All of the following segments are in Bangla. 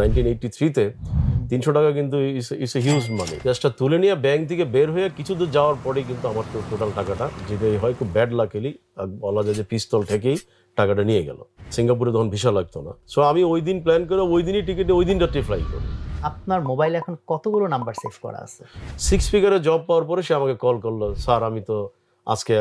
1983-তে 300 টাকা কিন্তু ইটস এ হিউজ মানি। ক্যাশটা তুলে নিয়ে ব্যাংক থেকে বের হয়ে কিছু দূর যাওয়ার পরেই কিন্তু আমার টোটাল টাকাটা, যেটা হয় খুব ব্যাড লাকিলি বলা যায় যে পিস্তল থেকেই টাকাটা নিয়ে গেল। সিঙ্গাপুরে তখন ভিসা লাগতো না। সো আমি ওই দিন প্ল্যান করে ওই দিনই টিকিটে ওই দিন রাত্রে ফ্লাই করি। আপনার মোবাইলে এখন কতগুলো নাম্বার সেভ করা আছে? 6 ফিগারে জব পাওয়ার পরে সে আমাকে কল করলো, স্যার আমি তো আজকে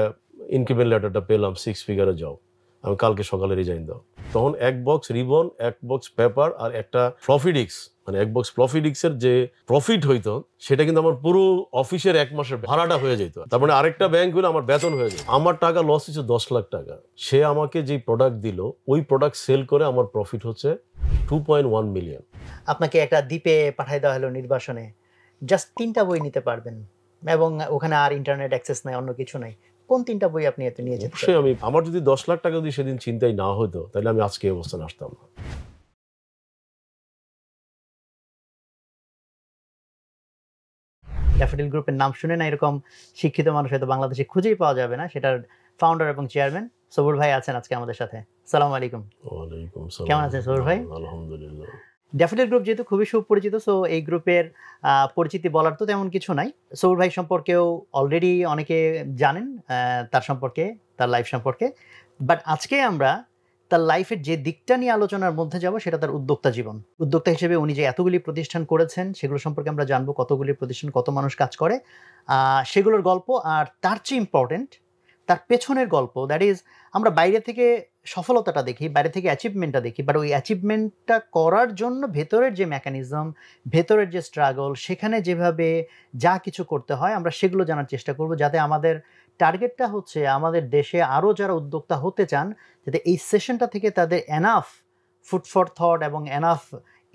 ইনক্রিমেন্ট লেটারটা পেলাম, 6 ফিগারে জব, আমি কালকে সকালে রিজাইন দাও। তখন এক বক্স রিবন, এক বক্স পেপার আর একটা ফ্লফি ডিস্ক, মানে এক বক্স ফ্লফি ডিস্কের যে প্রফিট হইতো সেটা কিন্তু আমার পুরো অফিসের 1 মাসের ভাড়াটা হয়ে যেত। তার মানে আরেকটা ব্যাংক হলে আমার বেতন হয়ে যেত। আমার টাকা লস হচ্ছে 10 লাখ টাকা। সে আমাকে যে প্রোডাক্ট দিল ওই প্রোডাক্ট সেল করে আমার প্রফিট হচ্ছে 2.1 মিলিয়ন। আপনাকে একটা দ্বীপে পাঠাই দেওয়া হলো নির্বাসনে, জাস্ট 3টা বই নিতে পারবেন এবং ওখানে আর ইন্টারনেট অ্যাক্সেস নাই, অন্য কিছু নাই। কোন 3টা বই আপনি এত নিয়ে যেতে? অবশ্যই আমার যদি 10 লাখ টাকা যদি সেদিন চিন্তাই না হতো তাহলে আমি আজকে এই অবস্থানে আসতাম না। ড্যাফোডিল গ্রুপের নাম শুনে না এরকম শিক্ষিত মানুষ হয়তো বাংলাদেশে খুঁজেই পাওয়া যাবে না। সেটার ফাউন্ডার এবং চেয়ারম্যান সবুর ভাই আছেন আজকে আমাদের সাথে। আসসালামু আলাইকুম। ওয়ালাইকুম সালাম। কেমন আছেন সবুর ভাই? আলহামদুলিল্লাহ। ড্যাফোডিল গ্রুপ যেহেতু খুবই সুপরিচিত, সো এই গ্রুপের পরিচিতি বলার তো তেমন কিছু নাই। সবুর ভাই সম্পর্কেও অলরেডি অনেকে জানেন, তার সম্পর্কে, তার লাইফ সম্পর্কে। বাট আজকে আমরা তার লাইফের যে দিকটা নিয়ে আলোচনার মধ্যে যাব সেটা তার উদ্যোক্তা জীবন। উদ্যোক্তা হিসেবে উনি যে এতগুলি প্রতিষ্ঠান করেছেন সেগুলো সম্পর্কে আমরা জানবো, কতগুলি প্রতিষ্ঠান, কত মানুষ কাজ করে, সেগুলোর গল্প। আর তার চেয়ে ইম্পর্টেন্ট তার পেছনের গল্প। দ্যাট ইজ, আমরা বাইরে থেকে সফলতাটা দেখি, বাইরে থেকে অ্যাচিভমেন্টটা দেখি, বাট ওই অ্যাচিভমেন্টটা করার জন্য ভেতরের যে মেকানিজম, ভেতরের যে স্ট্রাগল, সেখানে যেভাবে যা কিছু করতে হয় আমরা সেগুলো জানার চেষ্টা করব, যাতে আমাদের টার্গেটটা হচ্ছে আমাদের দেশে আরও যারা উদ্যোক্তা হতে চান যাতে এই সেশনটা থেকে তাদের এনাফ ফুড ফর থট এবং এনাফ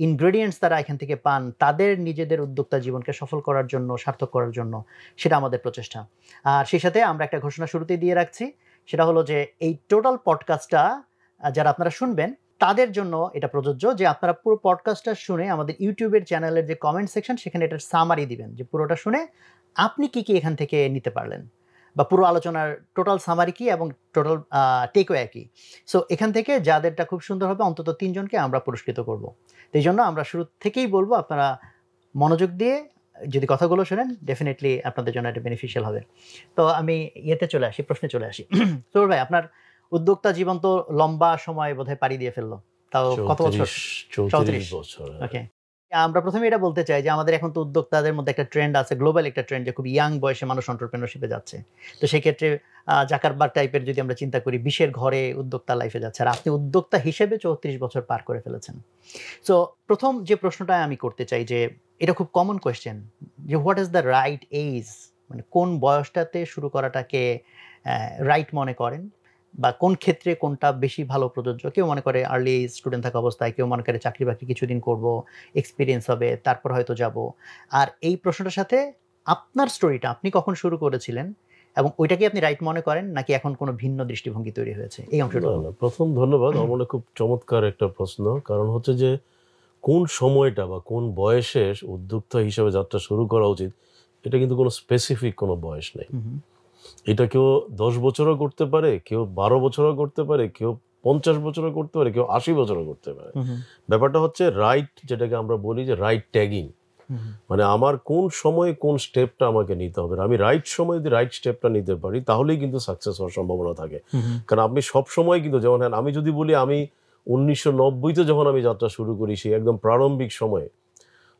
ইনগ্রেডিয়েন্টস তারা এখান থেকে পান তাদের নিজেদের উদ্যোক্তা জীবনকে সফল করার জন্য, সার্থক করার জন্য। সেটা আমাদের প্রচেষ্টা। আর সেই সাথে আমরা একটা ঘোষণা শুরুতেই দিয়ে রাখছি, সেটা হলো যে এই টোটাল পডকাস্টটা যারা আপনারা শুনবেন তাদের জন্য এটা প্রযোজ্য যে আপনারা পুরো পডকাস্টটা শুনে আমাদের ইউটিউবের চ্যানেলের যে কমেন্ট সেকশন সেখানে এটার সামারি দিবেন, যে পুরোটা শুনে আপনি কি কি এখান থেকে নিতে পারলেন বা পুরো আলোচনার টোটাল সামারি কি এবং টোটাল টেকওয়ে কি। সো এখান থেকে যাদেরটা খুব সুন্দর হবে অন্তত 3 জনকে আমরা পুরস্কৃত করব। তো এই জন্য আমরা শুরু থেকেই বলবো আপনারা মনোযোগ দিয়ে যদি কথাগুলো শোনেন ডেফিনেটলি আপনাদের জন্য এটা বেনিফিশিয়াল হবে। তো আমি চলে আসি, প্রশ্নে চলে আসি। সৌর ভাই, আপনার উদ্যোক্তা জীবন তো লম্বা সময় বোধহয় পাড়ি দিয়ে ফেললো, তাও কত বছর? 34 বছর। ওকে, আমরা প্রথমে এটা বলতে চাই যে আমাদের এখন তো উদ্যোক্তাদের মধ্যে একটা ট্রেন্ড আছে, গ্লোবাল একটা ট্রেন্ড, যে খুব ইয়াং বয়সে মানুষ এন্টারপ্রেনারশিপে যাচ্ছে। তো সেই ক্ষেত্রে জাকারবার্গ টাইপের যদি আমরা চিন্তা করি, 20-এর ঘরে উদ্যোক্তা লাইফে যাচ্ছে, আর আপনি উদ্যোক্তা হিসেবে 34 বছর পার করে ফেলেছেন। সো প্রথম যে প্রশ্নটা আমি করতে চাই, যে এটা খুব কমন কোয়েশ্চেন, যে what is the right age, মানে কোন বয়সটাতে শুরু করাটাকে রাইট মনে করেন, বা কোন ক্ষেত্রে কোনটা বেশি ভালো প্রযোজ্য? কেউ মনে করে আর্লি স্টুডেন্ট থাকা অবস্থায়, কেউ মনে করে চাকরি বাকরি কিছুদিন করব, এক্সপিরিয়েন্স হবে, তারপর হয়তো যাব। আর এই প্রশ্নটার সাথে আপনার স্টোরিটা, আপনি কখন শুরু করেছিলেন এবং ওইটাকে আপনি রাইট মনে করেন নাকি এখন কোনো ভিন্ন দৃষ্টিভঙ্গি তৈরি হয়েছে, এই অংশটা? প্রথম ধন্যবাদ, আমার খুব চমৎকার একটা প্রশ্ন। কারণ হচ্ছে যে কোন সময়টা বা কোন বয়সে উদ্যোক্তা হিসেবে যাত্রা শুরু করা উচিত, এটা কিন্তু কোনো স্পেসিফিক কোনো বয়স নেই। এটা কেউ 10 বছরও করতে পারে, কেউ 12 বছরও করতে পারে, কেউ 50 বছরও করতে পারে, কেউ 80 বছরও করতে পারে। ব্যাপারটা হচ্ছে রাইট, যেটাকে আমরা বলি যে রাইট ট্যাগিং, মানে আমার কোন সময়ে কোন স্টেপটা আমাকে নিতে হবে। আমি রাইট সময় যদি রাইট স্টেপটা নিতে পারি তাহলেই কিন্তু সাকসেস হওয়ার সম্ভাবনা থাকে। কারণ আপনি সব সময় কিন্তু, যেমন আমি যদি বলি আমি 1990-তে যখন আমি যাত্রা শুরু করি, সেই একদম প্রারম্ভিক সময়ে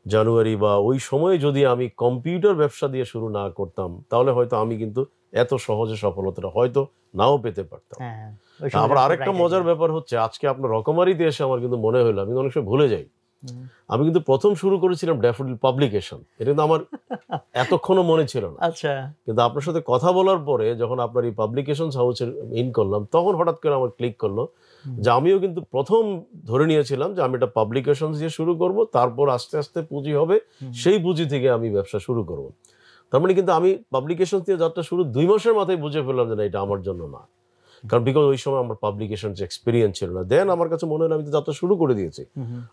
জানুয়ারি বা ওই সময়ে যদি আমি কম্পিউটার ব্যবসা দিয়ে শুরু না করতাম তাহলে হয়তো আমি কিন্তু এত সহজে সফলতাটা হয়তো নাও পেতে পারতাম। আবার আরেকটা মজার ব্যাপার হচ্ছে, আজকে আপনার রকমারিতে এসে আমার কিন্তু মনে হলো, আমি অনেক সময় ভুলে যাই, আমি কিন্তু প্রথম শুরু করেছিলাম ড্যাফোডিল পাবলিকেশন। এটা কিন্তু আমার এতক্ষণও মনে ছিল না। আচ্ছা, কিন্তু আপনার সাথে কথা বলার পরে যখন আপনার এই পাবলিকেশন হাউসের ইন করলাম, তখন হঠাৎ করে আমার ক্লিক করলো যে আমিও কিন্তু প্রথম ধরে নিয়েছিলাম যে আমি একটা পাবলিকেশন দিয়ে শুরু করব, তারপর আস্তে আস্তে পুঁজি হবে, সেই পুঁজি থেকে আমি ব্যবসা শুরু করব। তার মানে কিন্তু আমি পাবলিকেশন দিয়ে যাত্রা শুরু 2 মাসের মাথায় বুঝে ফেললাম যে না, এটা আমার জন্য না। কারণ বিকজ ওই সময় আমার পাবলিকেশন এক্সপিরিয়েন্স ছিল না। দেন আমার কাছে মনে হলো আমি তো যাত্রা শুরু করে দিয়েছি।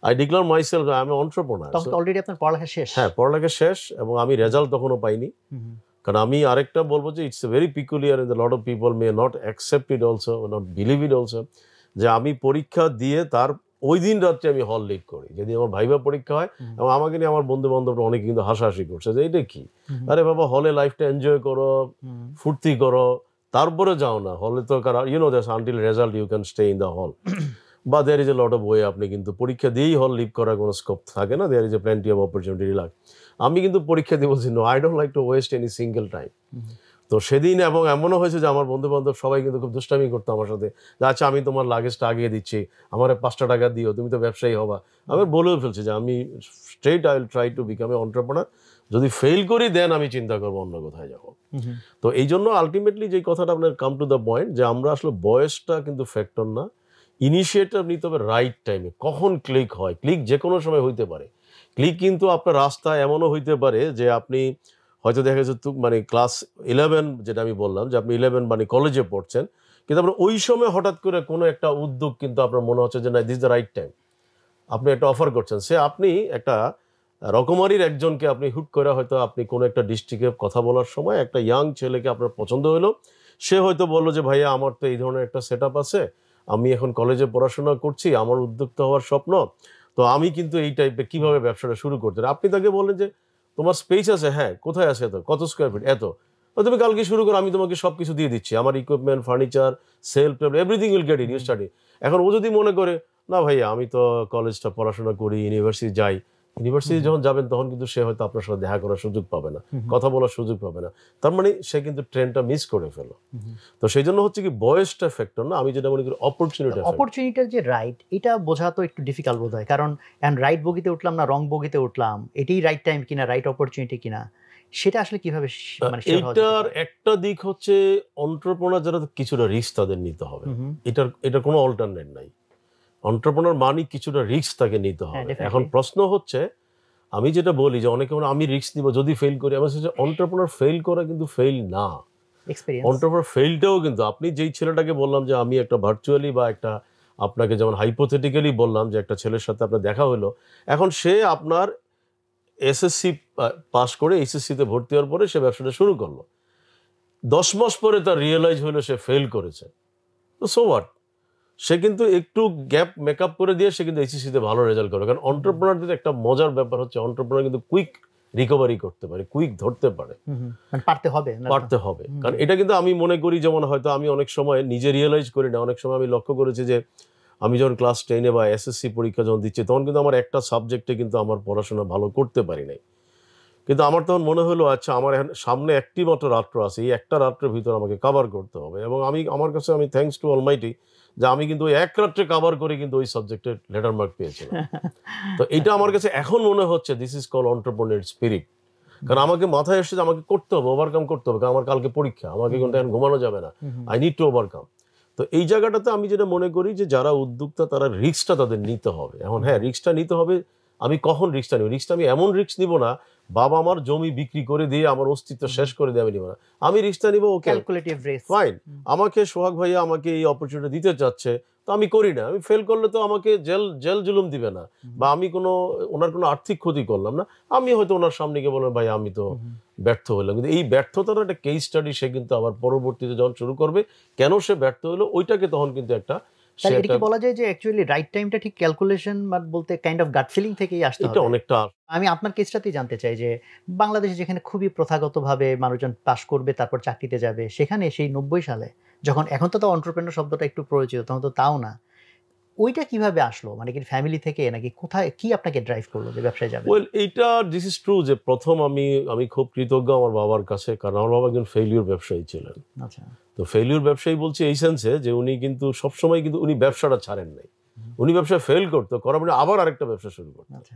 I declare myself I am entrepreneur. তখন অলরেডি আপনার পড়ালেখা শেষ? হ্যাঁ, পড়ালেখা শেষ, এবং আমি রেজাল্ট তখনও পাইনি। কারণ আমি আরেকটা বলবো যে it's very peculiar, in the lot of people may not accept it also, not believe it also, যে আমি পরীক্ষা দিয়ে তার ওই দিন রাত্রে আমি হল লিভ করি, যেদিন আমার ভাইবা পরীক্ষা হয়। এবং আমাকে নিয়ে আমার বন্ধু বান্ধবরা অনেকে কিন্তু হাসাহাসি করছে যে এটা কি, আরে বাবা হলে লাইফটা এনজয় করো, ফুর্তি করো, তারপরে যাও না হলে। তো until result you can stay in the hall, বা there is a lot of way. আপনি কিন্তু পরীক্ষা দিয়েই হল লিভ করার কোনো স্কোপ থাকে না, there is a plenty of opportunity relax. আমি কিন্তু পরীক্ষা দিয়ে বলছি no, I don't like to waste any single time. তো সেদিন এবং এমনও হয়েছে যে আমার বন্ধু বান্ধব সবাই কিন্তু খুব দুষ্টামি করতো আমার সাথে, যে আচ্ছা আমি তোমার লাগেজটা আগিয়ে দিচ্ছি, আমার 5টা টাকা দিও, তুমি তো ব্যবসায়ী হবা। আমি বলেও ফেলছি যে আমি straight I will try to become a entrepreneur, যদি ফেল করি দেন আমি চিন্তা করবো অন্য কোথায় যাবো। তো এই জন্য আলটিমেটলি যে কথাটা আপনার কাম টু দ্য পয়েন্ট, যে আমরা আসলে বয়সটা কিন্তু ফ্যাক্টর না, ইনিশিয়েটিভ নিতে হবে রাইট টাইমে। কখন ক্লিক হয়, ক্লিক যে কোনো সময় হইতে পারে। ক্লিক কিন্তু আপনার রাস্তায় এমনও হইতে পারে যে আপনি হয়তো দেখা যাচ্ছে মানে ক্লাস 11, যেটা আমি বললাম যে আপনি 11 মানে কলেজে পড়ছেন, কিন্তু আপনার ওই সময় হঠাৎ করে কোনো একটা উদ্যোগ কিন্তু আপনার মনে হচ্ছে যে না, দিস দ্য রাইট টাইম, আপনি একটা অফার করছেন। সে আপনি একটা রকমারির একজনকে আপনি হুট করে হয়তো আপনি কোনো একটা ডিস্ট্রিক্টে কথা বলার সময় একটা ইয়াং ছেলেকে আপনার পছন্দ হলো, সে হয়তো বললো যে ভাইয়া আমার তো এই ধরনের একটা সেট আপ আছে, আমি এখন কলেজে পড়াশোনা করছি, আমার উদ্যোক্তা হওয়ার স্বপ্ন, তো আমি কিন্তু এই টাইপের কীভাবে ব্যবসাটা শুরু করতে। আপনি তাকে বললেন যে তোমার স্পেস আছে, হ্যাঁ কোথায় আছে, এত কত স্কোয়ার ফিট, এত, তুমি কালকে শুরু করো, আমি তোমাকে সব কিছু দিয়ে দিচ্ছি, আমার equipment, furniture, shelf table, everything will get it, you study. এখন ও যদি মনে করে না ভাইয়া আমি তো কলেজটা পড়াশোনা করি, ইউনিভার্সিটি যাই, ইউনিভার্সিটি যখন যাবেন তখন কিন্তু সে হয়তো আপনার সাথে দেখা করার সুযোগ পাবে না, কথা বলার সুযোগ পাবে না, তার মানে সে কিন্তু ট্রেনটা মিস করে ফেলো। তো সেই জন্য হচ্ছে কি বয়সটা ফ্যাক্টর না, আমি যেটা মনে করি অপরচুনিটির যে রাইট, এটা বোঝা তো একটু ডিফিকাল্ট বোধ হয়, কারণ রাইট বগিতে উঠলাম না রং বগিতে উঠলাম, এটাই রাইট টাইম কিনা, রাইট অপরচুনিটি কিনা, সেটা আসলে কিভাবে মানে এইটার একটা দিক হচ্ছে এন্টারপ্রেনার যারা, কিছুটা রিস্ক তাদের নিতে হবে, এটার কোনো অল্টারনেট নাই। এন্টারপ্রেনার মানে কিছুটা রিস্ক তাকে নিতে হবে। এখন প্রশ্ন হচ্ছে, আমি যেটা বলি যে অনেকে আমি রিস্ক নিব যদি ফেল করি, আমার হচ্ছে এন্টারপ্রেনার ফেল করা কিন্তু ফেল না, এন্টারপ্রেনার ফেলটাও কিন্তু, আপনি যেই ছেলেটাকে বললাম যে আমি একটা ভার্চুয়ালি বা একটা আপনাকে যেমন হাইপোথেটিক্যালি বললাম যে একটা ছেলের সাথে আপনার দেখা হলো, এখন সে আপনার এসএসসি পাস করে এইচএসসিতে ভর্তি হওয়ার পরে সে ব্যবসাটা শুরু করলো, 10 মাস পরে তার রিয়েলাইজ হলো সে ফেল করেছে, তো সো হোয়াট, সে কিন্তু একটু গ্যাপ মেকআপ করে দিয়ে সে কিন্তু এইচএসসিতে ভালো রেজাল্ট করে। কারণ এন্টারপ্রেনারদের একটা মজার ব্যাপার হচ্ছে এন্টারপ্রেনার কিন্তু কুইক রিকভারি করতে পারে, কুইক ধরতে পারে, পারতে হবে। কারণ এটা কিন্তু আমি মনে করি, যেমন হয়তো আমি অনেক সময় নিজে রিয়েলাইজ করি না, অনেক সময় আমি লক্ষ্য করেছি যে আমি যখন ক্লাস 10-এ বা এসএসসি পরীক্ষা যখন দিচ্ছি, তখন কিন্তু আমার একটা সাবজেক্টে কিন্তু আমার পড়াশোনা ভালো করতে পারি নাই, কিন্তু আমার তখন মনে হলো আচ্ছা আমার সামনে একটি মাত্র রাত্র আছে, এই একটা রাত্রের ভিতর আমাকে কভার করতে হবে। এবং আমার কাছে আমি থ্যাঙ্কস টু অলমাইটি যে আমি কিন্তু ওই এক রাত্রে কভার করে কিন্তু ওই সাবজেক্টের লেটার মার্ক পেয়েছিলাম। তো এটা আমার কাছে এখন মনে হচ্ছে this is call entrepreneur spirit. কারণ আমাকে মাথায় এসেছে আমাকে করতে হবে, ওভারকাম করতে হবে, কারণ আমার কালকে পরীক্ষা, আমাকে কিন্তু এখন ঘুমানো যাবে না, আই নিড টু ওভারকাম। তো এই জায়গাটাতে আমি যেটা মনে করি যে যারা উদ্যোক্তা তারা রিস্কটা তাদের নিতে হবে। এখন হ্যাঁ, রিস্কটা নিতে হবে। আমি কখন রিস্কটা নিব? রিস্কটা আমি এমন রিস্ক নিব না বাবা আমার জমি বিক্রি করে দিয়ে আমার অস্তিত্ব শেষ করে দিয়ে আমি নিব না। আমি রিস্কটা নিব, ওকে ফাইন, আমাকে সোহাগ ভাইয়া আমাকে এই অপরচুনিটি দিতে চাচ্ছে, তো আমি করি না। আমি ফেল করলে তো আমাকে জেল জুলুম দিবে না, বা আমি ওনার কোনো আর্থিক ক্ষতি করলাম না। আমি হয়তো ওনার সামনে গিয়ে বললাম ভাই আমি তো ব্যর্থ হলাম, কিন্তু এই ব্যর্থতার একটা কেস স্টাডি সে কিন্তু আবার পরবর্তীতে যখন শুরু করবে কেন সে ব্যর্থ হলো, ওইটাকে তখন কিন্তু একটা এটা কি বলা যায় যে অ্যাকচুয়ালি রাইট টাইমটা ঠিক ক্যালকুলেশন বা বলতে কাইন্ড অফ গাট ফিলিং থেকেই আসতে হবে? এটা অনেকটা। আমি আপনার কেসটাতেই জানতে চাই যে বাংলাদেশে যেখানে খুবই প্রথাগতভাবে মানুষজন পাশ করবে তারপর চাকরিতে যাবে, সেখানে সেই 90 সালে যখন, এখন তো এন্টারপ্রেনার শব্দটা একটু পরিচিত, তখন তো তাও না, ওইটা কিভাবে আসলো? মানে কি ফ্যামিলি থেকে, নাকি কোথায়, কি আপনাকে ড্রাইভ করলো যে ব্যবসায় যাবেন? ওয়েল, এইটা দিস ইজ ট্রু যে প্রথম আমি খুব কৃতজ্ঞ আমার বাবার কাছে, কারণ আমার বাবা একজন ফেইলিউর ব্যবসায়ী ছিলেন। আচ্ছা। তো ফেইলিউর ব্যবসায়ী বলছি এই সেন্সে যে উনি কিন্তু সবসময় কিন্তু উনি ব্যবসাটা ছাড়েন নাই, উনি ব্যবসা ফেল করতো, করার পরে আবার আরেকটা ব্যবসা শুরু করতো। আচ্ছা।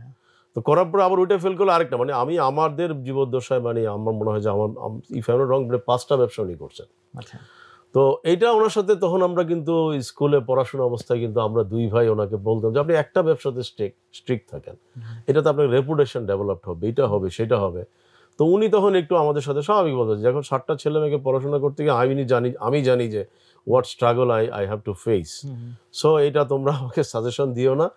তো করার পরে আবার ওইটা ফেল করলো আরেকটা, মানে আমি আমাদের জীবদ্দশায় মানে আমার মনে হয় যে আমার if I am not wrong 5টা ব্যবসা উনি করছেন। আচ্ছা। তো এইটা ওনার সাথে তখন আমরা কিন্তু স্কুলে পড়াশোনা অবস্থায় কিন্তু আমরা দুই ভাই ওনাকে বলতাম যে আপনি একটা ব্যবসাতে স্ট্রিক্ট থাকেন, এটাতে আপনার রেপুটেশন ডেভেলপড হবে, এটা হবে সেটা হবে। তো উনি তখন একটু আমাদের সাথে স্বাভাবিক বলতেন, যখন 7টা ছেলে মেয়েকে পড়াশোনা করতে গিয়ে আমি জানি যে what struggle I have to face, so এটা তোমরা আমাকে সাজেশন দিও না,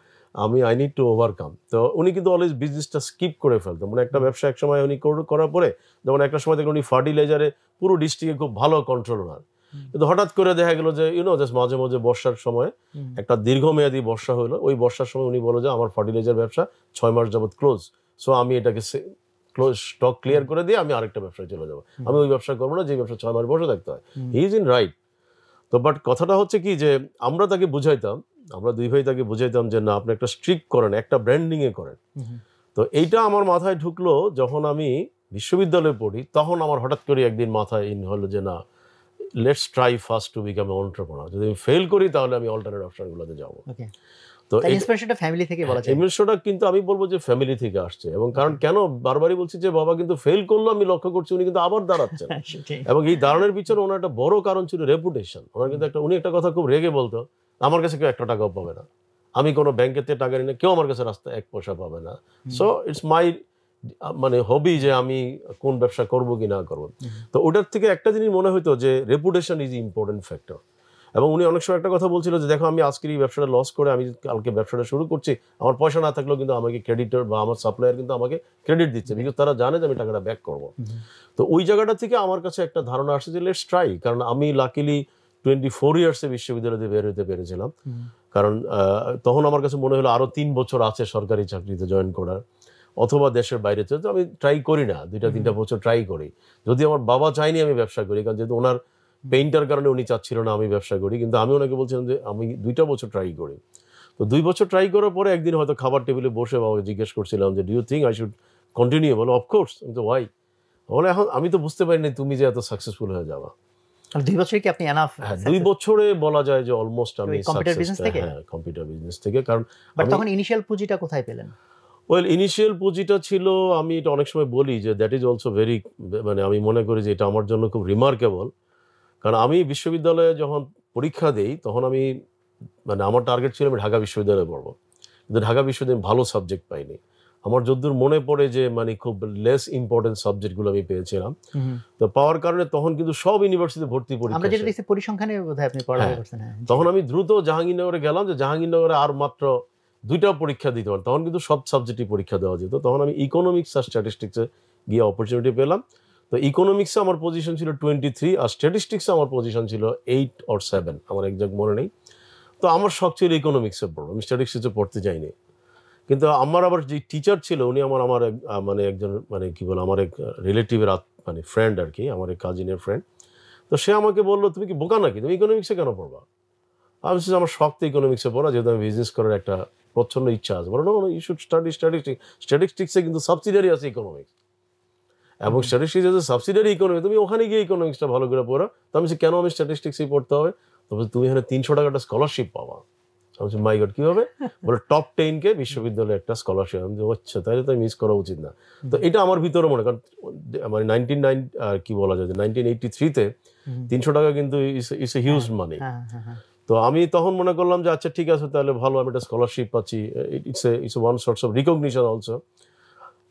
আই নিড টু ওভারকাম। তো উনি কিন্তু অলওয়েজ বিজনেসটা স্কিপ করে ফেলতেন, মানে একটা ব্যবসা এক সময় উনি করার পরে, যেমন একটা সময় থেকে উনি ফার্টিলাইজারে পুরো ডিস্ট্রিক্টে খুব ভালো কন্ট্রোল ওনার, কিন্তু হঠাৎ করে দেখা গেল যে জাস্ট মাঝে মাঝে বর্ষার সময় একটা দীর্ঘমেয়াদী বর্ষা হলো, ওই বর্ষার সময় উনি বলো যে আমার ফার্টিলাইজার ব্যবসা 6 মাস যাবত ক্লোজ, সো আমি এটাকে ক্লোজ স্টক ক্লিয়ার করে দিয়ে আমি আরেকটা ব্যবসায় চলে যাবো, আমি ওই ব্যবসা করবো না যে ব্যবসা 6 মাস বসে থাকতে হয়। He is in right. তো বাট কথাটা হচ্ছে কি যে আমরা তাকে বুঝাইতাম, আমরা দুই ভাই তাকে বুঝাইতাম যে না, আপনি একটা স্ট্রিক্ট করেন, একটা ব্র্যান্ডিং এ করেন। তো এইটা আমার মাথায় ঢুকলো যখন আমি বিশ্ববিদ্যালয়ে পড়ি, তখন আমার হঠাৎ করে একদিন মাথায় ইন হলো যে না, let's try first to become entrepreneur. যদি আমি ফেল করি তাহলে আমি অল্টারনেট অপশনগুলোতে যাবো। তো ইন্সপিরেশনটা ফ্যামিলি থেকে বলা যায়, ইনস্পিরেশনটা কিন্তু আমি বলবো যে ফ্যামিলি থেকে আসছে। এবং কারণ কেন বারবারই বলছি যে বাবা কিন্তু ফেল করলো, আমি লক্ষ্য করছি উনি কিন্তু আবার দাঁড়াচ্ছেন, এবং এই দাঁড়ানোর পিছনে ওনার একটা বড় কারণ ছিল রেপুটেশন। ওনার কিন্তু উনি একটা কথা খুব রেগে বলতো, আমার কাছে কেউ একটা টাকাও পাবে না, আমি কোনো ব্যাংকের থেকে টাকা নিয়ে কেউ আমার কাছে রাস্তায় 1 পয়সা পাবে না। সো ইটস মাই মানে হবি যে আমি কোন ব্যবসা করব কি না করবো। তো ওটার থেকে একটা জিনিস মনে হইতো যে রেপুটেশন ইজ ইম্পর্টেন্ট ফ্যাক্টর। এবং উনি অনেক সময় একটা কথা বলছিল যে দেখো, আমি আজকের এই ব্যবসাটা লস করে আমি কালকে ব্যবসাটা শুরু করছি, আমার পয়সা না থাকলেও কিন্তু আমাকে ক্রেডিটর বা আমার সাপ্লায়ার কিন্তু আমাকে ক্রেডিট দিচ্ছে, বিকজ তারা জানে যে আমি টাকাটা ব্যাক করবো। তো ওই জায়গাটা থেকে আমার কাছে একটা ধারণা আসছে যে লেটস ট্রাই। কারণ আমি লাকিলি 24 ইয়ার্সে বিশ্ববিদ্যালয়ে বের হতে পেরেছিলাম, কারণ তখন আমার কাছে মনে হলো আরো 3 বছর আছে সরকারি চাকরিতে জয়েন করার, অথবা দেশের বাইরে তো আমি ট্রাই করি না, 2-3টা বছর ট্রাই করি। যদি আমার বাবা চাইনি আমি ব্যবসা করি, কারণ যেহেতু ওনার পেইন্টার কারণে উনি চাচ্ছিল না আমি ব্যবসা করি, কিন্তু আমি ওনাকে বলছিলাম যে আমি 2টা বছর ট্রাই করি। তো 2 বছর ট্রাই করার পরে একদিন হয়তো খাবার টেবিলে বসে বাবাকে জিজ্ঞেস করছিলাম যে do you think I should continue? বলো অফকোর্স। আমি তো ওয়াই? বলে এখন আমি তো বুঝতে পারিনি তুমি যে এত সাকসেসফুল হয়ে যাবা। 2 বছর কি আপনি এনাফ? হ্যাঁ, 2 বছরে বলা যায় যে অলমোস্ট আমি কম্পিউটার বিজনেস থেকে। হ্যাঁ, কম্পিউটার বিজনেস থেকে। কারণ বাট তখন ইনিশিয়াল পুঁজিটা কোথায় পেলেন? ওয়েল, ইনিশিয়াল পুঁজিটা ছিল, আমি এটা অনেক সময় বলি যে দ্যাট ইজ অলসো ভেরি, মানে আমি মনে করি যে এটা আমার জন্য খুব রিমার্কেবল। কারণ আমি বিশ্ববিদ্যালয়ে যখন পরীক্ষা দেই তখন আমি মানে আমার টার্গেট ছিল আমি ঢাকা বিশ্ববিদ্যালয়ে পড়বো, কিন্তু ঢাকা বিশ্ববিদ্যালয়ে ভালো সাবজেক্ট পাইনি। আমার যদ্দূর মনে পড়ে যে মানে খুব লেস ইম্পর্টেন্ট সাবজেক্টগুলো আমি পেয়েছিলাম। তো পাওয়ার কারণে তখন কিন্তু সব ইউনিভার্সিটিতে ভর্তি পরীক্ষা, আমরা যেটা দেখছি পরিসংখ্যানে বোধহয় আপনি পড়াশোনা করছেন। হ্যাঁ, তখন আমি দ্রুত জাহাঙ্গীরনগরে গেলাম, যে জাহাঙ্গীরনগরে আর মাত্র 2টা পরীক্ষা দিতে পারতাম, তখন কিন্তু সব সাবজেক্টই পরীক্ষা দেওয়া যেত। তখন আমি ইকোনমিক্স আর স্ট্যাটিস্টিক্সে গিয়ে অপরচুনিটি পেলাম। তো ইকোনমিক্সে আমার পজিশন ছিল 23, আর স্ট্যাটিস্টিক্সে আমার পজিশন ছিল 8 or 7, আমার একজাক্ট মনে নেই। তো আমার শখ ছিল ইকোনমিক্সে পড়বো, আমি স্ট্যাটিস্টিক্সে পড়তে চাইনি। কিন্তু আমার আবার যে টিচার ছিল উনি আমার মানে একজন মানে কি বলে আমার এক রিলেটিভের মানে ফ্রেন্ড আর কি, আমার এক কাজিনের ফ্রেন্ড। তো সে আমাকে বললো তুমি কি বোকা নাকি, তুমি ইকোনমিক্সে কেন পড়বা? আমি বলছি আমার শখ তো ইকোনমিক্সে পড়া, যেহেতু আমি বিজনেস করার একটা প্রচ্ছন্ন ইচ্ছা আছে। বলো না, ইউ শুড স্টাডি স্ট্যাটিস্টিক্স, স্ট্যাটিস্টিক্সে কিন্তু সাবসিডিয়ারি আছে ইকোনমিক্স, এবং স্ট্যাটিস্টিক্স আছে সাবসিডিয়ারি ইকোনমিক্স, তুমি ওখানে গিয়ে ইকোনমিক্সটা ভালো করে পড়ো। তো আমি কেন আমি স্ট্যাটিস্টিক্সই পড়তে হবে? তবে তুমি এখানে 300 টাকাটা স্কলারশিপ পাবা। আমি বলছি মাই গড, কি হবে? বলে টপ 10কে বিশ্ববিদ্যালয়ে একটা স্কলারশিপ। আমি আচ্ছা, তাহলে তো মিস করা উচিত না। তো এটা আমার ভিতরে মনে, কারণ মানে 1983-তে 300 টাকা কিন্তু ইটস এ হিউজ মানি। তো আমি তখন মনে করলাম যে আচ্ছা ঠিক আছে, তাহলে ভালো, আমি একটা স্কলারশিপ পাচ্ছি, it's one source of recognition also.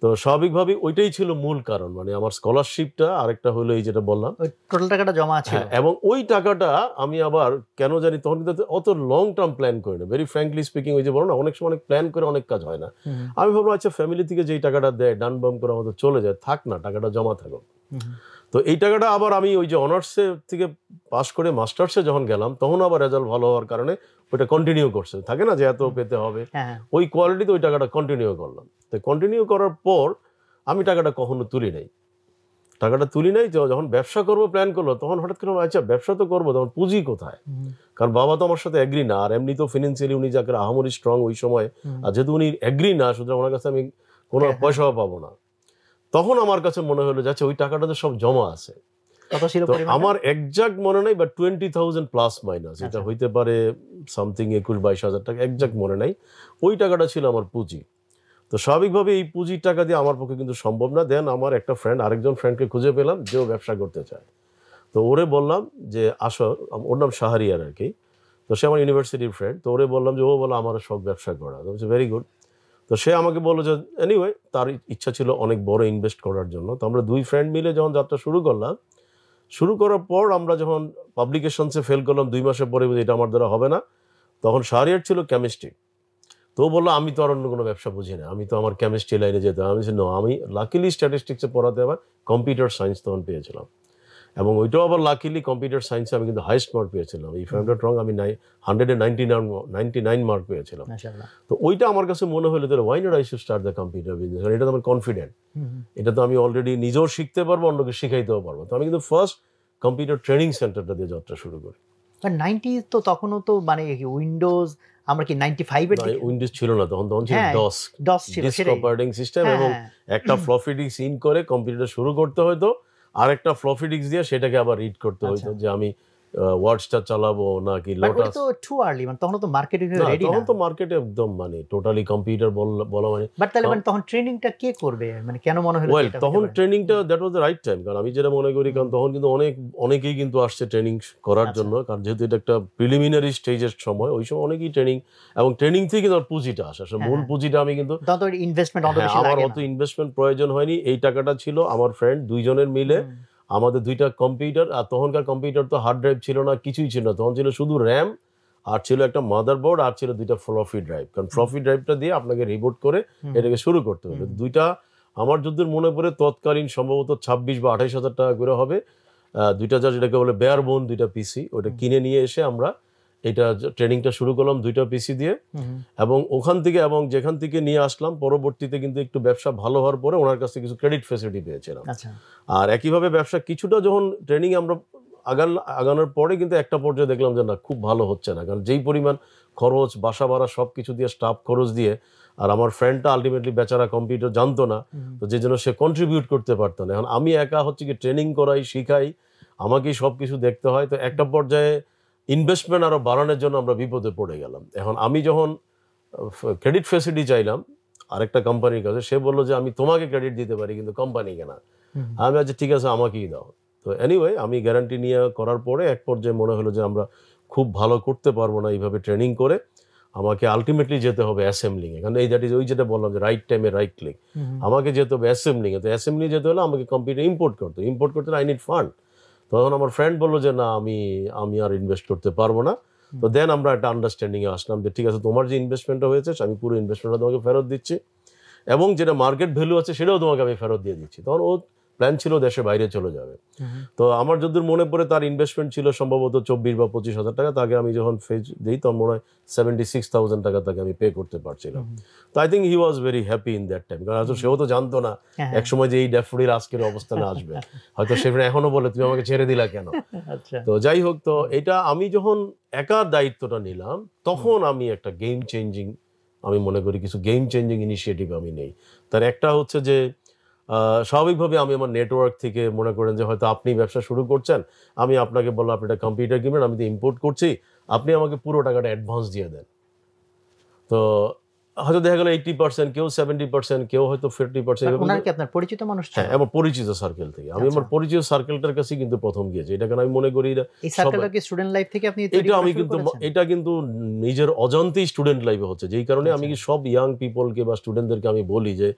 তো স্বাভাবিকভাবে ওইটাই ছিল মূল কারণ, মানে আমার স্কলারশিপটা, আরেকটা হলো এই যেটা বললাম টোটাল টাকাটা জমা ছিল। এবং ওই টাকাটা আমি আবার কেন জানি তখন কিন্তু অত লং টার্ম প্ল্যান করি না, ভেরি ফ্র্যাঙ্কলি স্পিকিং। ওই যে বলো না, অনেক সময় অনেক প্ল্যান করে অনেক কাজ হয় না। আমি ভাবলাম আচ্ছা, ফ্যামিলি থেকে যেই টাকাটা দেয় ডান বাম করে আমাদের চলে যায়, থাক না, টাকাটা জমা থাকুক। তো এই টাকাটা আবার আমি ওই যে অনার্সে থেকে পাস করে মাস্টার্সে যখন গেলাম, তখন আবার রেজাল্ট ভালো হওয়ার কারণে ওইটা কন্টিনিউ করছে, থাকে না যে এত পেতে হবে, ওই কোয়ালিটিতে ওই টাকাটা কন্টিনিউ করলাম। তো কন্টিনিউ করার পর আমি টাকাটা কখনো তুলি নাই, যখন ব্যবসা করবো প্ল্যান করলো, তখন হঠাৎ করে আচ্ছা ব্যবসা তো করবো, তখন পুঁজি কোথায়? কারণ বাবা তো আমার সাথে এগ্রি না, আর এমনিতেও ফিনান্সিয়ালি উনি যাকে আহামরি স্ট্রং ওই সময়, আর যেহেতু উনি এগ্রি না, সুতরাং ওনার কাছে আমি কোনো পয়সাও পাবো না। তখন আমার কাছে মনে হলো যে আচ্ছা, ওই টাকাটা তো সব জমা আছে। আমার এক্সাক্ট মনে নাই, বাট 20,000 প্লাস মাইনাস, এটা হইতে পারে সামথিং 21-22 হাজার টাকা, এক্সাক্ট মনে নাই। ওই টাকাটা ছিল আমার পুঁজি। তো স্বাভাবিকভাবে এই পুঁজির টাকা দিয়ে আমার পক্ষে কিন্তু সম্ভব না। দেন আমার একটা ফ্রেন্ড, আরেকজন ফ্রেন্ডকে খুঁজে পেলাম, যেও ব্যবসা করতে চায়। তো ওরে বললাম যে আসো, ওর নাম শাহরিয়ার আর কি। তো সে আমার ইউনিভার্সিটির ফ্রেন্ড। তো ওরে বললাম যে ও বলো আমার শখ ব্যবসা করা। Very good. তো সে আমাকে বললো যে এনিওয়ে তার ইচ্ছা ছিল অনেক বড় ইনভেস্ট করার জন্য। তো আমরা 2 ফ্রেন্ড মিলে যখন যাত্রা শুরু করলাম, শুরু করার পর আমরা যখন পাবলিকেশনসে ফেল করলাম 2 মাসের পরে, এটা আমার দ্বারা হবে না। তখন শাহরিয়ার ছিল কেমিস্ট্রি। তো বললো আমি তো আর অন্য কোনো ব্যবসা বুঝি না, আমি তো আমার কেমিস্ট্রি লাইনে যেতে। আমি নো, আমি লাকিলি স্ট্যাটিস্টিক্সে পড়াতে আবার কম্পিউটার সায়েন্স তখন পেয়েছিলাম, এবং ওইটাও আবার লাকিলি কম্পিউটার সায়েন্সে আমি কিন্তু হাইস্ট মার্ক পেয়েছিলাম, if I am not wrong আমি 199 মার্ক পেয়েছিলাম। মাশাআল্লাহ। তো ওইটা আমার কাছে মনে হলো যে why not I should start the computer business, কারণ এটা তো আমি কনফিডেন্ট, এটা তো আমি অলরেডি নিজেও শিখতে পারবো, অন্যকে শিখাইতেও পারবো। তো আমি কিন্তু ফার্স্ট কম্পিউটার ট্রেনিং সেন্টারটা দিয়ে যাত্রা শুরু করি। বাট 90 তো তখনও তো মানে উইন্ডোজ আমরা কি 95 এর দিকে উইন্ডোজ ছিল না তখন, তখন ছিল ডস ডস ছিল ডিস্ক অপারেটিং সিস্টেম, হ্যাঁ, এবং হ্যাঁ। একটা ফ্লপি ডিস্ক ইন করে কম্পিউটার শুরু করতে হতো, আর একটা ফ্লপি ডিস্ক দিয়ে সেটাকে আবার রিড করতে হতো যে আমি ওয়ার্ডসটা চালাবো নাকি বাট ওটা লোটাস। তো টু আর্লি, মানে তখন তো মার্কেটে রেডি না। তখন তো মার্কেটে একদম মানে টোটালি কম্পিউটার বলা মানে। বাট তাহলে মানে তখন ট্রেনিংটা কে করবে, মানে কেন মনে হলো ওয়েল এটা তখন হতে পারে? ট্রেনিংটা that was the right time, কারণ আমি যেটা মনে করি, কারণ তখন কিন্তু অনেকেই কিন্তু আসছে ট্রেনিং করার জন্য, কারণ যেহেতু এটা একটা প্রিলিমিনারি স্টেজের সময়, ওই সময় অনেকেই ট্রেনিং, এবং ট্রেনিং থেকে কিন্তু আমার পুঁজিটা আসে, আসলে মূল পুঁজিটা আমি কিন্তু তখন তো ইনভেস্টমেন্ট অত বেশি আমার লাগে অত না। ইনভেস্টমেন্ট প্রয়োজন হয়নি। এই টাকাটা ছিল আমার ফ্রেন্ড দুইজনের মিলে, আমাদের দুইটা কম্পিউটার, আর তখনকার কম্পিউটার তো হার্ড ড্রাইভ ছিল না, কিছুই ছিল না, তখন ছিল শুধু র্যাম, আর ছিল একটা মাদারবোর্ড, আর ছিল দুইটা ফ্লপি ড্রাইভ, কারণ ফ্লপি ড্রাইভটা দিয়ে আপনাকে রিবুট করে এটাকে শুরু করতে হবে। দুইটা আমার যদ্দূর মনে পড়ে তৎকালীন সম্ভবত 26 বা 28 হাজার টাকা করে হবে, দুইটা যা যেটাকে বলে বেয়ার বোন দুইটা পিসি, ওটা কিনে নিয়ে এসে আমরা এটা ট্রেনিংটা শুরু করলাম দুইটা পিসি দিয়ে, এবং ওখান থেকে এবং যেখান থেকে নিয়ে আসলাম, পরবর্তীতে কিন্তু একটু ব্যবসা ভালো হওয়ার পরে ওনার কাছ থেকে কিছু ক্রেডিট ফ্যাসিলিটি পেয়েছিলাম। আর একইভাবে ব্যবসা কিছুটা যখন ট্রেনিং আমরা আগানোর পরে কিন্তু একটা পর্যায়ে দেখলাম যে না, খুব ভালো হচ্ছে না, কারণ যেই পরিমাণ খরচ, বাসা ভাড়া সব কিছু দিয়ে, স্টাফ খরচ দিয়ে, আর আমার ফ্রেন্ডটা আলটিমেটলি বেচারা কম্পিউটার জানতো না, তো যে জন্য সে কন্ট্রিবিউট করতে পারতো না। এখন আমি একা হচ্ছে কি ট্রেনিং করাই, শিখাই, আমাকেই সব কিছু দেখতে হয়। তো একটা পর্যায়ে ইনভেস্টমেন্ট আরো বাড়ানোর জন্য আমরা বিপদে পড়ে গেলাম। এখন আমি যখন ক্রেডিট ফ্যাসিলিটি চাইলাম আরেকটা কোম্পানির কাছে, সে বললো যে আমি তোমাকে ক্রেডিট দিতে পারি কিন্তু কোম্পানিকে না। আমি আচ্ছা ঠিক আছে, আমাকেই দাও। তো এনিওয়ে আমি গ্যারান্টি নিয়ে করার পরে এক পর্যায়ে মনে হলো যে আমরা খুব ভালো করতে পারবো না এইভাবে ট্রেনিং করে, আমাকে আলটিমেটলি যেতে হবে অ্যাসেম্বলিংয়ে, কারণ এই দ্যাট ইজ ওই যেটা বললাম যে রাইট টাইমে রাইট ক্লিক, আমাকে যেতে হবে অ্যাসেম্বলিংয়ে। তো অ্যাসেম্বলি যেতে হলে আমাকে কম্পিউটার ইম্পোর্ট করতে আই নিড ফান্ড। তখন আমার ফ্রেন্ড বললো যে না, আমি আর ইনভেস্ট করতে পারবো না। তো দেন আমরা একটা আন্ডারস্ট্যান্ডিংয়ে আসলাম যে ঠিক আছে, তোমার যে ইনভেস্টমেন্টটা হয়েছে আমি পুরো ইনভেস্টমেন্টটা তোমাকে ফেরত দিচ্ছি, এবং যেটা মার্কেট ভ্যালু আছে সেটাও তোমাকে আমি ফেরত দিয়ে দিচ্ছি। তখন ও প্ল্যান ছিল দেশের বাইরে চলে যাবে। তো আমার যতদূর মনে পড়ে তার ইনভেস্টমেন্ট ছিল সম্ভবত 24 বা 25 হাজার টাকা। তাকে আমি যখন ফেজ দিই তখন মনে হয় 76,000 টাকা তাকে আমি পে করতে পারছিলাম। তো I think he was very happy in that time, কারণ সেও তো জানতো না একসময় যে এই ড্যাফোডিল আজকের অবস্থানে আসবে। হয়তো সে এখনো বলে তুমি আমাকে ছেড়ে দিলা কেন। তো যাই হোক, তো এটা আমি যখন একা দায়িত্বটা নিলাম, তখন আমি একটা গেম চেঞ্জিং, আমি মনে করি কিছু গেম চেঞ্জিং ইনিশিয়েটিভ আমি নেই। তার একটা হচ্ছে যে স্বাভাবিকভাবে আমি আমার নেটওয়ার্ক থেকে, মনে করেন যে হয়তো আপনি ব্যবসা শুরু করছেন, আমি আপনাকে বললাম আপনি একটা কম্পিউটার কিনবেন, আমি তো ইম্পোর্ট করছি, আপনি আমাকে পুরো টাকাটা অ্যাডভান্স দিয়ে দেন। তো হয়তো দেখা গেল 80%, কেউ 70%, কেউ হয়তো 50%। আপনার পরিচিত মানুষ? হ্যাঁ, আমার পরিচিত সার্কেল থেকে। আমি আমার পরিচিত সার্কেলটার কাছে কিন্তু প্রথম গিয়েছি, এটা কারণ আমি মনে করি এই সার্কেলটা কি স্টুডেন্ট লাইফ থেকে আপনি তৈরি এটা আমি কিন্তু এটা কিন্তু নিজের অজান্তেই স্টুডেন্ট লাইফে হচ্ছে, যেই কারণে আমি সব ইয়াং পিপলকে বা স্টুডেন্টদেরকে আমি বলি যে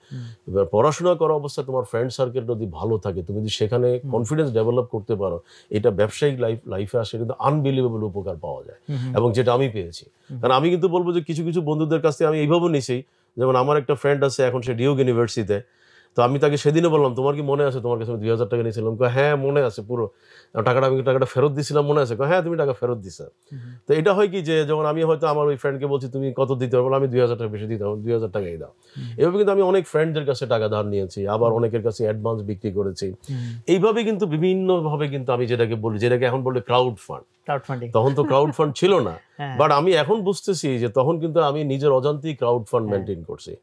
পড়াশোনা করা অবস্থায় তোমার ফ্রেন্ড সার্কেল যদি ভালো থাকে, তুমি যদি সেখানে কনফিডেন্স ডেভেলপ করতে পারো, এটা ব্যবসায়িক লাইফে আসে কিন্তু আনবিলিভেবল উপকার পাওয়া যায়, এবং যেটা আমি পেয়েছি। কারণ আমি কিন্তু বলবো যে কিছু কিছু বন্ধুদের কাছ থেকে আমি এইভাবে নিছি, যেমন আমার একটা ফ্রেন্ড আছে এখন সে ডিউক ইউনিভার্সিটিতে। তো আমি তাকে সেদিনে বললাম তোমার কি মনে আছে তোমার কাছে আমি 2,000 টাকা নিয়েছিলাম? হ্যাঁ মনে আছে, পুরো টাকাটা ফেরত দিয়েছিলাম, মনে আছে? হ্যাঁ তুমি টাকা ফেরত দিছো। তো এটা হয় কি যে যখন আমি হয়তো আমার ওই ফ্রেন্ডকে বলছি তুমি কত দিতে পারবো, আমি 2,000 টাকা বেশি দিতে পারবো, 2,000 টাকাই দাও। এভাবে কিন্তু আমি অনেক ফ্রেন্ডদের কাছে টাকা ধার নিয়েছি, আবার অনেকের কাছে অ্যাডভান্স বিক্রি করেছি। এইভাবে কিন্তু বিভিন্নভাবে কিন্তু আমি যেটাকে এখন বলে ক্রাউড ফান্ড, তখন তো ক্রাউড ফান্ড ছিল না, বাট আমি এখন বুঝতেছি যে তখন কিন্তু আমি নিজের অজান্তেই ক্রাউড ফান্ড মেনটেন করছি।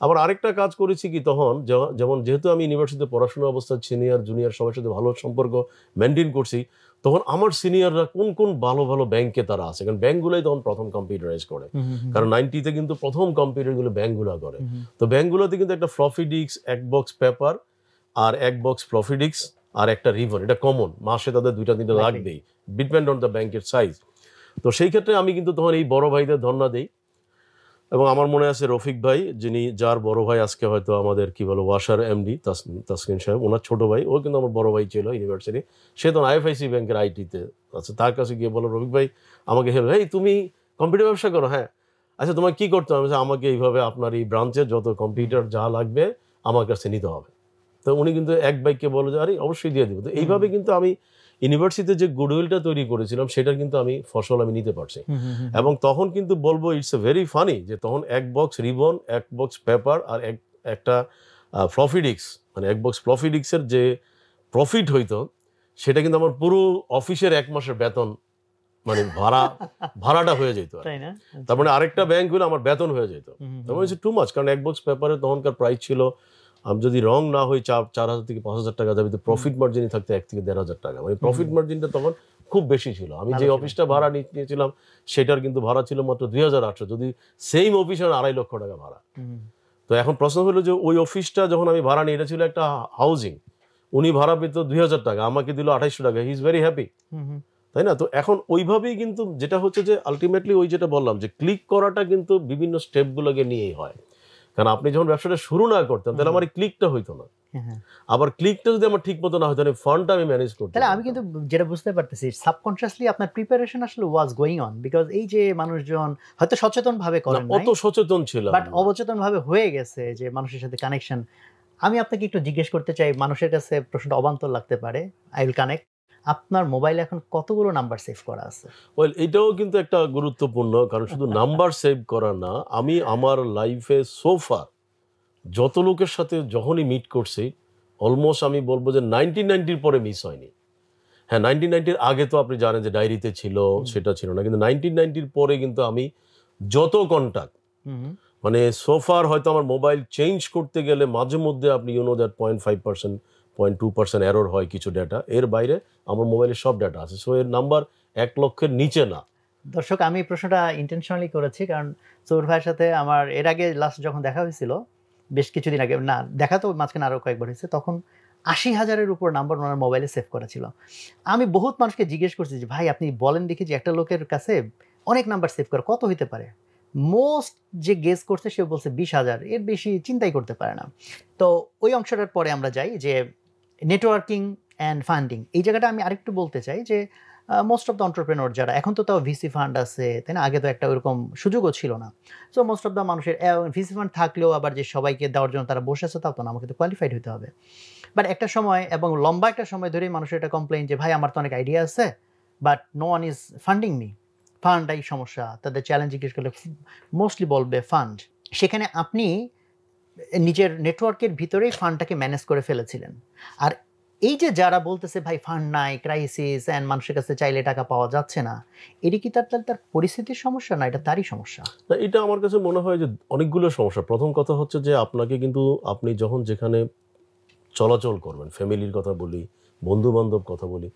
আবার আরেকটা কাজ করেছি কি, তখন যেমন যেহেতু আমি ইউনিভার্সিটিতে পড়াশোনা অবস্থায় সিনিয়র জুনিয়র সবার সাথে ভালো সম্পর্ক মেনটেন করছি, তখন আমার সিনিয়ররা কোন কোন ভালো ভালো ব্যাংকে তারা আছে, কারণ ব্যাংকগুলোই তখন প্রথম কম্পিউটারাইজ করে, কারণ 90-তে কিন্তু প্রথম কম্পিউটারগুলো ব্যাংকগুলো করে। তো ব্যাংকগুলোতে কিন্তু একটা ফ্লপি ডিস্ক, এক বক্স পেপার, আর এক বক্স ফ্লপি ডিস্ক, আর একটা রিবন, এটা কমন, মাসে তাদের 2-3টা লাগবেই, ডিপেন্ড অন দ্য ব্যাংকের সাইজ। তো সেই ক্ষেত্রে আমি কিন্তু তখন এই বড় ভাইদের ধন্যবাদ দিই। এবং আমার মনে আছে রফিক ভাই, যার বড় ভাই আজকে হয়তো আমাদের কি বলো ওয়াসার এমডি তাসকিন সাহেব, ওনার ছোট ভাই, ও কিন্তু আমার বড় ভাই ছিল ইউনিভার্সিটি, সে তখন আইএফআইসি ব্যাংকের আইটিতে আছে। তার কাছে গিয়ে বলো রফিক ভাই আমাকে হেল্প, এই তুমি কম্পিউটার ব্যবসা করো? হ্যাঁ। আচ্ছা তোমার কি করতে হবে? আমাকে এইভাবে আপনার এই ব্রাঞ্চের যত কম্পিউটার যা লাগবে আমার কাছে নিতে হবে। তো উনি কিন্তু এক বাইককে বলো যে আরে অবশ্যই দিয়ে দিব। তো এইভাবে কিন্তু আমি ইউনিভার্সিটিতে যে গুডউইলটা তৈরি করেছিলাম সেটার কিন্তু আমি ফসল আমি নিতে পারছি। এবং তখন কিন্তু বলবো ইটস এ ভেরি ফানি যে তখন এক বক্স রিবন, এক বক্স পেপার আর একটা ফ্লফি ডিস্ক, মানে এক বক্স ফ্লফি ডিস্কের যে প্রফিট হইতো সেটা কিন্তু আমার পুরো অফিসের 1 মাসের বেতন, মানে ভাড়াটা হয়ে যেত। তাই না? তার মানে আরেকটা ব্যাংক হলে আমার বেতন হয়ে যেত। তার মানে টু মাচ, কারণ এক বক্স পেপারে তখনকার প্রাইস ছিল, আমি যদি রং না হই 4,000 থেকে 5,000 টাকা যাবে, তো প্রফিট মার্জিনই থাকতে 1 থেকে 1,500 টাকা, মানে প্রফিট মার্জিনটা তখন খুব বেশি ছিল। আমি যে অফিসটা ভাড়া নিয়েছিলাম সেটার কিন্তু ভাড়া ছিল মাত্র 2,800, যদি সেম অফিসের 2.5 লক্ষ টাকা ভাড়া। তো এখন প্রশ্ন হলো যে ওই অফিসটা যখন আমি ভাড়া নিই, এটা ছিল একটা হাউজিং, উনি ভাড়া পেত 2,000 টাকা, আমাকে দিল 2,800 টাকা, হি ইজ ভেরি হ্যাপি, তাই না? তো এখন ওইভাবেই কিন্তু যেটা হচ্ছে যে আলটিমেটলি ওই যেটা বললাম যে ক্লিক করাটা কিন্তু বিভিন্ন স্টেপগুলোকে নিয়েই হয়। কারণ আপনি যখন ব্যবসাটা শুরু না করতেন তাহলে আমার এই ক্লিকটা হইতো না, আবার ক্লিকটা যদি আমার ঠিক মতো না হতো তাহলে ফান্ডটা আমি ম্যানেজ করতে। তাহলে আমি কিন্তু যেটা বুঝতে পারতেছি সাবকনশিয়াসলি আপনার প্রিপারেশন আসলে ওয়াজ গোয়িং অন, বিকজ এই যে মানুষজন হয়তো সচেতন ভাবে করেন না, অত সচেতন ছিল, বাট অবচেতন ভাবে হয়ে গেছে যে মানুষের সাথে কানেকশন। আমি আপনাকে একটু জিজ্ঞেস করতে চাই, মানুষের কাছে প্রশ্নটা অবান্তর লাগতে পারে, আই উইল কানেক্ট। আপনার মোবাইলে এখন কতগুলো নাম্বার সেভ করা আছে? ওয়েল, এটাও কিন্তু একটা গুরুত্বপূর্ণ, কারণ শুধু নাম্বার সেভ করা না, আমি আমার লাইফে সোফার যত লোকের সাথে যখনই মিট করছি অলমোস্ট আমি বলবো যে 1990 পরে মিস হয়নি। হ্যাঁ, 1990 আগে তো আপনি জানেন যে ডায়েরিতে ছিল, সেটা ছিল না, কিন্তু 1990 পরে কিন্তু আমি যত কন্টাক্ট, মানে সোফার হয়তো আমার মোবাইল চেঞ্জ করতে গেলে মাঝে মধ্যে আপনি দ্যাট 0.5%, 0.2% এরর হয় কিছু ডেটা, এর বাইরে আমার মোবাইলে সব ডেটা আছে। সো এর নাম্বার 1 লক্ষের নিচে না। দর্শক, আমি এই প্রশ্নটা ইন্টেনশনালি করেছি কারণ সৌর ভাইয়ের সাথে আমার এর আগে লাস্ট যখন দেখা হয়েছিল, বেশ কিছুদিন আগে, না দেখা তো মাঝখানে আরও কয়েকবার হয়েছে, তখন 80,000-এর উপর নাম্বার ওনার মোবাইলে সেভ করা ছিল। আমি বহুত মানুষকে জিজ্ঞেস করছি যে ভাই আপনি বলেন দেখি যে একটা লোকের কাছে অনেক নাম্বার সেভ করা কত হইতে পারে? মোস্ট যে গেস করছে সে বলছে 20,000, এর বেশি চিন্তাই করতে পারে না। তো ওই অংশটার পরে আমরা যাই যে নেটওয়ার্কিং অ্যান্ড ফান্ডিং। এই জায়গাটা আমি আরেকটু বলতে চাই যে মোস্ট অফ দ্য এন্টারপ্রেনিউর যারা, এখন তো তাও ভিসি ফান্ড আছে, তাই না? আগে তো একটা ওরকম সুযোগও ছিল না। সো মোস্ট অফ দ্য মানুষের ভিসি ফান্ড থাকলেও আবার যে সবাইকে দেওয়ার জন্য তারা বসে আছে তাও তো না, আমাকে তো কোয়ালিফাইড হতে হবে। বাট একটা সময় এবং লম্বা একটা সময় ধরেই মানুষের একটা কমপ্লেইন যে ভাই আমার তো অনেক আইডিয়া আছে but no one is funding me. ফান্ডটাই সমস্যা, তাদের চ্যালেঞ্জ জিজ্ঞেস করলে মোস্টলি বলবে ফান্ড। সেখানে আপনি নিজের নেটওয়ার্কের ভিতরেই ফান্ডটাকে ম্যানেজ করে ফেলেছিলেন। আর এই যে যারা বলতেছে ভাই ফান্ড নাই, ক্রাইসিস অ্যান্ড মানুষের কাছে চাইলে টাকা পাওয়া যাচ্ছে না, এটি কি তার পরিস্থিতির সমস্যা না, এটা তারই সমস্যা? না, এটা আমার কাছে মনে হয় যে অনেকগুলো সমস্যা। প্রথম কথা হচ্ছে যে আপনাকে কিন্তু আপনি যখন যেখানে চলাচল করবেন, ফ্যামিলির কথা বলি, বন্ধু বান্ধব কথা বলি,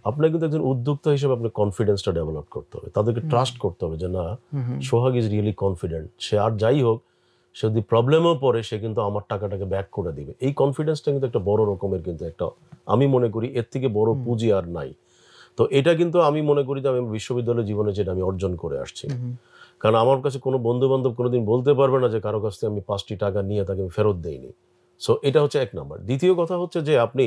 আপনার কিন্তু একজন উদ্যোক্তা হিসেবে আপনার কনফিডেন্সটা ডেভেলপ করতে হবে, তাদেরকে ট্রাস্ট করতে হবে যে না, সোহাগ ইজ রিয়েলি কনফিডেন্ট, সে আর যাই হোক সে যদি প্রবলেমও পড়ে সে কিন্তু আমার টাকাটাকে ব্যাক করে দিবে। এই কনফিডেন্সটা কিন্তু একটা বড় রকমের, কিন্তু একটা আমি মনে করি এর থেকে বড় পুঁজি আর নাই। তো এটা কিন্তু আমি মনে করি যে আমি বিশ্ববিদ্যালয় জীবনে যেটা আমি অর্জন করে আসছি, কারণ আমার কাছে কোনো বন্ধু বান্ধব কোনোদিন বলতে পারবে না যে কারো কাছ থেকে আমি 5টি টাকা নিয়ে তাকে আমি ফেরত দেইনি। সো এটা হচ্ছে 1 নাম্বার। দ্বিতীয় কথা হচ্ছে যে আপনি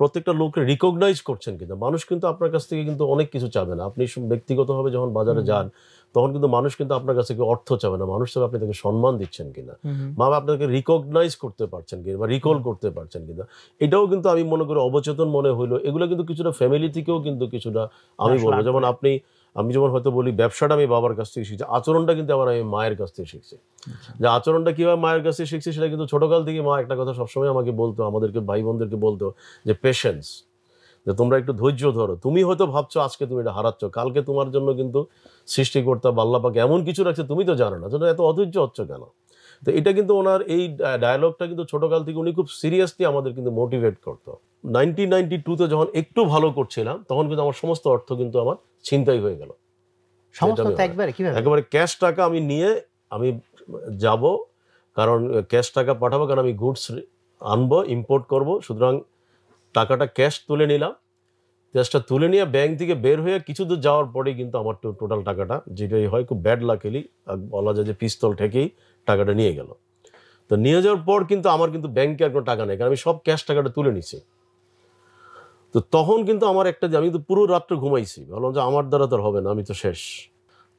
প্রত্যেকটা লোককে রিকগনাইজ করছেন কিনা। মানুষ কিন্তু আপনার কাছ থেকে কিন্তু অনেক কিছু চাবে না। আপনি ব্যক্তিগতভাবে যখন বাজারে যান তখন কিন্তু মানুষ কিন্তু আপনার কাছ থেকে অর্থ চাবে না, মানুষ চাবে আপনি তাকে সম্মান দিচ্ছেন কিনা, বা আপনাকে রিকগনাইজ করতে পারছেন কিনা বা রিকল করতে পারছেন কিনা। এটাও কিন্তু আমি মনে করি অবচেতন মনে হইলো, এগুলো কিন্তু কিছুটা ফ্যামিলি থেকেও কিন্তু কিছুটা আমি বলবো। যেমন আমি যেমন হয়তো বলি ব্যবসাটা আমি বাবার কাছ থেকে শিখছি, আচরণটা কিন্তু আবার আমি মায়ের কাছ থেকে শিখছি। যে আচরণটা কীভাবে মায়ের কাছ থেকে শিখছি সেটা কিন্তু ছোটকাল থেকে মা একটা কথা সবসময় আমাকে বলতো, আমাদেরকে ভাই বোনদেরকে বলতো যে পেশেন্স, যে তোমরা একটু ধৈর্য ধরো। তুমি হয়তো ভাবছো আজকে তুমি এটা হারাচ্ছ, কালকে তোমার জন্য কিন্তু সৃষ্টিকর্তা বা আল্লাহ পাক এমন কিছু রাখছে তুমি তো জানো না, তোমরা এত অধৈর্য হচ্ছ কেন। তো এটা কিন্তু ওনার এই ডায়ালগটা কিন্তু ছোটকাল থেকে উনি খুব সিরিয়াসলি আমাদের কিন্তু মোটিভেট করতো। 1992-তে যখন একটু ভালো করছিলাম তখন কিন্তু আমার সমস্ত অর্থ কিন্তু আমার ছিনতাই হয়ে গেল। একেবারে ক্যাশ টাকা আমি নিয়ে আমি যাব, কারণ ক্যাশ টাকা পাঠাবো, কারণ আমি গুডস আনবো, ইম্পোর্ট করব, সুতরাং টাকাটা ক্যাশ তুলে নিলাম। ক্যাশটা তুলে নিয়ে ব্যাংক থেকে বের হয়ে কিছু দূর যাওয়ার পরেই কিন্তু আমার টোটাল টাকাটা, যেটাই হয় খুব ব্যাড লাকেলি বলা যায় যে পিস্তল ঠেকেই টাকাটা নিয়ে গেল। তো নিয়ে যাওয়ার পর কিন্তু আমার কিন্তু ব্যাংকে আর কোনো টাকা নেই, কারণ আমি সব ক্যাশ টাকাটা তুলে নিছি। তো তখন কিন্তু আমার আমি তো পুরো রাত্রে ঘুমাইছি, বললাম যে আমার দ্বারা তো হবে না, আমি তো শেষ।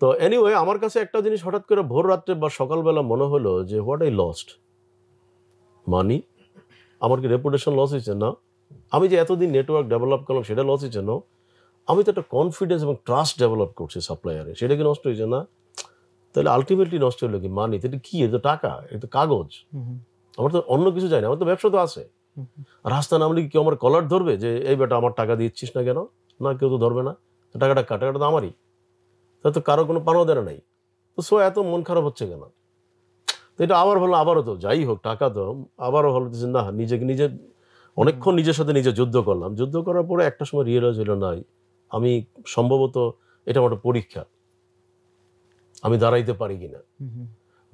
তো এনিওয়ে আমার কাছে একটা জিনিস হঠাৎ করে ভোর রাত্রে বা সকালবেলা মনে হলো যে হোয়াট আই লস্ট মানি। আমার কি রেপুটেশন লস হয়েছে? না, আমি যে এতদিন নেটওয়ার্ক ডেভেলপ করলাম সেটা লস হয়েছে না, আমি তো একটা কনফিডেন্স এবং ট্রাস্ট ডেভেলপ করছি সাপ্লায়ারে, সেটা কি নষ্ট হয়েছে না? তাহলে আলটিমেটলি নষ্ট হলো কি মানি, এটা কি, এটা টাকা, এটা কাগজ, আমার তো অন্য কিছু চাই না, আমার তো ব্যবসা তো আছে। রাস্তা নামলে কি কেউ আমার কলার ধরবে যে এই বেটা আমার টাকা দিচ্ছিস না কেন? না, কেউ তো ধরবে না, টাকাটা টাকাটা তো আমারই, তাই তো কারো কোনো পানো দেনা নাই। তো এত মন খারাপ হচ্ছে কেন? তো এটা আবার হলো, আবারও তো যাই হোক টাকা তো আবারও হলো না, নিজেকে নিজে অনেকক্ষণ নিজের সাথে নিজে যুদ্ধ করলাম, যুদ্ধ করার পরে একটা সময় রিয়েলাইজ হলো নাই, আমি সম্ভবত এটা আমার একটা পরীক্ষা, আমি দাঁড়াইতে পারি কিনা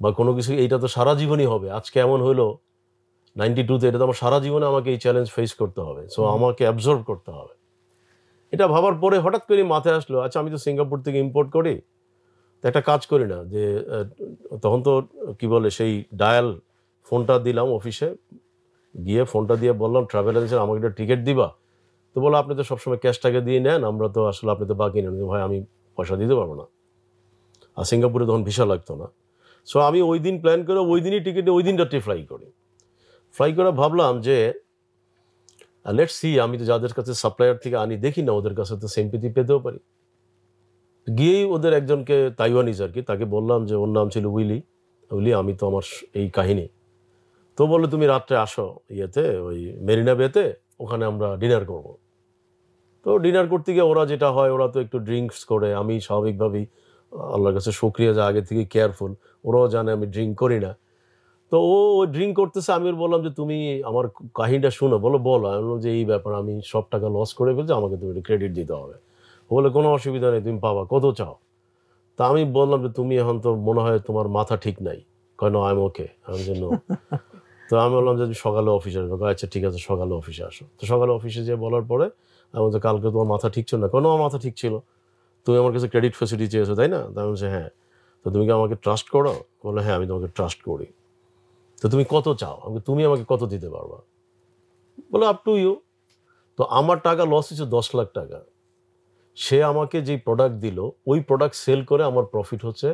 বা কোনো কিছু, এইটা তো সারা জীবনই হবে, আজকে এমন হলো 92-তে, এটা তো আমার সারা জীবনে আমাকে এই চ্যালেঞ্জ ফেস করতে হবে, সো আমাকে অ্যাবজর্ব করতে হবে। এটা ভাবার পরে হঠাৎ করে মাথায় আসলো, আচ্ছা আমি তো সিঙ্গাপুর থেকে ইম্পোর্ট করি, তো একটা কাজ করি না যে তখন তো কি বলে সেই ডায়াল ফোনটা দিলাম অফিসে গিয়ে, ফোনটা দিয়ে বললাম ট্রাভেল এজেন্সি আমাকে একটা টিকিট দিবা, তো বলো আপনি তো সবসময় ক্যাশ টাকা দিয়ে নেন, আমরা তো আসলে আপনি তো বাকি নেন, ভাই আমি পয়সা দিতে পারবো না, আর সিঙ্গাপুরে তখন ভিসা লাগতো না। সো আমি ওই দিন প্ল্যান করে ওই দিনই টিকিটে ওই দিন রাত্রে ফ্লাই করে ভাবলাম যে লেটস সি, আমি তো যাদের কাছে সাপ্লায়ার থেকে আনি দেখি না ওদের কাছে তো সিম্পিতি পেতেও পারি। গিয়েই ওদের একজনকে, তাইওয়ানিজ আর কি, তাকে বললাম যে ওর নাম ছিল উইলি, আমি তো আমার এই কাহিনী, তো বললো তুমি রাত্রে আসো ইয়েতে ওই মেরিনা বেতে, ওখানে আমরা ডিনার করব। তো ডিনার করতে গিয়ে ওরা যেটা হয়, ওরা তো একটু ড্রিঙ্কস করে, আমি স্বাভাবিকভাবেই আল্লাহর কাছে শুকরিয়া যে আগে থেকে কেয়ারফুল, ওরাও জানে আমি ড্রিঙ্ক করি না। তো ও ড্রিঙ্ক করতেছে, আমি ওর বললাম যে তুমি আমার কাহিনীটা শুনো, বলো আমি বললাম যে এই ব্যাপার, আমি সব টাকা লস করে ফেলছি, আমাকে তুমি একটু ক্রেডিট দিতে হবে। ও বলে কোনো অসুবিধা নেই, তুমি পাবা, কত চাও? তা আমি বললাম যে তুমি এখন তো মনে হয় তোমার মাথা ঠিক নাই, কয় নো আই এম ওকে, আমি জন্য। তো আমি বললাম যে সকালে অফিসে আসবো, আচ্ছা ঠিক আছে সকালে অফিসে আসো। তো সকালে অফিসে যেয়ে বলার পরে আমি বলছি কালকে তোমার মাথা ঠিক ছিল না, কোনো আমার মাথা ঠিক ছিল, তুমি আমার কাছে ক্রেডিট ফ্যাসিলিটি চেয়েছো তাই না? তা আমি বলছি হ্যাঁ। তো তুমি কি আমাকে ট্রাস্ট করো? বলে হ্যাঁ আমি তোমাকে ট্রাস্ট করি। তো তুমি কত চাও? তুমি আমাকে কত দিতে পারবা? বলে আপ টু ইউ। তো আমার টাকা লস হয়েছে 10 লাখ টাকা, সে আমাকে যে প্রোডাক্ট দিল ওই প্রোডাক্ট সেল করে আমার প্রফিট হচ্ছে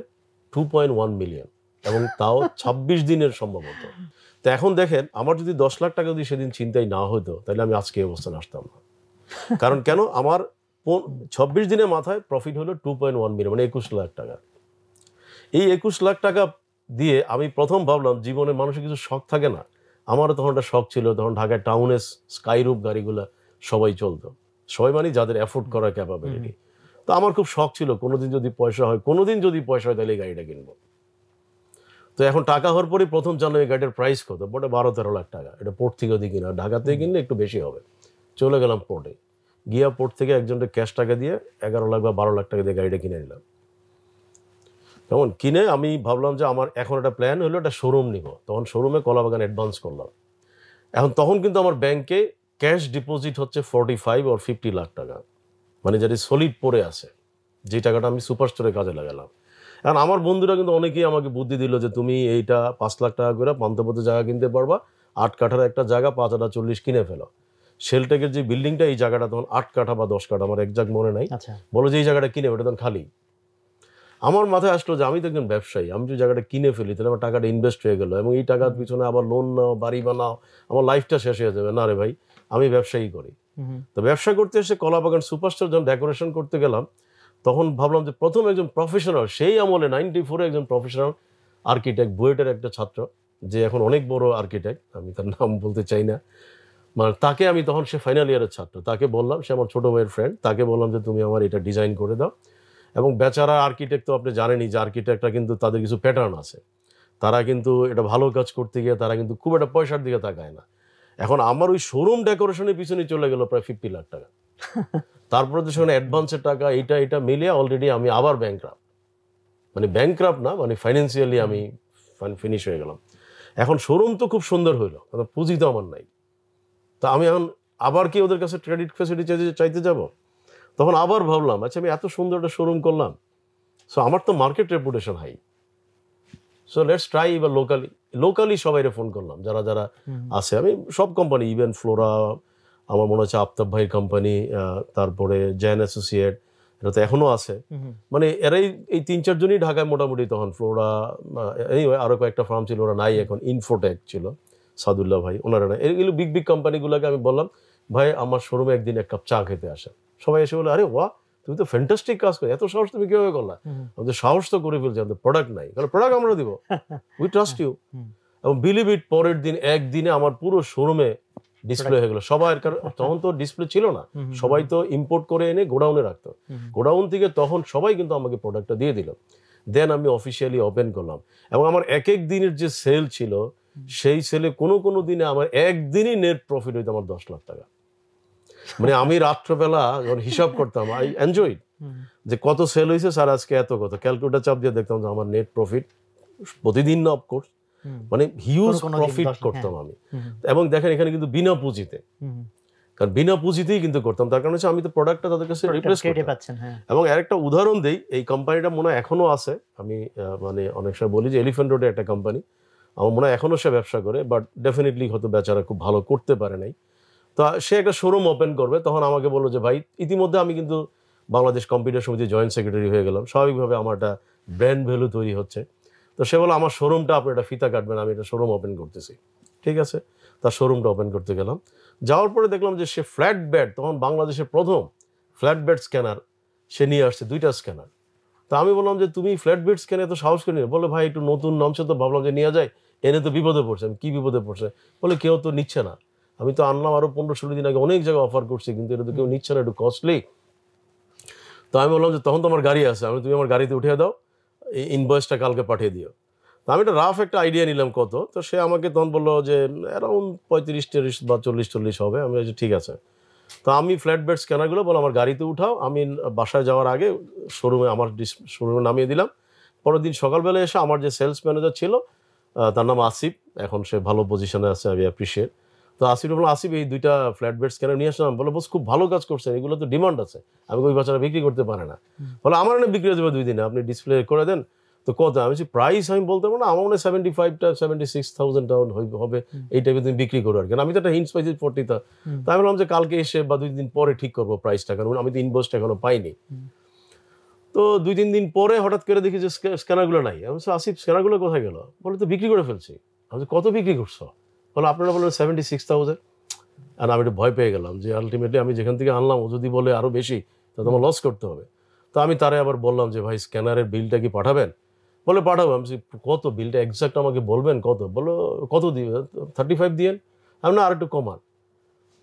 2.1 মিলিয়ন, এবং তাও 26 দিনের সম্ভবত। তো এখন দেখেন, আমার যদি 10 লাখ টাকা যদি সেদিন চিন্তাই না হতো তাহলে আমি আজকে এই অবস্থানে আসতাম না। কারণ কেন, আমার 26 দিনের মাথায় প্রফিট হলো 2.1 মিলিয়ন, মানে 21 লাখ টাকা। এই 21 লাখ টাকা দিয়ে আমি প্রথম ভাবলাম জীবনে মানুষের কিছু শখ থাকে না, আমারও তখন একটা শখ ছিল, তখন ঢাকায় টাউনে স্কাইরুপ গাড়িগুলো সবাই চলতো, সবাই মানে যাদের অ্যাফোর্ড করার ক্যাপাবিলিটি। তো আমার খুব শখ ছিল কোনোদিন যদি পয়সা হয় তাহলে এই গাড়িটা কিনবো। তো এখন টাকা হওয়ার পরে প্রথম জানলাম এই গাড়িটার প্রাইস কত, বটে 12-13 লাখ টাকা, এটা পোর্ট থেকে ওদিকে কিনা, ঢাকা থেকে কিনলে একটু বেশি হবে। চলে গেলাম পোর্টে, গিয়া পোর্ট থেকে একজনকে ক্যাশ টাকা দিয়ে 11 লাখ বা 12 লাখ টাকা দিয়ে গাড়িটা কিনে নিলাম। তখন কিনে আমি ভাবলাম যে আমার এখন একটা প্ল্যান হলো একটা শোরুম নিব, তখন শোরুমে কলাবাগান অ্যাডভান্স করলাম। তখন কিন্তু আমার ব্যাংকে ক্যাশ ডিপোজিট হচ্ছে 45 or 50 লাখ টাকা, মানে যেটা সলিড পড়ে আছে, যে টাকাটা আমি সুপারস্টোরে কাজে লাগালাম। এখন আমার বন্ধুরা কিন্তু অনেকেই আমাকে বুদ্ধি দিল যে তুমি এইটা 5 লাখ টাকা করে পান্থপথে জায়গা কিনতে পারবা, 8 কাঠার একটা জায়গা 5.40 কিনে ফেলো। শেলটেকের যে বিল্ডিংটা, এই জায়গাটা তখন 8 কাঠা বা 10 কাঠা, আমার একজাক্ট মনে নাই, বলো যে এই জায়গাটা কিনে, ওটা তখন খালি। আমার মাথায় আসলো যে আমি তো একজন ব্যবসায়ী, আমি যদি জায়গাটা কিনে ফেলি তাহলে আমার টাকাটা ইনভেস্ট হয়ে গেল, এবং এই টাকার পিছনে আবার লোন নাও, বাড়ি বানাও, আমার লাইফটা শেষ হয়ে যাবে। না রে ভাই, আমি ব্যবসায়ী করি। তো ব্যবসা করতে এসে কলাবাগান সুপারস্টোর যখন ডেকোরেশন করতে গেলাম, তখন ভাবলাম যে প্রথম একজন প্রফেশনাল, সেই আমলে 94-এ একজন প্রফেশনাল আর্কিটেক্ট, বুয়েটের একটা ছাত্র, যে এখন অনেক বড় আর্কিটেক্ট, আমি তার নাম বলতে চাই না, মানে তাকে আমি তখন, সে ফাইনাল ইয়ারের ছাত্র, তাকে বললাম, সে আমার ছোট ভাইয়ের ফ্রেন্ড, তাকে বললাম যে তুমি আমার এটা ডিজাইন করে দাও। এবং বেচারা আর্কিটেক্ট তো আপনি জানেনই যে আর্কিটেক্টরা কিন্তু তাদের কিছু প্যাটার্ন আছে, তারা কিন্তু এটা ভালো কাজ করতে গিয়ে তারা কিন্তু খুব একটা পয়সার দিকে তাকায় না। এখন আমার ওই শোরুম ডেকোরেশনের পিছনে চলে গেল প্রায় 50 লাখ টাকা। তারপরে তো সেখানে অ্যাডভান্সের টাকা, এটা মিলিয়ে অলরেডি আমি আবার ব্যাংকরাপ্ট, মানে ব্যাংকরাপ্ট না, মানে ফাইন্যান্সিয়ালি আমি ফিনিশ হয়ে গেলাম। এখন শোরুম তো খুব সুন্দর হইলো, পুঁজি তো আমার নাই। তা আমি এখন আবার কি ওদের কাছে ক্রেডিট ফ্যাসিলিটি চাইতে যাব? তখন আবার ভাবলাম, আচ্ছা আমি এত সুন্দর একটা শোরুম করলাম, সো আমার তো market reputation high, so let's try. এবার লোকালি সবাইরে ফোন করলাম, যারা যারা আছে, আমি সব কোম্পানি, ইভেন ফ্লোরা, আমার মনে হচ্ছে আফতাব ভাইয়ের কোম্পানি, তারপরে জ্যান অ্যাসোসিয়েট, এটা তো এখনো আছে, মানে এরাই এই 3-4 জনই ঢাকায় মোটামুটি তখন, ফ্লোরা, আরো কয়েকটা ফার্ম ছিল, ওরা নাই এখন, ইনফোটেক ছিল সাদুল্লাহ ভাই, ওনারা নাই, এগুলো বিগ কোম্পানিগুলোকে আমি বললাম ভাই আমার শোরুমে একদিন এক কাপ চা খেতে আসেন। সবাই এসে বলে, আরে ওয়া তুমি তো ফ্যান্টাস্টিক কাজ করো, এত সাহস তুমি কিভাবে করলা? আমাদের সাহস তো করে ফেলছি, আমাদের প্রোডাক্ট নাই, কারণ প্রোডাক্ট আমরা দিব, উই ট্রাস্ট ইউ। এবং বিলিভ ইট, পরের দিন একদিনে আমার পুরো শোরুমে ডিসপ্লে হয়ে গেল সবার, কারণ তখন তো ডিসপ্লে ছিল না, সবাই তো ইম্পোর্ট করে এনে গোডাউনে রাখতো, গোডাউন থেকে তখন সবাই কিন্তু আমাকে প্রোডাক্টটা দিয়ে দিল। দেন আমি অফিসিয়ালি ওপেন করলাম, এবং আমার এক এক দিনের যে সেল ছিল সেই সেলে কোনো কোনো দিনে আমার একদিনই নেট প্রফিট হইতো আমার 10 লাখ টাকা। মানে আমি রাত্রবেলা যখন হিসাব করতাম, আই এনজয় যে কত সেল হয়েছে স্যার আজকে এত, কত ক্যালকুলেটর চাপ দিয়ে দেখতাম যে আমার নেট প্রফিট প্রতিদিন না, অফকোর্স মানে হিউজ প্রফিট করতাম আমি। এবং দেখেন এখানে কিন্তু বিনা পুঁজিতে, কারণ বিনা পুঁজিতেই কিন্তু করতাম, তার কারণ হচ্ছে আমি তো প্রোডাক্টটা তাদের কাছে রিপ্লেস করতাম। এবং আরেকটা উদাহরণ দেই, এই কোম্পানিটা মনে হয় এখনো আছে, আমি মানে অনেক সময় বলি যে এলিফ্যান্ট রোডে একটা কোম্পানি, আমার মনে হয় এখনো সে ব্যবসা করে, বাট ডেফিনেটলি হয়তো বেচারা খুব ভালো করতে পারে নাই। তো সে একটা শোরুম ওপেন করবে, তখন আমাকে বললো যে ভাই ইতিমধ্যে আমি কিন্তু বাংলাদেশ কম্পিউটার সমিতির জয়েন্ট সেক্রেটারি হয়ে গেলাম, স্বাভাবিকভাবে আমার একটা ব্র্যান্ড ভ্যালু তৈরি হচ্ছে। তো সে বলে আমার শোরুমটা আপনি একটা ফিতা কাটবেন, আমি একটা শোরুম ওপেন করতেছি। ঠিক আছে, তার শোরুমটা ওপেন করতে গেলাম, যাওয়ার পরে দেখলাম যে সে ফ্ল্যাট বেড, তখন বাংলাদেশের প্রথম ফ্ল্যাট বেড স্ক্যানার সে নিয়ে আসছে, 2টা স্ক্যানার। তো আমি বললাম যে তুমি ফ্ল্যাট বেড স্ক্যানে এত সাহস করে নিয়ে, বলে ভাই একটু নতুন নামছে তো ভাবলাম যে নিয়ে যায়, এনে তো বিপদে পড়ছে। আমি কি বিপদে পড়ছে? বলে কেউ তো নিচ্ছে না, আমি তো আনলাম আরো 15-16 দিন আগে, অনেক জায়গায় অফার করছি, কিন্তু এটা তো কেউ নিচ্ছে না, একটু কস্টলি। তো আমি বললাম যে তখন তো আমার গাড়ি আছে, তুমি আমার গাড়িতে উঠিয়ে দাও, এই ইনভয়েসটা কালকে পাঠিয়ে দিও। তো আমি একটা রাফ একটা আইডিয়া নিলাম কত, তো সে আমাকে তখন বললো যে অ্যারাউন্ড 35-40 বা 40-40 হবে। আমি বলছি ঠিক আছে। তো আমি ফ্ল্যাট বেড স্ক্যানারগুলো বলো আমার গাড়িতে উঠাও, আমি বাসায় যাওয়ার আগে শোরুমে আমার শোরুমে নামিয়ে দিলাম। পরের দিন সকালবেলা এসে আমার যে সেলস ম্যানেজার ছিল, তার নাম আসিফ, এখন সে ভালো পজিশনে আছে, আমি অ্যাপ্রিসিয়েট। তো আসিফ বললো, আসিফ এই 2টা ফ্ল্যাট বেড স্ক্যানার নিয়ে আসলাম। বলে বস খুব ভালো কাজ করছেন, এগুলো তো ডিমান্ড আছে, আমি ওই বাচ্চারা বিক্রি করতে পারে না। বলে আমার এনে বিক্রি হয়ে যাবে 2 দিনে, আপনি ডিসপ্লে করে দেন। তো কত? আমি প্রাইস আমি বলতে পারবো না, আমার মনে হয় 76,000 টাউন হবে, এই টাইপে তুমি বিক্রি করো আর কি। আমি তো একটা হিন্টস পাইছি 40টা। তো আমি বললাম যে কালকে এসে বা 2 দিন পরে ঠিক করবো প্রাইসটা, কারণ আমি তো ইনভয়েসটা এখনো পাইনি। তো 2-3 দিন পরে হঠাৎ করে দেখি যে স্ক্যানারগুলো নাই। আমি বলছি আসিফ স্ক্যানারগুলো কোথায় গেল? বলে তো বিক্রি করে ফেলছি। আমি কত বিক্রি করছো? বলে আপনারা বললেন 76,000। আর আমি একটু ভয় পেয়ে গেলাম যে আলটিমেটলি আমি যেখান থেকে আনলাম ও যদি বলে আরো বেশি, তাহলে আমার লস করতে হবে। তো আমি তারে আবার বললাম যে ভাই স্ক্যানারের বিলটা কি পাঠাবেন? বলে পাঠাবো। আমি কত বিলটা এক্সাক্ট আমাকে বলবেন কত? বলো কত দিবে? 35 দিয়েন। আমি না আর একটু কমান।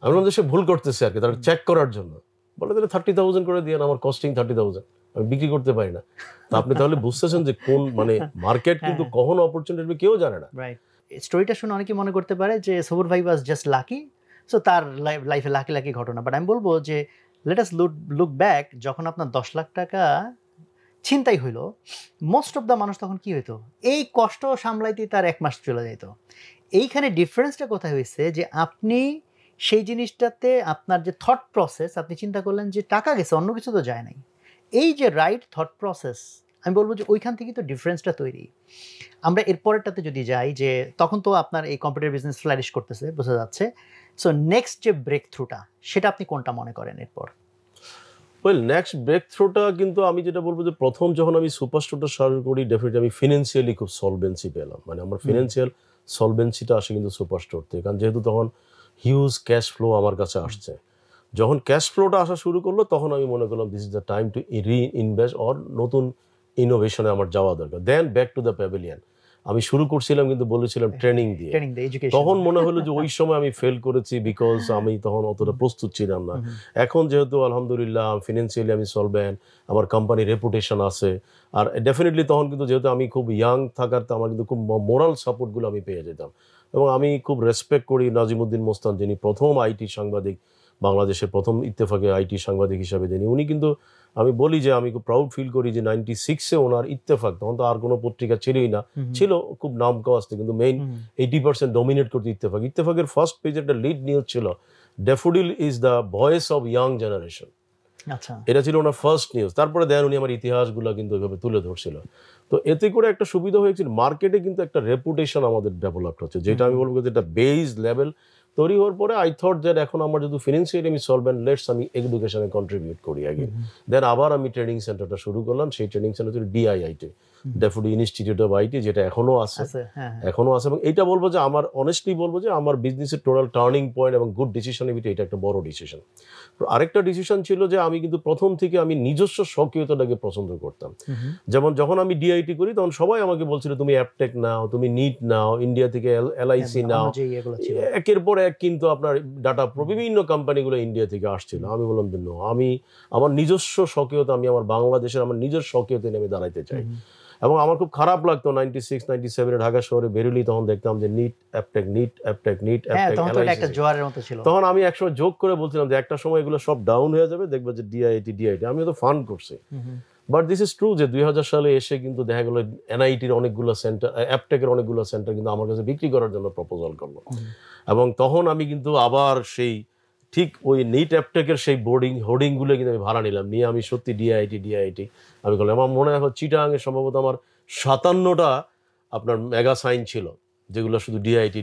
আমি বললাম যে সে ভুল করতেছে আর কি, তারা চেক করার জন্য। বলে তাহলে 30,000 করে দিয়েন, আমার কস্টিং 30,000, আমি বিক্রি করতে পারি না। তো আপনি তাহলে বুঝতেছেন যে কোন মানে মার্কেট কিন্তু কখন অপরচুনিটি কেউ জানে না। রাইট। স্টোরিটা শুনে অনেকে মনে করতে পারে যে সবুর ভাই ওয়াজ জাস্ট লাকি, সো তার লাইফে লাকি লাকি ঘটনা। বাট আমি বলবো যে লেট আস লুক ব্যাক, যখন আপনার 10 লাখ টাকা ছিনতাই হইলো, মোস্ট অফ দ্য মানুষ তখন কি হইতো? এই কষ্ট সামলাইতেই তার 1 মাস চলে যেত। এইখানে ডিফারেন্সটা কোথায় হয়েছে যে আপনি সেই জিনিসটাতে আপনার যে থট প্রসেস, আপনি চিন্তা করলেন যে টাকা গেছে, অন্য কিছু তো যায় নাই। এই যে রাইট থট প্রসেস, আমি বলবো যে ওইখান থেকেই তো ডিফারেন্সটা তৈরি। আমরা এর পরেরটাতে যদি যাই, যে তখন তো আপনার এই কম্পিউটার বিজনেস ফ্লারিশ করতেছে, বোঝা যাচ্ছে। সো নেক্সট যে ব্রেক থ্রুটা, সেটা আপনি কোনটা মনে করেন এরপর? ওয়েল নেক্সট ব্রেক থ্রুটা কিন্তু আমি যেটা বলবো যে প্রথম যখন আমি সুপারস্টোরটা শুরু করি, ডেফিনেটলি আমি ফিনান্সিয়ালি খুব সলভেন্সি পেলাম। মানে আমার ফিনান্সিয়াল সলভেন্সিটা আসে কিন্তু সুপারস্টোর থেকে, কারণ যেহেতু তখন হিউজ ক্যাশ ফ্লো আমার কাছে আসছে। যখন ক্যাশ ফ্লোটা আসা শুরু করলো, তখন আমি মনে করলাম this is the time to reinvest or নতুন ইনোভেশনে আমার যাওয়া দরকার। Then back to the pavilion. আমি শুরু করছিলাম কিন্তু বলেছিলাম ট্রেনিং দিয়ে। তখন মনে হলো যে ওই সময় আমি ফেল করেছি, বিকজ আমি তখন অতটা প্রস্তুত ছিলাম না। এখন যেহেতু আলহামদুলিল্লাহ ফিনান্সিয়ালি আমি সলভেন্ট, আমার কোম্পানির রেপুটেশন আছে, আর ডেফিনেটলি তখন কিন্তু যেহেতু আমি খুব ইয়াং থাকার, আমার কিন্তু খুব মোরাল সাপোর্টগুলো আমি পেয়ে যেতাম। এবং আমি খুব রেসপেক্ট করি নাজিমুদ্দিন মোস্তান, যিনি প্রথম আইটি সাংবাদিক, বাংলাদেশের প্রথম ইত্তেফাকে আইটি সাংবাদিক হিসাবে যিনি, উনি কিন্তু আমি বলি যে আমি খুব প্রাউড ফিল করি যে 96-এ ওনার ইত্তেফাক, তখন তো আর কোনো পত্রিকা ছিলই না, ছিল খুব নাম কাওয়াস্তে, কিন্তু মেইন 80% ডমিনেট করতে ইত্তেফাক। ইত্তেফাকের ফার্স্ট পেজে একটা লিড নিউজ ছিল, daffodil is the voice of young generation. আচ্ছা, এটা ছিল ওনার ফার্স্ট নিউজ। তারপরে দেন উনি আমার ইতিহাসগুলো কিন্তু এভাবে তুলে ধরছিল। তো এতে করে একটা সুবিধা হয়েছিল, মার্কেটে কিন্তু একটা রেপুটেশন আমাদের ডেভেলপ হচ্ছে, যেটা আমি বলবো যে একটা বেস লেভেল তৈরি হওয়ার পরে আই থট দ্যাট এখন আমার যদি ফিনান্সিয়ালি আমি সলভেন্ট, লেটস আমি এডুকেশনে কন্ট্রিবিউট করি আগে। দেন আবার আমি ট্রেনিং সেন্টারটা শুরু করলাম, সেই ট্রেনিং সেন্টার ছিল DIIT. Daffodil institute of IT, যেটা এখনো আছে, এখনো আছে। এবং এটা বলবো যে আমার অনেস্টলি বলবো যে আমার বিজনেসের টোটাল টার্নিং পয়েন্ট এবং গুড ডিসিশনের ভিতরে এটা একটা বড় ডিসিশন। আরেকটা ডিসিশন ছিল যে আমি কিন্তু প্রথম থেকে আমি নিজস্ব স্বকীয়তাটাকে পছন্দ করতাম। যেমন যখন আমি ডিআইটি করি তখন সবাই আমাকে বলছিল তুমি অ্যাপটেক নাও, তুমি নিট নাও, ইন্ডিয়া থেকে এলআইসি নাও, একের পর এক কিন্তু আপনার ডাটা বিভিন্ন কোম্পানিগুলো ইন্ডিয়া থেকে আসছিল। আমি বললাম যে আমি আমার নিজস্ব স্বকীয়তা, আমি আমার বাংলাদেশের আমার নিজের স্বকীয়তা নিয়ে আমি দাঁড়াইতে চাই। এবং আমার খুব খারাপ লাগতো 96, 97 ঢাকা শহরে বেরোলি তখন দেখতাম যে NIIT Aptech, NIIT Aptech, NIIT Aptech, তখন আমি একসময় যোগ করে বলছিলাম যে একটা সময় এগুলো সব ডাউন হয়ে যাবে, দেখবে যে ডিআইটি আমি তো ফান্ড করছি। বাট দিস ইজ ট্রু যে 2000 সালে এসে কিন্তু দেখা গেল এনআইটির অনেকগুলো সেন্টার, অ্যাপটেকের অনেকগুলো সেন্টার কিন্তু আমার কাছে বিক্রি করার জন্য প্রপোজাল করলো। এবং তখন আমি কিন্তু আবার সেই ঠিক ওই নিট অ্যাপটেকের সেই হোর্ডিংগুলো কিন্তু আমি ভাড়া নিলাম, নিয়ে আমি সত্যি ডিআইটি আমি করলাম। আমার মনে হয় চিটাগাংয়ে সম্ভবত আমার 57টা আপনার মেগা সাইন ছিল যেগুলো শুধু ডিআইটি।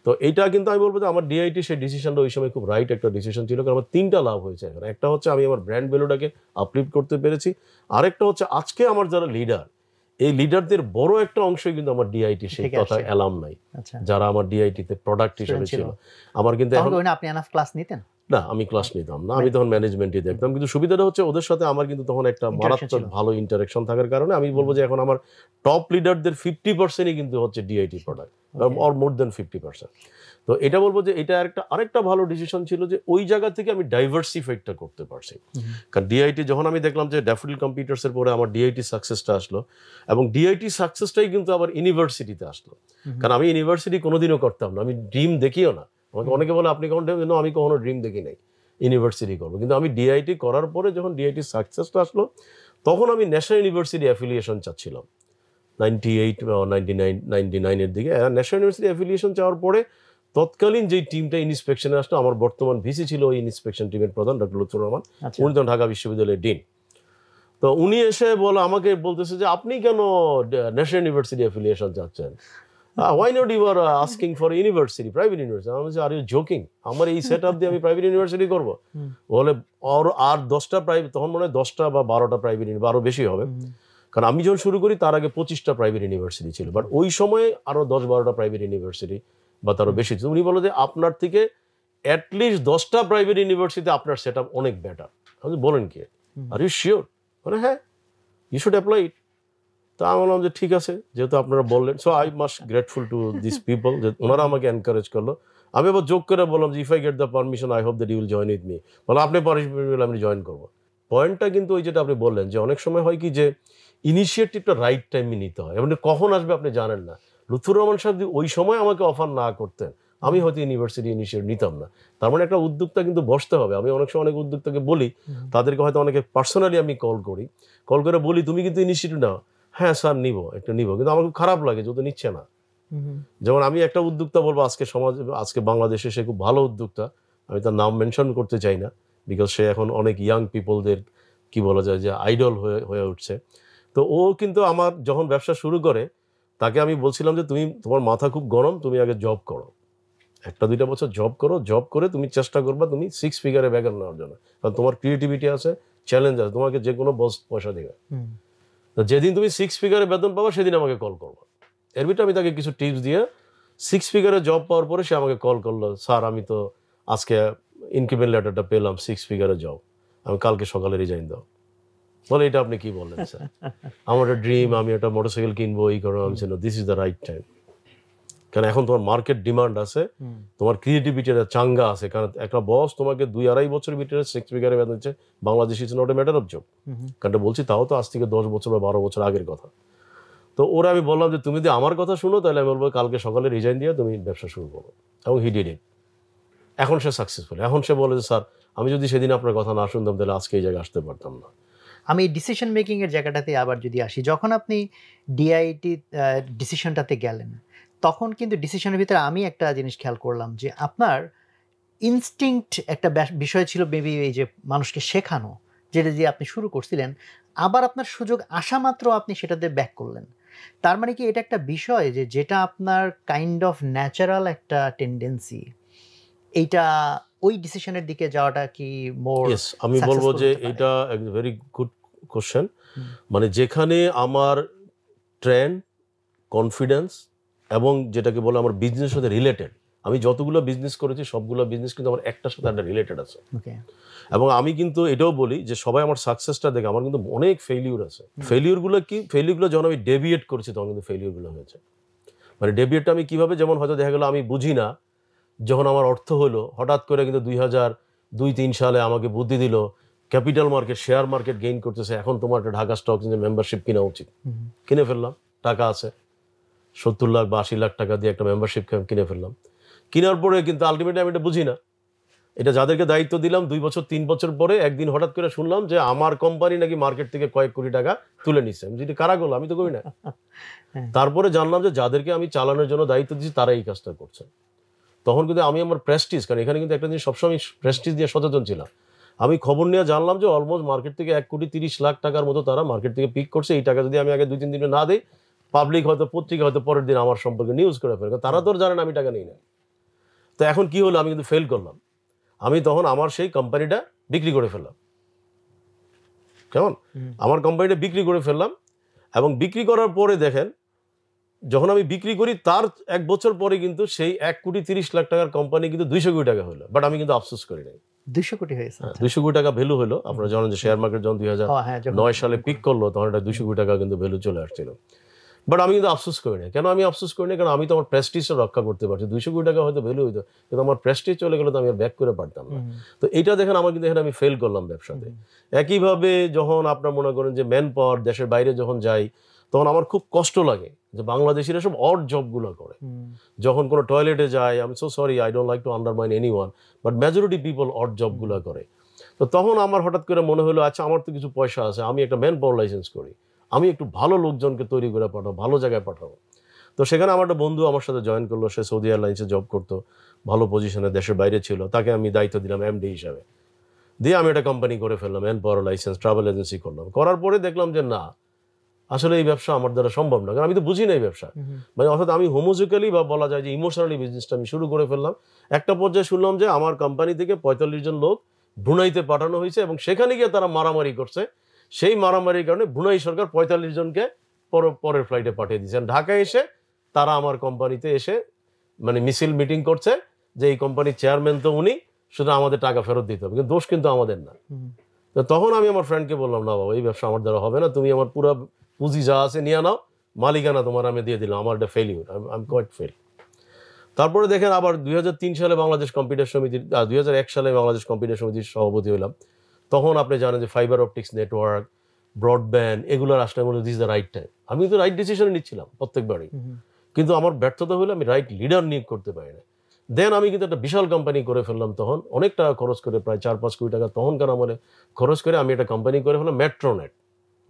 তো এইটা কিন্তু আমি বলবো যে আমার ডিআইটি সেই ডিসিশনটা ওই সময় খুব রাইট একটা ডিসিশন ছিল, কারণ আমার 3টা লাভ হয়েছে এখন। একটা হচ্ছে আমি আমার ব্র্যান্ড ভ্যালুটাকে আপলিফট করতে পেরেছি, আরেকটা হচ্ছে আজকে আমার যারা লিডার, এই লিডারদের বড় একটা অংশই কিন্তু আমার ডিআইটি সেই কথা এলাম নাই, যারা আমার ডিআইটিতে প্রোডাক্ট হিসেবে ছিল। আমার কিন্তু এখন আপনি এনাফ ক্লাস নিতেন না, আমি ক্লাস নিতাম না, আমি তখন ম্যানেজমেন্টই দেখতাম। কিন্তু সুবিধাটা হচ্ছে ওদের সাথে আমার কিন্তু তখন একটা মারাত্মক ভালো ইন্টারাকশন থাকার কারণে আমি বলবো যে এখন আমার টপ লিডারদের 50%ই কিন্তু হচ্ছে ডিআইটি প্রোডাক্ট, অর মোর দেন 50%। তো এটা বলবো যে এটা আরেকটা ভালো ডিসিশন ছিল যে ওই জায়গা থেকে আমি ডাইভার্সিফাইডটা করতে পারছি। কারণ ডিআইটি যখন আমি দেখলাম যে ড্যাফোডিল কম্পিউটার্সের পরে আমার ডিআইটি সাকসেসটা আসলো, এবং ডিআইটি সাকসেসটাই কিন্তু আবার ইউনিভার্সিটিতে আসলো। কারণ আমি ইউনিভার্সিটি কোনোদিনও করতাম না, আমি ড্রিম দেখিও না। আমাকে অনেকে বলে আপনি কখন, আমি কখনো ড্রিম দেখি নাই ইউনিভার্সিটি করবো। কিন্তু আমি ডিআইটি করার পরে যখন ডিআইটি সাকসেসটা আসলো তখন আমি ন্যাশনাল ইউনিভার্সিটি অ্যাফিলিয়েশন চাচ্ছিলাম 98 বা 99 এর দিকে। ন্যাশনাল ইউনিভার্সিটি অ্যাফিলিয়েশন চাওয়ার পরে তৎকালীন যে টিমটা ইন্সপেকশনে আসলো, আমার বর্তমান ভিসি ছিল ওই ইন্সপেকশন টিমের প্রধান ডক্টর লুৎফুর রহমান, উনি তখন ঢাকা বিশ্ববিদ্যালয়ের ডিন। তো উনি এসে আমাকে বলতেছে যে আপনি কেন ন্যাশনাল ইউনিভার্সিটি অ্যাফিলিয়েশন চাচ্ছেন, why not you are asking for university, private university? আমি বলছি, are you joking? আমার এই সেট আপ দিয়ে আমি প্রাইভেট ইউনিভার্সিটি করবো? বলে আর 10টা প্রাইভেট, তখন মনে হয় 10টা বা 12টা প্রাইভেট, আরো বেশি হবে, কারণ আমি যখন শুরু করি তার আগে 25টা প্রাইভেট ইউনিভার্সিটি ছিল, বাট ওই সময় আরো 10-12টা প্রাইভেট ইউনিভার্সিটি বা তারও বেশি ছিল। উনি বলে যে আপনার থেকে অ্যাটলিস্ট 10টা প্রাইভেট ইউনিভার্সিটি আপনার সেট আপ অনেক বেটার। আমি বলেন কি, আর ইউ শিওর? মানে হ্যাঁ, ইউ শুড অ্যাপ্লাই ইট। তা আমি বললাম যে ঠিক আছে, যেহেতু আপনারা বললেন, so I must grateful to this people যে ওনারা আমাকে এনকারেজ করলো। আমি আবার যোগ করে বললাম যে if I get the permission I hope that you will join with me. বলে আপনি পারমিশন পেলে আমি জয়েন করবো। পয়েন্টটা কিন্তু ওই যেটা আপনি বললেন যে অনেক সময় হয় কি যে ইনিশিয়েটিভটা রাইট টাইমে নিতে হয়, এবং কখন আসবে আপনি জানেন না। লুৎফুর রহমান সাহেব যদি ওই সময় আমাকে অফার না করতেন আমি হয়তো ইউনিভার্সিটি ইনিশিয়েটিভ নিতাম না। তার মানে একটা উদ্যোক্তা কিন্তু বসতে হবে। আমি অনেক সময় অনেক উদ্যোক্তাকে বলি, তাদেরকে হয়তো অনেকে পার্সোনালি আমি কল করে বলি তুমি কিন্তু ইনিশিয়েটিভ নাও। হ্যাঁ স্যার নিব, একটা নিব, কিন্তু আমার খুব খারাপ লাগে যেহেতু নিচ্ছে না। যেমন আমি একটা উদ্যোক্তা বলবো আজকে বাংলাদেশে সে খুব ভালো উদ্যোক্তা, আমি তার নাম মেনশন করতে চাই না, বিকজ সে এখন অনেক ইয়াং পিপলদের কি বলা যায় যে আইডল হয়ে উঠছে। তো ও কিন্তু আমার যখন ব্যবসা শুরু করে তাকে আমি বলছিলাম যে তোমার মাথা খুব গরম, তুমি আগে জব করো, 1-2 বছর জব করে তুমি চেষ্টা করবা তুমি 6 ফিগারে বেতন নেওয়ার জন্য, কারণ তোমার ক্রিয়েটিভিটি আছে, চ্যালেঞ্জ আছে, তোমাকে যে কোনো বস পয়সা দেবে। যেদিন তুমি 6 ফিগারে বেতন পাবো সেদিন আমাকে কল করবো। এর ভিতরে আমি তাকে কিছু টিপস দিয়ে 6 ফিগারে জব পাওয়ার পরে সে আমাকে কল করলো, স্যার আমি তো আজকে ইনক্রিমেন্ট লেটারটা পেলাম, 6 ফিগারে জব, আমি কালকে সকালে রিজাইন দাও। বলে এটা আপনি কি বললেন স্যার, আমার একটা ড্রিম, আমি একটা মোটরসাইকেল কিনবো, এই করো। আমি this is the right time, কারণ এখন তোমার মার্কেট ডিমান্ড আছে, তোমার ক্রিয়েটিভিটিটা চাঙ্গা আছে, কারণ একটা বস তোমাকে 2-2.5 বছরের ভিতরে 6 ফিগারে বেতন দিচ্ছে, Bangladesh is not a matter of job. কারণ বলছি তাও তো আজ থেকে 10 বছর বা 12 বছর আগের কথা। তো ওরা আমি বললাম যে তুমি যদি আমার কথা শুনো তাহলে আমি বলবো কালকে সকালে রিজাইন দিয়ে তুমি ব্যবসা শুরু করো, এবং হি ডিড ইট। এখন সে সাকসেসফুল। এখন সে বলে যে স্যার আমি যদি সেদিন আপনার কথা না শুনতাম তাহলে আজকে এই জায়গায় আসতে পারতাম না। আমি ডিসিশন মেকিং এর জায়গাটাতে আবার যদি আসি, যখন আপনি ডিআইটি ডিসিশনটাতে গেলেন তখন কিন্তু ডিসিশনের ভিতরে আমি একটা জিনিস খেয়াল করলাম যে আপনার ইনস্টিংক্ট একটা বিষয় ছিল, মেবি এই যে মানুষকে শেখানো, যেটা দিয়ে আপনি শুরু করছিলেন, আবার আপনার সুযোগ আসা মাত্র আপনি সেটাতে ব্যাক করলেন। তার মানে কি এটা একটা বিষয় যে যেটা আপনার কাইন্ড অফ ন্যাচারাল একটা টেন্ডেন্সি, এইটা ওই ডিসিশনের দিকে যাওয়াটা কি মোর? আমি বলবো যে এটা ভেরি গুড কোশ্চেন। মানে যেখানে আমার ট্রেন্ড, কনফিডেন্স এবং যেটাকে বলে আমার বিজনেসের সাথে রিলেটেড। আমি যতগুলো বিজনেস করেছি সবগুলো বিজনেস কিন্তু আমার একটার সাথে একটা রিলেটেড আছে। ওকে। এবং আমি কিন্তু এটাও বলি যে সবাই আমার সাকসেসটা দেখে, আমার কিন্তু অনেক ফেলিউর আছে। ফেলিউরগুলো কি, ফেলিউরগুলো যখন আমি ডেভিয়েট করেছি তখন কিন্তু ফেলিউরগুলো হয়েছে। মানে ডেভিয়েটটা আমি কিভাবে, যেমন হয়তো দেখা গেলো আমি বুঝি না, যখন আমার অর্থ হলো হঠাৎ করে কিন্তু 2002-3 সালে আমাকে বুদ্ধি দিল capital market, share market gain করতেছে, এখন তোমার একটা ঢাকা স্টক এক্সচেঞ্জের মেম্বারশিপ কিনা উচিত। কিনে ফেললাম, টাকা আছে 70 লাখ বা 80 লাখ টাকা দিয়ে একটা মেম্বারশিপ কিনে ফেললাম। কেনার পরে কিন্তু আলটিমেটলি আমি এটা বুঝি না, এটা যাদেরকে দায়িত্ব দিলাম 2 বছর 3 বছর পরে একদিন হঠাৎ করে শুনলাম যে আমার কোম্পানি নাকি মার্কেট থেকে কয়েক কোটি টাকা তুলে নিচ্ছে। আমি যদি কারা করলো, আমি তো করি না। তারপরে জানলাম যে যাদেরকে আমি চালানোর জন্য দায়িত্ব দিচ্ছি তারা এই কাজটা করছে। তখন কিন্তু আমি আমার প্রেস্টিজ, কারণ এখানে কিন্তু একটা জিনিস সবসময় প্রেস্টিজ দিয়ে সচেতন ছিলাম, আমি খবর নিয়ে জানলাম যে অলমোস্ট মার্কেট থেকে 1,30,00,000 টাকার মতো তারা মার্কেট থেকে পিক করছে। এই টাকা যদি আমি আগে 2-3 দিনে না দিই, পাবলিক হয়তো পত্রিকা হয়তো পরের দিন আমার সম্পর্কে নিউজ করে ফেলে, তারা তো জানেন আমি টাকা নিই না। তো এখন কি হলো, আমি কিন্তু ফেল করলাম। আমি তখন আমার সেই কোম্পানিটা বিক্রি করে ফেললাম। কেমন, আমার কোম্পানিটা বিক্রি করে ফেললাম। এবং বিক্রি করার পরে দেখেন, যখন আমি বিক্রি করি তার 1 বছর পরে কিন্তু সেই 1,30,00,000 টাকার কোম্পানি কিন্তু 200 কোটি টাকা হলো। বাট আমি কিন্তু আফসোস করি নাই। 200 কোটি হয়েছে। 200 কোটি টাকা ভ্যালু হলো। আপনারা জানেন যে শেয়ার মার্কেট যখন 2009 সালে পিক করলো তখন এটা 200 কোটি টাকা কিন্তু ভ্যালু চলে আসছিল। বাট আমি কিন্তু আফসোস করি না। কেন আমি আফসোস করি না? কারণ আমি তো আমার প্রেস্টিজটা রক্ষা করতে পারছি। 200 কোটি টাকা হয়তো ভ্যালু হইতো, কিন্তু আমার প্রেস্টিজ চলে গেলে তো আমি আর ব্যাক করে পারতাম না। তো এইটা দেখেন, আমার কিন্তু এখানে আমি ফেল করলাম ব্যবসাতে। একইভাবে যখন আপনার মনে করেন যে ম্যান পাওয়ার, দেশের বাইরে যখন যাই তখন আমার খুব কষ্ট লাগে যে বাংলাদেশিরা সব অড জবগুলো করে। যখন কোনো টয়লেটে যায়, আমি so sorry, I don't like to undermine anyone, but majority people odd জবগুলো করে। তো তখন আমার হঠাৎ করে মনে হলো, আচ্ছা আমার তো কিছু পয়সা আছে, আমি একটা ম্যান পাওয়ার লাইসেন্স করি, আমি একটু ভালো লোকজনকে তৈরি করে পাঠাবো, ভালো জায়গায় পাঠাবো। তো সেখানে আমার একটা বন্ধু আমার সাথে জয়েন করলো, সে সৌদি এয়ারলাইন্সে জব করতো, ভালো পজিশনে, দেশের বাইরে ছিল। তাকে আমি দায়িত্ব দিলাম এমডি হিসাবে, দিয়ে আমি একটা কোম্পানি করে ফেললাম, man power licence, travel agency করলাম। করার পরে দেখলাম যে না, আসলে এই ব্যবসা আমার দ্বারা সম্ভব না, কারণ আমি তো বুঝি না এই ব্যবসা। মানে অর্থাৎ আমি হোমোজিক্যালি বা বলা যায় যে ইমোশনালি বিজনেসটা আমি শুরু করে ফেললাম। একটা পর্যায়ে শুনলাম যে আমার কোম্পানি থেকে 45 জন লোক ব্রুনাইতে পাঠানো হয়েছে এবং সেখানে গিয়ে তারা মারামারি করছে। সেই মারামারির কারণে ব্রুনাই সরকার 45 জনকে পরের ফ্লাইটে পাঠিয়ে দিয়েছেন। ঢাকায় এসে তারা আমার কোম্পানিতে এসে মানে মিছিল মিটিং করছে যে এই কোম্পানির চেয়ারম্যান তো উনি, শুধু আমাদের টাকা ফেরত দিতে হবে, কিন্তু দোষ কিন্তু আমাদের না। তো তখন আমি আমার ফ্রেন্ডকে বললাম, না বাবা, এই ব্যবসা আমার দ্বারা হবে না, তুমি আমার পুরো পুঁজি যা আছে নিয়ে নাও, মালিকানা তোমার আমি দিয়ে দিলাম, আমার একটা failure, I am quite fail. তারপরে দেখেন আবার 2003 সালে বাংলাদেশ কম্পিউটার সমিতির 2001 সালে বাংলাদেশ কম্পিউটার সমিতির সভাপতি হলাম। তখন আপনি জানেন যে ফাইবার অপটিক্স নেটওয়ার্ক, ব্রডব্যান্ড, এগুলোর আসলে মনে দিস দ্য রাইট টাইম। আমি তো রাইট ডিসিশন নিচ্ছিলাম প্রত্যেকবারই, কিন্তু আমার ব্যর্থতা হলো আমি রাইট লিডার নিয়োগ করতে পারি না। দেন আমি কিন্তু একটা বিশাল কোম্পানি করে ফেললাম। তখন অনেক টাকা খরচ করে, প্রায় 4-5 কোটি টাকা তখনকার আমলে খরচ করে আমি একটা কোম্পানি করে ফেললাম, মেট্রোনেট।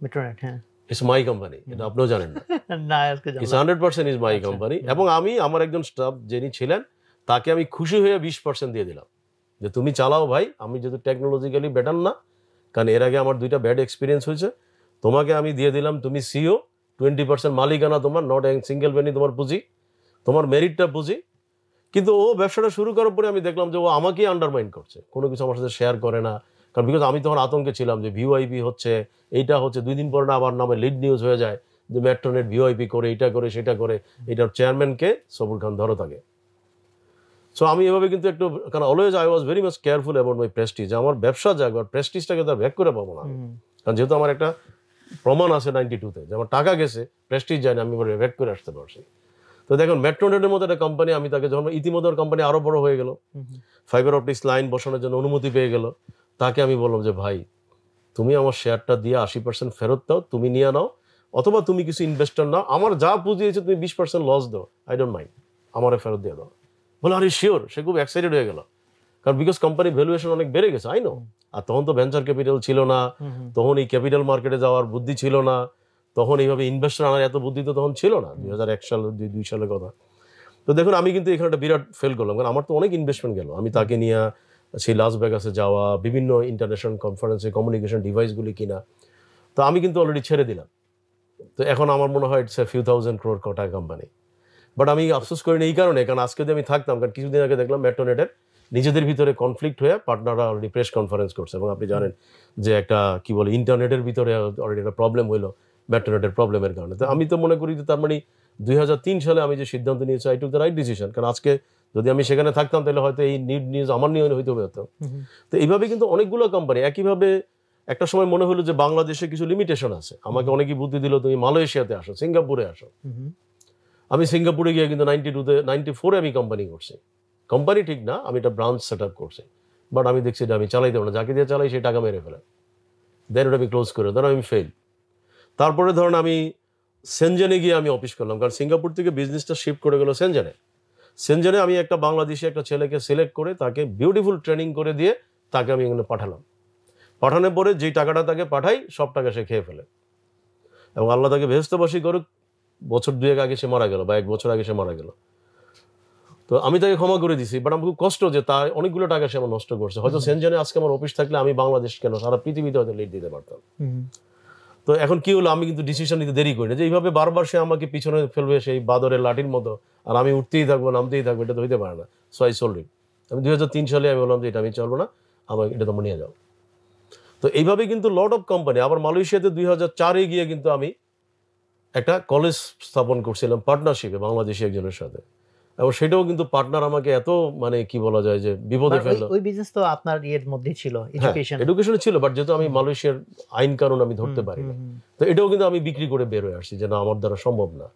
মেট্রোনেট, হ্যাঁ, ইটস মাই কোম্পানি, এটা আপনিও জানেন না। না, আজকে ইটস জানলাম। 100% ইজ মাই কোম্পানি। এবং আমি আমার একজন স্টাফ যিনি ছিলেন তাকে আমি খুশি হয়ে 20% দিয়ে দিলাম যে তুমি চালাও ভাই, আমি যেহেতু টেকনোলজিক্যালি বেটার না, কারণ এর আগে আমার 2টা ব্যাড এক্সপিরিয়েন্স হয়েছে, তোমাকে আমি দিয়ে দিলাম, তুমি সিও, 20% মালিকানা তোমার, নট এ সিঙ্গেল পেনি তোমার পুঁজি, তোমার মেরিটটা পুঁজি। কিন্তু ও ব্যবসাটা শুরু করার পরে আমি দেখলাম যে ও আমাকেই আন্ডারমাইন করছে, কোনো কিছু আমার সাথে শেয়ার করে না। কারণ বিকজ আমি তখন আতঙ্কে ছিলাম যে ভিওআইপি হচ্ছে, এইটা হচ্ছে, 2 দিন পরে না আমার নামে লিড নিউজ হয়ে যায় যে মেট্রোনেট ভিওআইপি করে, এইটা করে সেটা করে, এটার চেয়ারম্যানকে সবুর খান ধরো থাকে। সো আমি এভাবে কিন্তু একটু, কারণ always I was very much careful about my Prestige, আমার ব্যবসা জায়গা প্রেস্টিজটাকে তার ব্যাক করে পাবো না। কারণ যেহেতু আমার একটা প্রমাণ আছে 92-তে যে আমার টাকা গেছে, প্রেস্টিজ যায় না, আমি এবার ব্যাক করে আসতে পারছি। তো দেখুন মেট্রোনেটের মতো একটা কোম্পানি, আমি তাকে যখন ইতিমধ্যে কোম্পানি আরো বড় হয়ে গেল, ফাইবার অপটিক্স লাইন বসানোর জন্য অনুমতি পেয়ে গেল, তাকে আমি বললাম যে ভাই, তুমি আমার শেয়ারটা দিয়ে 80% ফেরত দাও, তুমি নিয়ে নাও, অথবা তুমি কিছু ইনভেস্টর নাও, আমার যা পুঁজি হয়েছে তুমি 20% লস দাও, আই ডোন্ট মাইন্ড, আমারে ফেরত দিয়ে দাও। বলে আরে শিওর। সে খুব এক্সাইটেড হয়ে গেল, কারণ বিকজ কোম্পানির ভ্যালুয়েশন অনেক বেড়ে গেছে, আই নো। আর তখন তো ভেঞ্চার ক্যাপিটাল ছিল না, তখন এই ক্যাপিটাল মার্কেটে যাওয়ার বুদ্ধি ছিল না, তখন এইভাবে ইনভেস্টর আনার এত বুদ্ধি তো তখন ছিল না, 2001 সাল 2 সালের কথা। তো দেখুন আমি কিন্তু এখানে একটা বিরাট ফেল করলাম, কারণ আমার তো অনেক ইনভেস্টমেন্ট গেল। আমি তাকে নিয়ে সেই লাস ভেগাসে যাওয়া, বিভিন্ন ইন্টারন্যাশনাল কনফারেন্সে কমিউনিকেশন ডিভাইসগুলি কিনা, তো আমি কিন্তু অলরেডি ছেড়ে দিলাম। তো এখন আমার মনে হয় it's a few thousand crore টাকা কোম্পানি। বাট আমি আফসোস করিনি এই কারণে, কারণ আজকে যদি আমি থাকতাম, কারণ কিছুদিন আগে দেখলাম মেট্রোনেটের নিজেদের ভিতরে কনফ্লিক্ট হয়ে পার্টনাররা অলরেডি প্রেস কনফারেন্স করছে, এবং আপনি জানেন যে একটা কি বলে ইন্টারনেটের ভিতরে অলরেডি একটা প্রবলেম হইলো, ম্যাটারনেটের প্রবলেমের কারণে। তো আমি তো মনে করি যে তার মানে 2003 সালে আমি যে সিদ্ধান্ত নিয়েছি I took the right decision, কারণ আজকে যদি আমি সেখানে থাকতাম তাহলে হয়তো এই নিউজ আমার নিয়ে হইতে হতো। তো এইভাবে কিন্তু অনেকগুলো কোম্পানি একইভাবে একটা সময় মনে হলো যে বাংলাদেশে কিছু লিমিটেশন আছে, আমাকে অনেকেই বুদ্ধি দিল তুমি মালয়েশিয়াতে আসো, সিঙ্গাপুরে আসো। আমি সিঙ্গাপুরে গিয়ে কিন্তু 94 আমি কোম্পানি করছি, কোম্পানি ঠিক না, আমি একটা ব্রাঞ্চ সেট আপ করছি, বাট আমি দেখছি এটা আমি চালাইতে পারবো না, যাকে দিয়ে চালাই সেই টাকা মেরে ফেলে, দেন ওটা আমি ক্লোজ করে, ধরো আমি ফেল। তারপরে ধরুন আমি সেনজেনে গিয়ে আমি অফিস করলাম, কারণ সিঙ্গাপুর থেকে বিজনেসটা শিফট করে গেল সেনজেনে। সেনজেনে আমি একটা বাংলাদেশি একটা ছেলেকে সিলেক্ট করে তাকে বিউটিফুল ট্রেনিং করে দিয়ে তাকে আমি এখানে পাঠালাম। পাঠানোর পরে যেই টাকাটা তাকে পাঠাই সব টাকা সে খেয়ে ফেলে, এবং আল্লাহ তাকে বেহেশতবাসী করুক, বছর 2 আগে সে মারা গেল বা 1 বছর আগে সে মারা গেল। তো আমি তাকে ক্ষমা করে দিছি, বাট আমার খুব কষ্ট যে তার অনেকগুলো টাকা সে আমার নষ্ট করছে। হয়তো সেনজেনে আজকে আমার অফিস থাকলে আমি বাংলাদেশ কেন সারা পৃথিবীতে হয়তো লিড দিতে পারতাম। তো এখন কি হলো, আমি কিন্তু ডিসিশন নিতে দেরি করি না, যে এইভাবে বারবার সে আমাকে পিছনে ফেলবে সেই বাদরের লাঠির মতো, আর আমি উঠতেই থাকবো নামতেই থাকবো, এটা তো হইতে পারে না। সো আই সোল্ড ইট। আমি 2003 সালে আমি বললাম যে এটা আমি চলবো না, আমার এটা তোমরা নিয়ে যাও। তো এইভাবে কিন্তু লট অফ কোম্পানি, আবার মালয়েশিয়াতে 2004-এ গিয়ে কিন্তু আমি একটা কলেজ স্থাপন করছিলাম পার্টনারশিপে বাংলাদেশি একজনের সাথে, এবং সেটাও কিন্তু পার্টনার আমাকে এত মানে কি বলা যায় যে বিপদে ফেললো। ওই বিজনেস তো আপনার এর মধ্যেই ছিল, এডুকেশন ছিল, বাট যেহেতু আমি মালয়েশিয়ার আইন কানুন আমি ধরতে পারি না, তো এটাও কিন্তু আমি বিক্রি করে বের হয়ে আসছি যে না, আমার দ্বারা সম্ভব না।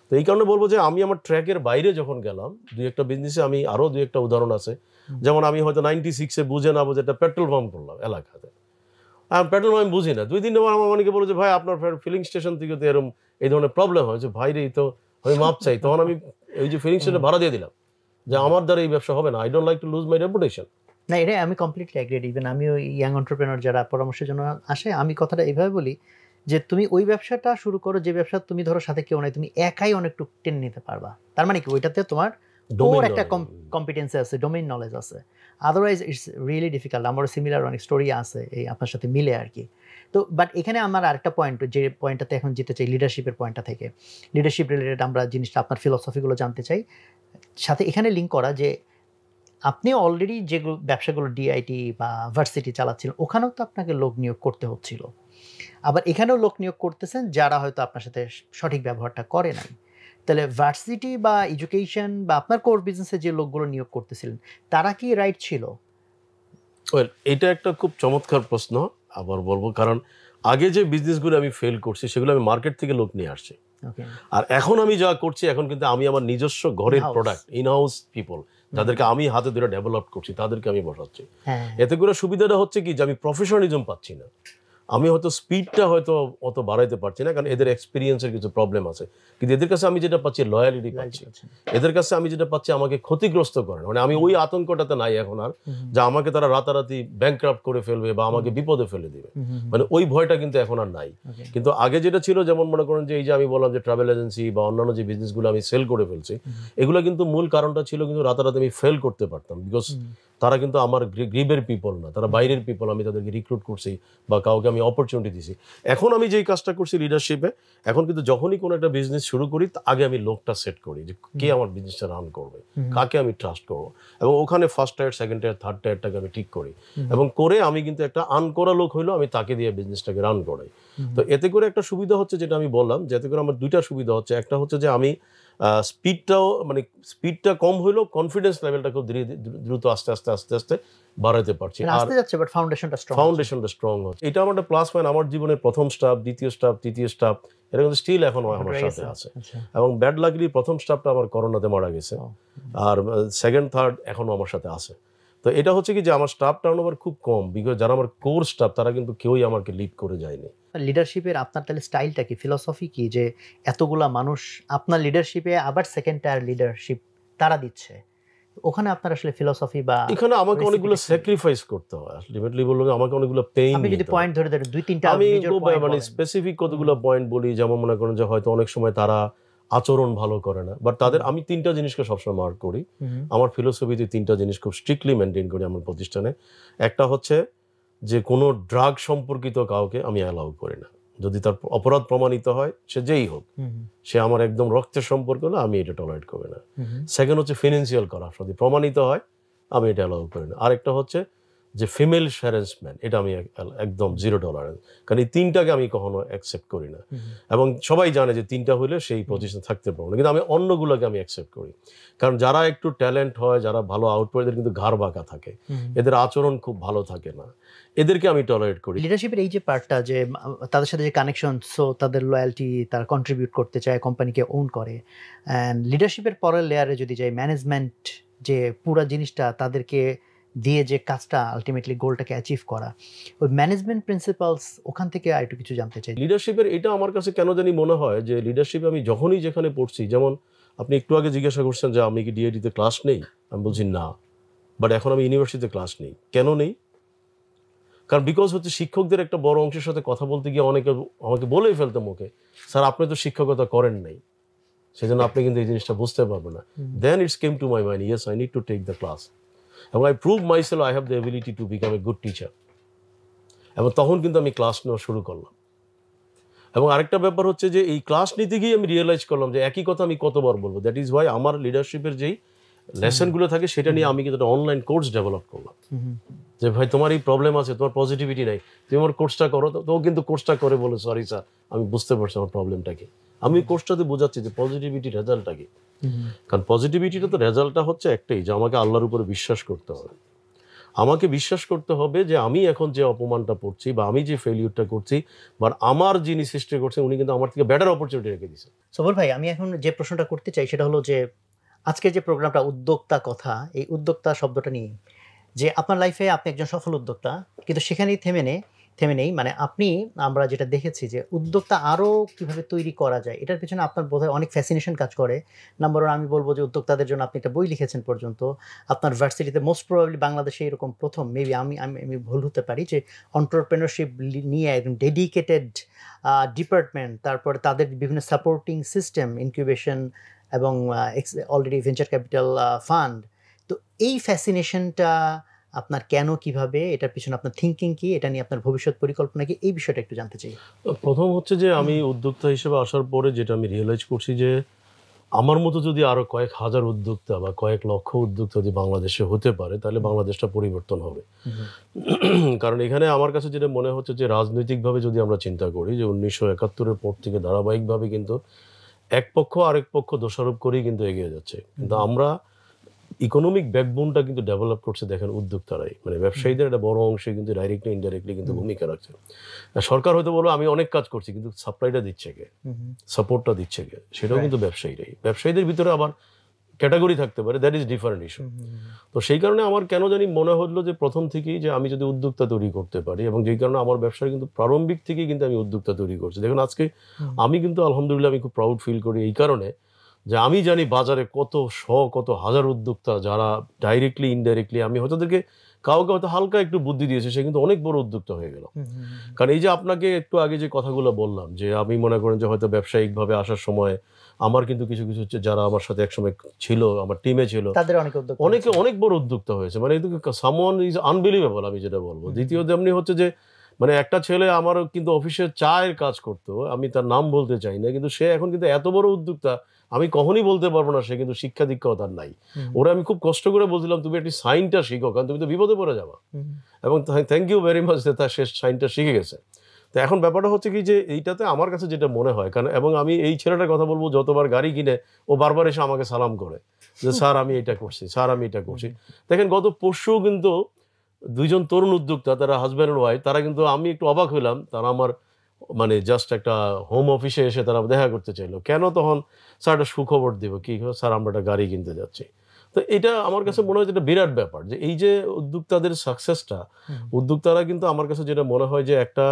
তো এই কারণে বলবো যে আমি আমার ট্র্যাকের বাইরে যখন গেলাম 2-একটা বিজনেসে, আমি আরো 2-একটা উদাহরণ আছে, যেমন আমি হয়তো 96-এ বুঝে না বুঝে একটা পেট্রোল পাম্প করলাম এলাকাতে। আমি পেট্রোল পাম্প বুঝি না, 2 দিন আমার অনেকে বলে যে ভাই আপনার ফিলিং স্টেশন থেকে তো এরকম এই ধরনের প্রবলেম হয়, যে ভাই রে তো আমি মাপ চাই। তখন আমি ওই যে ফিলিং স্টেশনে ভাড়া দিয়ে দিলাম যে আমার দ্বারা এই ব্যবসা হবে না, I don't like to lose my reputation. না, এটা আমি কমপ্লিটলি এগ্রিড। ইভেন আমি ওই ইয়াং এন্টারপ্রেনার যারা পরামর্শের জন্য আসে, আমি কথাটা এইভাবে বলি যে তুমি ওই ব্যবসাটা শুরু করো যে ব্যবসা তুমি ধরো সাথে কেউ নাই, তুমি একাই অনেকটুকু টেনে নিতে পারবা। তার মানে কি ওইটাতে তোমার একটা কম্পিটেন্সি আছে, ডোমেইন নলেজ আছে। Otherwise it's really difficult. আমার সিমিলার অনেক স্টোরি আছে এই আপনার সাথে মিলে আর কি। তো বাট এখানে আমার আরেকটা পয়েন্ট, যে পয়েন্টটাতে এখন যেতে চাই, লিডারশিপের পয়েন্টটা থেকে, লিডারশিপ রিলেটেড আমরা জিনিসটা আপনার ফিলসফিগুলো জানতে চাই। সাথে এখানে লিঙ্ক করা যে আপনি অলরেডি যে ব্যবসাগুলো ডিআইটি বা ভার্সিটি চালাচ্ছিলেন, ওখানেও তো আপনাকে লোক নিয়োগ করতে হচ্ছিল, আবার এখানেও লোক নিয়োগ করতেছেন যারা হয়তো আপনার সাথে সঠিক ব্যবহারটা করে নাই। তাহলে ভার্সিটি বা এডুকেশন বা আপনার কোর বিজনেসে যে লোকগুলো নিয়োগ করতেছিলেন, তারা কি রাইট ছিল? ওয়েল, এটা একটা খুব চমৎকার প্রশ্ন। আবার বলবো, কারণ আগে যে বিজনেসগুলো আমি ফেল করছি সেগুলো আমি মার্কেট থেকে লোক নিয়ে আসছি, আর এখন আমি যা করছি এখন কিন্তু আমি আমার নিজস্ব ঘরের প্রোডাক্ট, ইন হাউস পিপল, যাদেরকে আমি হাতে ধরে ডেভেলপ করছি তাদেরকে আমি বসাচ্ছি। এতে করে সুবিধাটা হচ্ছে কি যে আমি প্রফেশনালিজম পাচ্ছি না, আমি হয়তো স্পিডটা হয়তো অত বাড়াইতে পারছি না, কারণ এদের এক্সপিরিয়েন্সের কিছু প্রবলেম আছে, কিন্তু এদের কাছে আমি যেটা পাচ্ছি লয়ালিটি পাচ্ছি, এদের কাছে আমি যেটা পাচ্ছি আমাকে ক্ষতিগ্রস্ত করে না। মানে আমি ওই আতঙ্কটাতে নাই এখন আর, যে আমাকে তারা রাতারাতি ব্যাংকরাপ্ট করে ফেলবে বা আমাকে বিপদে ফেলে দিবে, মানে ওই ভয়টা কিন্তু এখন আর নাই। কিন্তু আগে যেটা ছিল, যেমন মনে করেন যে এই যে আমি বললাম যে ট্রাভেল এজেন্সি বা অন্যান্য যে বিজনেসগুলো আমি সেল করে ফেলছি, এগুলো কিন্তু মূল কারণটা ছিল কিন্তু রাতারাতি আমি ফেল করতে পারতাম, বিকজ তারা কিন্তু আমার গ্রিবের পিপল না, তারা বাইরের পিপল, আমি তাদেরকে রিক্রুট করছি বা কাউকে আমি অপরচুনিটি দিছি। এখন আমি যেই কাজটা করছি লিডারশিপে, এখন কিন্তু যখনই কোনো একটা বিজনেস শুরু করি আগে আমি লোকটা সেট করি যে কে আমার বিজনেসটা রান করবে, কাকে আমি ট্রাস্ট করবো, এবং ওখানে first tier, second tier, third টায়ারটাকে আমি ঠিক করি, এবং করে আমি কিন্তু একটা আনকরা লোক হইলো আমি তাকে দিয়ে বিজনেসটাকে রান করাই। তো এতে করে একটা সুবিধা হচ্ছে, যেটা আমি বললাম, যাতে করে আমার 2টা সুবিধা হচ্ছে। একটা হচ্ছে যে আমি স্পিডটা কম হইলেও কনফিডেন্স লেভেলটা খুব দ্রুত আস্তে আস্তে আস্তে আস্তে বাড়াতে পারছি, আর ফাউন্ডেশনটা স্ট্রং হচ্ছে। এটা আমার একটা প্লাস পয়েন্ট। আমার জীবনের প্রথম স্টাফ, দ্বিতীয় স্টাফ, তৃতীয় স্টাফ, এটা কিন্তু স্টিল এখনো আমার সাথে আছে, এবং ব্যাড লাকলি প্রথম স্টাফটা আমার করোনাতে মারা গেছে, আর সেকেন্ড থার্ড এখনো আমার সাথে আছে। তো এটা হচ্ছে কি যে আমার স্টাফ টার্নওভার খুব কম, বিকজ যারা আমার কোর স্টাফ তারা কিন্তু কেউই আমাকে লিড করে যায়নি। লিডারশিপের আপনার তাহলে স্টাইলটা কি, ফিলসফি কি, যে এতগুলা মানুষ আপনার লিডারশিপে আবার সেকেন্ড টায়ার লিডারশিপ তারা দিচ্ছে, ওখানে আপনার আসলে ফিলসফি বা এখানে আমাকে অনেকগুলো স্যাক্রিফাইস করতে হয়। আলটিমেটলি বলবো আমাকে অনেকগুলো পেইন, আপনি যদি পয়েন্ট ধরে 2-3টা আমি মানে স্পেসিফিক কতগুলো পয়েন্ট বলি, যেমন মনে করেন যে হয়তো অনেক সময় তারা আচরণ ভালো করে না, বাট তাদের আমি 3টা জিনিসকে সবসময় মার্ক করি। আমার ফিলোসফিতে 3টা জিনিস খুব স্ট্রিক্টলি মেনটেন করি আমার প্রতিষ্ঠানে। একটা হচ্ছে যে কোনো ড্রাগ সম্পর্কিত কাউকে আমি অ্যালাউ করি না, যদি তার অপরাধ প্রমাণিত হয়, সে যেই হোক, সে আমার একদম রক্তের সম্পর্ক হলে আমি এটা টলারেট করি না। সেকেন্ড হচ্ছে ফিনান্সিয়াল করাপশন, যদি প্রমাণিত হয় আমি এটা অ্যালাউ করি না। আরেকটা হচ্ছে যে ফিমেল হ্যারাসমেন্ট, এটা আমি একদম $0, কারণ এই তিনটাকে আমি কখনো অ্যাকসেপ্ট করি না। এবং সবাই জানে যে তিনটা হলে সেই পজিশনে থাকতে পারবো না, কিন্তু আমি অন্যগুলোকে আমি অ্যাকসেপ্ট করি। কারণ যারা একটু ট্যালেন্ট হয়, যারা ভালো আউটপুট, এদের কিন্তু ঘাড় বাঁকা থাকে, এদের আচরণ খুব ভালো থাকে না, এদেরকে আমি টলারেট করি। লিডারশিপের এই যে পার্টটা, যে তাদের সাথে যে কানেকশন, সো তাদের লয়্যালটি, তারা কন্ট্রিবিউট করতে চায়, কোম্পানিকে ওন করে। অ্যান্ড লিডারশিপের পরের লেয়ারে যদি যাই, ম্যানেজমেন্ট, যে পুরো জিনিসটা তাদেরকে দিয়ে যে কাজটা আলটিমেটলি গোলটাকে অ্যাচিভ করা, ওই ম্যানেজমেন্ট প্রিন্সিপালস, ওখান থেকে আর একটু কিছু জানতে চাই। লিডারশিপের এটা আমার কাছে কেন জানি মনে হয় যে লিডারশিপ আমি যখনই যেখানে পড়ছি, যেমন আপনি একটু আগে জিজ্ঞাসা করছেন যে আমি কি ডিআইডিতে ক্লাস নেই, আমি বলছি না, বাট এখন আমি ইউনিভার্সিটিতে ক্লাস নেই। কেন নেই? কারণ বিকজ হচ্ছে শিক্ষকদের একটা বড় অংশের সাথে কথা বলতে গিয়ে অনেকে আমাকে বলেই ফেলতে মুখে, স্যার আপনি তো শিক্ষকতা করেন নাই, সেজন্য আপনি কিন্তু এই জিনিসটা বুঝতে পারবেন না। Then it's came to my mind, yes I need to take the class, এবং I prove myself I have the ability to become a good teacher. এবং তখন কিন্তু আমি ক্লাস নেওয়া শুরু করলাম। এবং আরেকটা ব্যাপার হচ্ছে যে এই ক্লাস নিতে গিয়ে আমি রিয়েলাইজ করলাম যে একই কথা আমি কতবার বলবো। দ্যাট ইজ ওয়াই আমার লিডারশিপের যেই লেসনগুলো থাকে সেটা নিয়ে আমি কিন্তু একটা অনলাইন কোর্স ডেভেলপ করলাম, যে ভাই তোমার এই প্রবলেম আছে, তোমার পজিটিভিটি নাই, তুমি আমার কোর্সটা করো। তো কিন্তু কোর্সটা করে বলে, সরি স্যার আমি বুঝতে পারছি আমার প্রবলেমটা কি। আমি কোর্সটাতে বোঝাচ্ছি যে পজিটিভিটি রেজাল্টটা কি। কারণ পজিটিভিটিটা তো রেজাল্টটা হচ্ছে একটাই, যে আমাকে আল্লাহর উপরে বিশ্বাস করতে হবে। আমাকে বিশ্বাস করতে হবে যে আমি এখন যে অপমানটা পড়ছি বা আমি যে ফেলিউরটা করছি, বাট আমার যিনি সৃষ্টি করছেন উনি কিন্তু আমার থেকে বেটার অপরচুনিটি রেখে দিয়েছেন। সবল ভাই, আমি এখন যে প্রশ্নটা করতে চাই সেটা হলো যে আজকের যে প্রোগ্রামটা উদ্যোক্তা কথা, এই উদ্যোক্তা শব্দটা নিয়ে, যে আপনার লাইফে আপনি একজন সফল উদ্যোক্তা, কিন্তু সেখানেই থেমে নেই। মানে আমরা যেটা দেখেছি যে উদ্যোক্তা আরও কিভাবে তৈরি করা যায়, এটার পিছনে আপনার বোধহয় অনেক ফ্যাসিনেশন কাজ করে। নাম্বার ওয়ান, আমি বলবো যে উদ্যোক্তাদের জন্য আপনি একটা বই লিখেছেন পর্যন্ত, আপনার ভার্সিটিতে মোস্ট প্রবাবলি বাংলাদেশে এরকম প্রথম, মেবি আমি ভুল হতে পারি, যে এন্টারপ্রেনারশিপ নিয়ে একদম ডেডিকেটেড ডিপার্টমেন্ট, তারপরে তাদের বিভিন্ন সাপোর্টিং সিস্টেম, ইনকিউবেশন এবং অলরেডি ভেঞ্চার ক্যাপিটাল ফান্ড। তো এই ফ্যাসিনেশনটা আপনার কেন, কিভাবে, এটার পিছনে আপনার থিঙ্কিং কি, এটা নিয়ে আপনার ভবিষ্যৎ পরিকল্পনা কি, এই বিষয়টা একটু জানতে চাই। প্রথম হচ্ছে যে আমি উদ্যোক্তা হিসেবে আসার পরে যেটা আমি রিয়েলাইজ করছি যে আমার মতো যদি আরো কয়েক হাজার উদ্যোক্তা বা কয়েক লক্ষ উদ্যোক্তা যদি বাংলাদেশে হতে পারে, তাহলে বাংলাদেশটা পরিবর্তন হবে। কারণ এখানে আমার কাছে যেটা মনে হচ্ছে যে রাজনৈতিকভাবে যদি আমরা চিন্তা করি, যে 1971-এর পর থেকে ধারাবাহিকভাবে কিন্তু এক পক্ষ আরেক পক্ষ দোষারোপ করেই কিন্তু এগিয়ে যাচ্ছে, কিন্তু আমরা ইকোনমিক ব্যাকবোনটা কিন্তু ডেভেলপ করছে দেখেন উদ্যোক্তারাই, মানে ব্যবসায়ীদের একটা বড় অংশে কিন্তু ডাইরেক্টলি ইনডাইরেক্টলি কিন্তু ভূমিকা রাখছে। সরকার হয়তো বলবো আমি অনেক কাজ করছি, কিন্তু সাপ্লাইটা দিচ্ছে কে, সাপোর্টটা দিচ্ছে কে, সেটাও কিন্তু ব্যবসায়ীরাই। ব্যবসায়ীদের ভিতরে আবার ক্যাটাগরি থাকতে পারে, দ্যাট ইজ ডিফারেন্ট ইস্যু। তো সেই কারণে আমার কেন জানি মনে হলো যে প্রথম থেকেই যে আমি যদি উদ্যোক্তা তৈরি করতে পারি, এবং যেই কারণে আমার ব্যবসার কিন্তু প্রারম্ভিক থেকেই কিন্তু আমি উদ্যোক্তা তৈরি করছি। দেখুন আজকে আমি কিন্তু আলহামদুলিল্লাহ আমি খুব প্রাউড ফিল করি এই কারণে যে আমি জানি বাজারে কত হাজার উদ্যোক্তা, যারা ডাইরেক্টলি ইনডাইরেক্টলি, আমি হয়তো তাদেরকে কাউকে হয়তো হালকা একটু বুদ্ধি দিয়েছে, সে কিন্তু অনেক বড় উদ্যোক্তা হয়ে গেল। কারণ এই যে আপনাকে একটু আগে যে কথাগুলো বললাম, যে আমি মনে করেন যে হয়তো ব্যবসায়িকভাবে আসার সময় আমার কিন্তু কিছু কিছু হচ্ছে যারা আমার সাথে একসময় ছিল, আমার টিমে ছিল, তাদের অনেকে অনেক বড় উদ্যোক্তা হয়েছে, মানে সামওয়ান ইজ আনবিলিভেবল আমি যেটা বলবো। দ্বিতীয় যেমনি হচ্ছে যে মানে একটা ছেলে আমারও কিন্তু অফিসে চায়ের কাজ করতো, আমি তার নাম বলতে চাই না, কিন্তু সে এখন কিন্তু এত বড় উদ্যোক্তা, আমি কখনই বলতে পারবো না সে কিন্তু শিক্ষা দীক্ষাও তার নাই। ওরা আমি খুব কষ্ট করে বলছিলাম তুমি একটি সাইনটা শিখো, কারণ তুমি তো বিপদে পড়ে যাবা। এবং থ্যাংক ইউ ভেরি মাচ যে তার শেষ সাইনটা শিখে গেছে। তো এখন ব্যাপারটা হচ্ছে কি যে এইটাতে আমার কাছে যেটা মনে হয়, কারণ এবং আমি এই ছেলেটার কথা বলবো, যতবার গাড়ি কিনে ও বারবার এসে আমাকে সালাম করে যে স্যার আমি এটা করছি, স্যার আমি এটা করছি। দেখেন গত পরশুও কিন্তু দুইজন তরুণ উদ্যোক্তা, তারা হাজব্যান্ড অ্যান্ড ওয়াইফ, তারা কিন্তু, আমি একটু অবাক হইলাম, তারা আমার মানে জাস্ট একটা হোম অফিসে এসে তারা দেখা করতে চাইলো। কেন? তখন স্যার একটা সুখবর দিব, কি স্যার আমরা একটা গাড়ি কিনতে যাচ্ছি। তো এটা আমার কাছে মনে হয় একটা বিরাট ব্যাপার, যে এই যে উদ্যোক্তাদের সাকসেসটা, উদ্যোক্তারা কিন্তু আমার কাছে যেটা মনে হয় যে একটা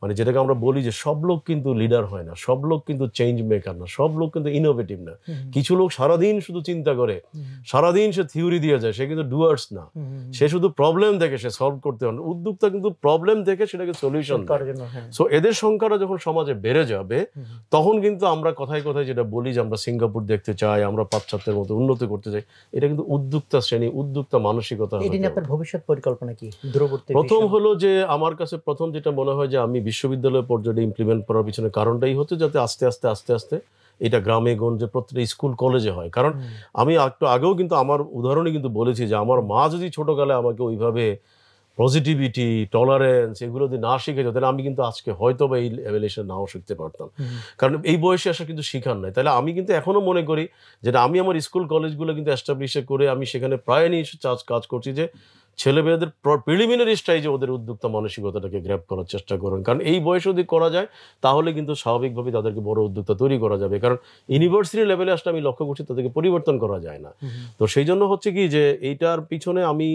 মানে যেটাকে আমরা বলি যে সব লোক কিন্তু লিডার হয় না, সব লোক কিন্তু চেঞ্জ মেকার না, সব লোক কিন্তু ইনোভেটিভ না। কিছু লোক সারাদিন শুধু চিন্তা করে, সারাদিন সে থিওরি দিয়ে যায়, সে কিন্তু ডুয়ার্স না, সে শুধু প্রবলেম দেখে সে সলভ করতে পারে। উদ্যোক্তা কিন্তু প্রবলেম দেখে সেটাকে সলিউশন দেয়। সো এদের সংখ্যাটা যখন সমাজে বেড়ে যাবে, তখন কিন্তু আমরা কথায় কথায় যেটা বলি যে আমরা সিঙ্গাপুর দেখতে চাই, আমরা পাশ্চাত্যের মতো উন্নতি করতে চাই, এটা কিন্তু উদ্যোক্তা শ্রেণী, উদ্যোক্তা মানসিকতা। আপনার ভবিষ্যৎ পরিকল্পনা কি? প্রথম হলো যে আমার কাছে প্রথম যেটা মনে হয় যে আমি বিশ্ববিদ্যালয় পর্যায়ে ইমপ্লিমেন্ট করার পিছনে কারণটাই হচ্ছে যাতে আস্তে আস্তে এটা গ্রামে গঞ্জে প্রত্যেকটা স্কুল কলেজে হয়। কারণ আমি একটু আগেও কিন্তু আমার উদাহরণে কিন্তু বলেছি যে আমার মা যদি ছোটকালে আমাকে ওইভাবে পজিটিভিটি, টলারেন্স এগুলো যদি না শিখে যেত, তাহলে আমি কিন্তু আজকে হয়তো বা এই লেভেলে নাও শিখতে পারতাম। কারণ এই বয়সে আসা কিন্তু শিখার নাই। তাহলে আমি কিন্তু এখনো মনে করি যেটা আমি আমার স্কুল কলেজগুলো কিন্তু এস্টাবলিশ করে আমি সেখানে প্রায় নিয়ে কাজ করছি যে ছেলেমেয়েদের প্রিলিমিনারি স্টেজে ওদের উদ্যোক্তা মানসিকতাটাকে গ্র্যাব করার চেষ্টা করুন। কারণ এই বয়সে যদি করা যায় তাহলে কিন্তু স্বাভাবিকভাবে তাদেরকে বড় উদ্যোক্তা তৈরি করা যাবে। কারণ ইউনিভার্সিটি লেভেলে আসলে আমি লক্ষ্য করছি তাদেরকে পরিবর্তন করা যায় না। তো সেই জন্য হচ্ছে কি যে এইটার পিছনে আমি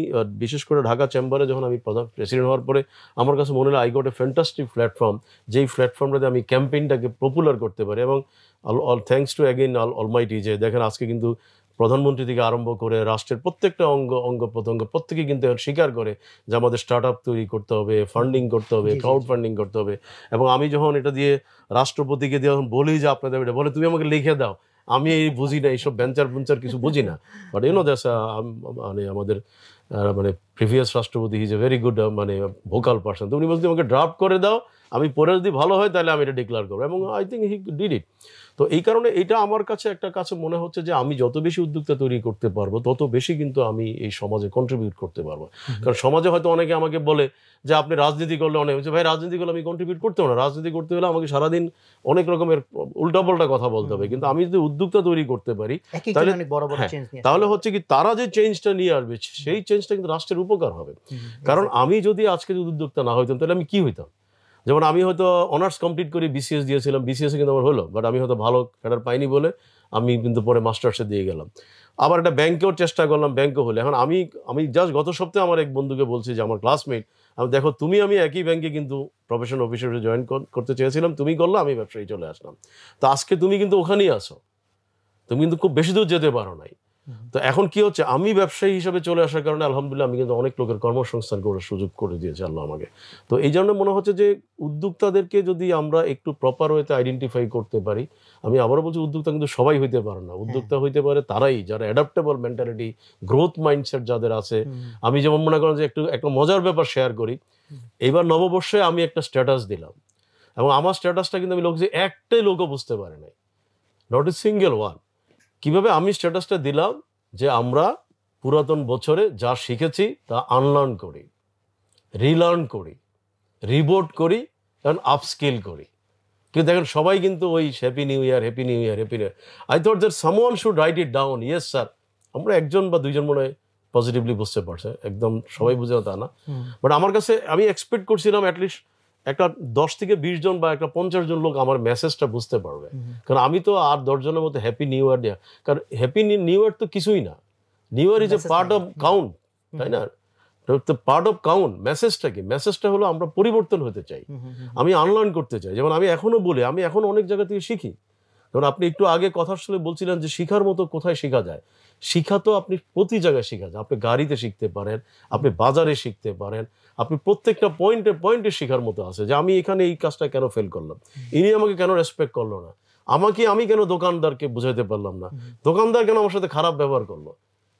বিশেষ করে ঢাকা চেম্বারে যখন আমি প্রধান প্রেসিডেন্ট হওয়ার পরে আমার কাছে মনে হলো I got a fantastic platform, যেই প্ল্যাটফর্মটাতে আমি ক্যাম্পেইনটাকে পপুলার করতে পারি। এবং all thanks to again Almighty যে দেখেন আজকে কিন্তু প্রধানমন্ত্রী থেকে আরম্ভ করে রাষ্ট্রের প্রত্যেকটা অঙ্গ প্রত্যঙ্গ প্রত্যেকে কিন্তু এখন স্বীকার করে যে আমাদের স্টার্ট আপ তৈরি করতে হবে, ফান্ডিং করতে হবে, ক্রাউড ফান্ডিং করতে হবে। এবং আমি যখন এটা দিয়ে রাষ্ট্রপতিকে দিয়ে যখন বলি যে আপনাদের এটা বলে তুমি আমাকে লিখে দাও, আমি এই বুঝি না, এইসব বেঞ্চার কিছু বুঝি না। বাট ইউনো দ্যাটস মানে আমাদের মানে প্রিভিয়াস রাষ্ট্রপতি হিজ এ ভেরি গুড মানে ভোকাল পার্সন। তো উনি বলতে আমাকে ড্রাফট করে দাও, আমি পরে যদি ভালো হয় তাহলে আমি এটা ডিক্লেয়ার করবো। এবং I think he did it. তো এই কারণে এটা আমার কাছে মনে হচ্ছে যে আমি যত বেশি উদ্যোক্তা তৈরি করতে পারবো তত বেশি কিন্তু আমি এই সমাজে কন্ট্রিবিউট করতে পারবো। কারণ সমাজে হয়তো অনেকে আমাকে বলে যে আপনি রাজনীতি করলে অনেক হচ্ছে, ভাই রাজনীতি করলে আমি কন্ট্রিবিউট করতে হবে না, রাজনীতি করতে হলে আমাকে সারাদিন অনেক রকমের উল্টাপাল্টা কথা বলতে হবে। কিন্তু আমি যদি উদ্যোক্তা তৈরি করতে পারি তাহলে হচ্ছে কি তারা যে চেঞ্জটা নিয়ে আসবে সেই চেঞ্জটা কিন্তু রাষ্ট্রের উপকার হবে। কারণ আমি যদি আজকে যদি উদ্যোক্তা না হইতাম তাহলে আমি কি হইতাম? যেমন আমি হয়তো অনার্স কমপ্লিট করে বিসিএস দিয়েছিলাম, বিসিএসে কিন্তু আমার হলো, বাট আমি হয়তো ভালো ক্যাডার পাইনি বলে আমি কিন্তু পরে মাস্টার্সে দিয়ে গেলাম। আবার একটা ব্যাংকেও চেষ্টা করলাম, ব্যাংকও হলে। এখন আমি জাস্ট গত সপ্তাহে আমার এক বন্ধুকে বলছি যে আমার ক্লাসমেট, আমি দেখো তুমি আমি একই ব্যাংকে কিন্তু প্রফেশনাল অফিসারে জয়েন করতে চেয়েছিলাম, তুমি করলো, আমি ব্যবসায়ী চলে আসলাম। তো আজকে তুমি কিন্তু ওখানেই আসো, তুমি কিন্তু খুব বেশি দূর যেতে পারো নাই। তো এখন কি হচ্ছে, আমি ব্যবসায়ী হিসেবে চলে আসার কারণে আলহামদুলিল্লাহ আমি কিন্তু অনেক লোকের কর্মসংস্থান করার সুযোগ করে দিয়েছে আল্লাহ আমাকে। তো এই জন্য মনে হচ্ছে যে উদ্যোক্তাদেরকে যদি আমরা একটু প্রপার ওয়েতে আইডেন্টিফাই করতে পারি, আমি আবারও বলছি উদ্যোক্তা কিন্তু সবাই হইতে পারে না, উদ্যোক্তা হইতে পারে তারাই যারা অ্যাডাপ্টেবল মেন্টালিটি, গ্রোথ মাইন্ডসেট যাদের আছে। আমি যেমন মনে করেন যে একটা মজার ব্যাপার শেয়ার করি, এইবার নববর্ষে আমি একটা স্ট্যাটাস দিলাম এবং আমার স্ট্যাটাসটা কিন্তু আমি লোক যে একটাই লোকও বুঝতে পারে নাই, নট এ সিঙ্গেল ওয়ান। কিভাবে আমি স্ট্যাটাসটা দিলাম যে আমরা পুরাতন বছরে যা শিখেছি তা আনলার্ন করি, রিলার্ন করি, রিবোর্ট করি এবং আপস্কিল করি। কিন্তু দেখেন সবাই কিন্তু ওই happy new year, happy new year, happy new year. I thought that someone should write it down. Yes sir, আমরা একজন বা দুইজন মনে হয় পজিটিভলি বুঝতে পারছে, একদম সবাই বুঝে তা না। বাট আমার কাছে আমি এক্সপেক্ট করছিলাম অ্যাটলিস্ট একটা 10 থেকে 20 জন বা একটা 50 জন লোক আমার মেসেজটা বুঝতে পারবে। কারণ আমি তো আর 10 জনের মতো হ্যাপি নিউ ইয়ার দেওয়া, কারণ হ্যাপি নিউ ইয়ার তো কিছুই না, new year is a part of count, তাই না? Part of count. মেসেজটা কি? মেসেজটা হলো আমরা পরিবর্তন হতে চাই, আমি আনলার্ন করতে চাই। যেমন আমি এখনো বলি, আমি এখন অনেক জায়গা থেকে শিখি। যেমন আপনি একটু আগে কথার শুনে বলছিলেন যে শিখার মতো কোথায় শেখা যায়। শিখা তো আপনি প্রতি জায়গায় শেখা যায়। আপনি গাড়িতে শিখতে পারেন, আপনি বাজারে শিখতে পারেন, আপনি প্রত্যেকটা পয়েন্টে শেখার মতো আছে। যে আমি এখানে এই কাজটা কেন ফেল করলাম, ইনি আমাকে কেন রেসপেক্ট করলো না, আমি কেন দোকানদারকে বুঝাইতে পারলাম না, দোকানদার কেন আমার সাথে খারাপ ব্যবহার করলো।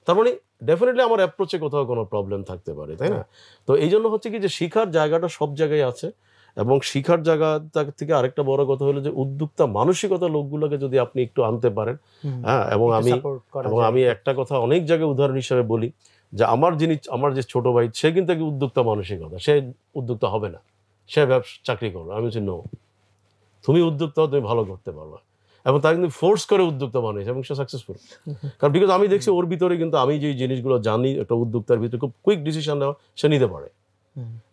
তার মানে ডেফিনেটলি আমার অ্যাপ্রোচে কোথাও কোনো প্রবলেম থাকতে পারে, তাই না? তো এই জন্য হচ্ছে কি যে শিখার জায়গাটা সব জায়গায় আছে। এবং শিখার জায়গা থেকে আরেকটা বড় কথা হলো যে উদ্যোক্তা মানসিকতা লোকগুলোকে যদি আপনি একটু আনতে পারেন, হ্যাঁ। এবং আমি একটা কথা অনেক জায়গায় উদাহরণ হিসেবে বলি যে আমার যে ছোট ভাই, সে কিন্তু উদ্যোক্তা মানসিকতা, সে উদ্যোক্তা হবে না, সে চাকরি করবে। আমি বলছি নো, তুমি উদ্যোক্তা তুমি ভালো করতে পারবা। এবং তাকে কিন্তু ফোর্স করে উদ্যোক্তা বানিয়েছে এবং সে সাকসেসফুল। কারণ বিকজ আমি দেখছি ওর ভিতরে কিন্তু আমি যে জিনিসগুলো জানি, একটা উদ্যোক্তার ভিতরে খুব কুইক ডিসিশন নেওয়া সে নিতে পারে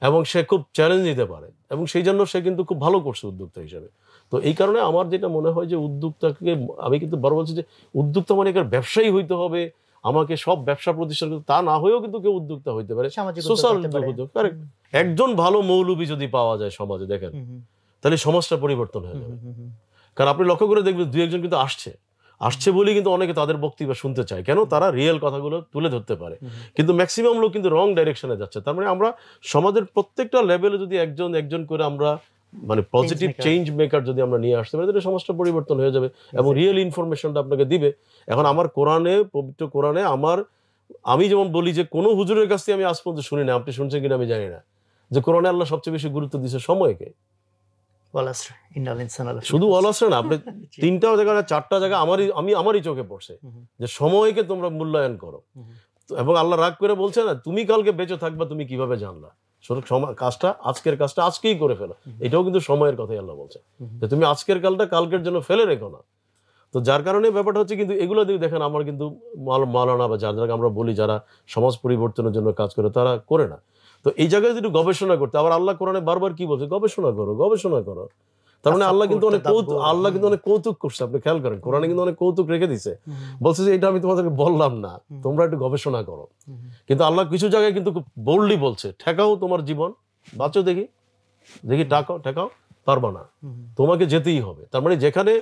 এবং সে খুব চ্যালেঞ্জ নিতে পারে, এবং সেই জন্য সে কিন্তু খুব ভালো করছে উদ্যোক্তা হিসেবে। তো এই কারণে আমার যেটা মনে হয় যে উদ্যোক্তাকে আমি কিন্তু বড় বলছি যে উদ্যোক্তা মানে একটা ব্যবসায়ী হইতে হবে, আমাকে সব ব্যবসা প্রতিষ্ঠান তা না হয়েও কিন্তু কেউ উদ্যোক্তা হইতে পারে, সোশ্যাল উদ্যোগ। একজন ভালো মৌলবী যদি পাওয়া যায় সমাজে, দেখেন তাহলে সমাজটা পরিবর্তন হয়ে যাবে। কারণ আপনি লক্ষ্য করে দেখবেন 2-1 জন কিন্তু আসছে বলেই কিন্তু অনেকে তাদের বক্তব্য শুনতে চায়, কেন? তারা রিয়েল কথাগুলো তুলে ধরতে পারে। কিন্তু ম্যাক্সিমাম লোক কিন্তু রং ডাইরেকশনে যাচ্ছে। তার মানে আমরা সমাজের প্রত্যেকটা লেভেলে যদি একজন করে আমরা মানে পজিটিভ চেঞ্জ মেকার যদি আমরা নিয়ে আসতে পারি, তাহলে সমাজটা পরিবর্তন হয়ে যাবে এবং রিয়েল ইনফরমেশনটা আপনাকে দিবে। এখন আমার পবিত্র কোরআনে আমি যেমন বলি যে কোনো হুজুরের কাছ থেকে আমি আজ পর্যন্ত শুনি না, আপনি শুনছেন কিনা আমি জানি না, যে কোরআনে আল্লাহ সবচেয়ে বেশি গুরুত্ব দিয়েছে সময়কে। শুধু ওয়ালাসরা না, আপনি 3টা জায়গা 4টা জায়গা আমারই চোখে পড়ছে যে সময়কে তোমরা মূল্যায়ন করো। এবং আল্লাহ রাগ করে বলছে না, তুমি কালকে বেঁচে থাকবা তুমি কিভাবে জানলা? কাজটা আজকের কাজটা আজকেই করে ফেলো, এটাও কিন্তু সময়ের কথাই আল্লাহ বলছে, যে তুমি আজকের কালটা কালকের জন্য ফেলে রেখো না। তো যার কারণে ব্যাপারটা হচ্ছে কিন্তু এগুলো দিয়ে দেখেন আমার কিন্তু মাওলানা বা যারা আমরা বলি যারা সমাজ পরিবর্তনের জন্য কাজ করে তারা করে না। তো এই জায়গায় যদি গবেষণা করতে, আবার আল্লাহ কোরআনে বারবার কি বলছে, গবেষণা করো গবেষণা করো। তার মানে আল্লাহ কিন্তু অনেক কৌতুক করছে, আপনি খেয়াল করেন কোরআনে কিন্তু অনেক কৌতুক রেখে দিছে, বলছে যে এটা আমি তোমাদেরকে বললাম না, তোমরা একটু গবেষণা করো। কিন্তু আল্লাহ কিছু জায়গায় কিন্তু বোল্ডলি বলছে, ঠেকাও তোমার জীবন, বাঁচো দেখি দেখি ঠেকাও, পারবা না, তোমাকে যেতেই হবে। তার মানে যেখানে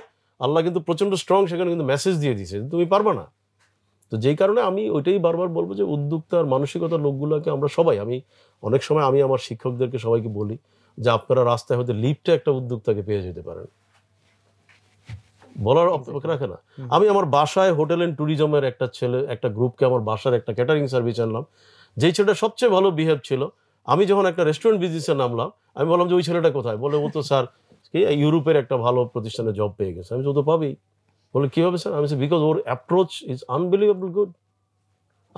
আল্লাহ কিন্তু প্রচন্ড স্ট্রং, সেখানে কিন্তু মেসেজ দিয়ে দিছে তুমি পারবা না। তো যেই কারণে আমি ওইটাই বারবার বলবো যে উদ্যোক্তার মানসিকতার লোকগুলোকে আমরা সবাই, আমি অনেক সময় আমি আমার শিক্ষকদেরকে সবাইকে বলি যে আপনারা রাস্তায় হয়তো লিফটে একটা উদ্যোক্তাকে পেয়ে যেতে পারেন, বলার অপেক্ষা রাখে না। আমি আমার বাসায় হোটেল এন্ড ট্যুরিজমের একটা গ্রুপকে আমার বাসার একটা ক্যাটারিং সার্ভিস আনলাম, যেই ছেলেটা সবচেয়ে ভালো বিহেভ ছিল। আমি যখন একটা রেস্টুরেন্ট বিজনেসে নামলাম, আমি বললাম যে ওই ছেলেটা কোথায়, বলে ও তো স্যার ইউরোপের একটা ভালো প্রতিষ্ঠানে জব পেয়ে গেছে। আমি তো পাবেই। বলে কিভাবে স্যার? আমি because or approach is unbelievable good.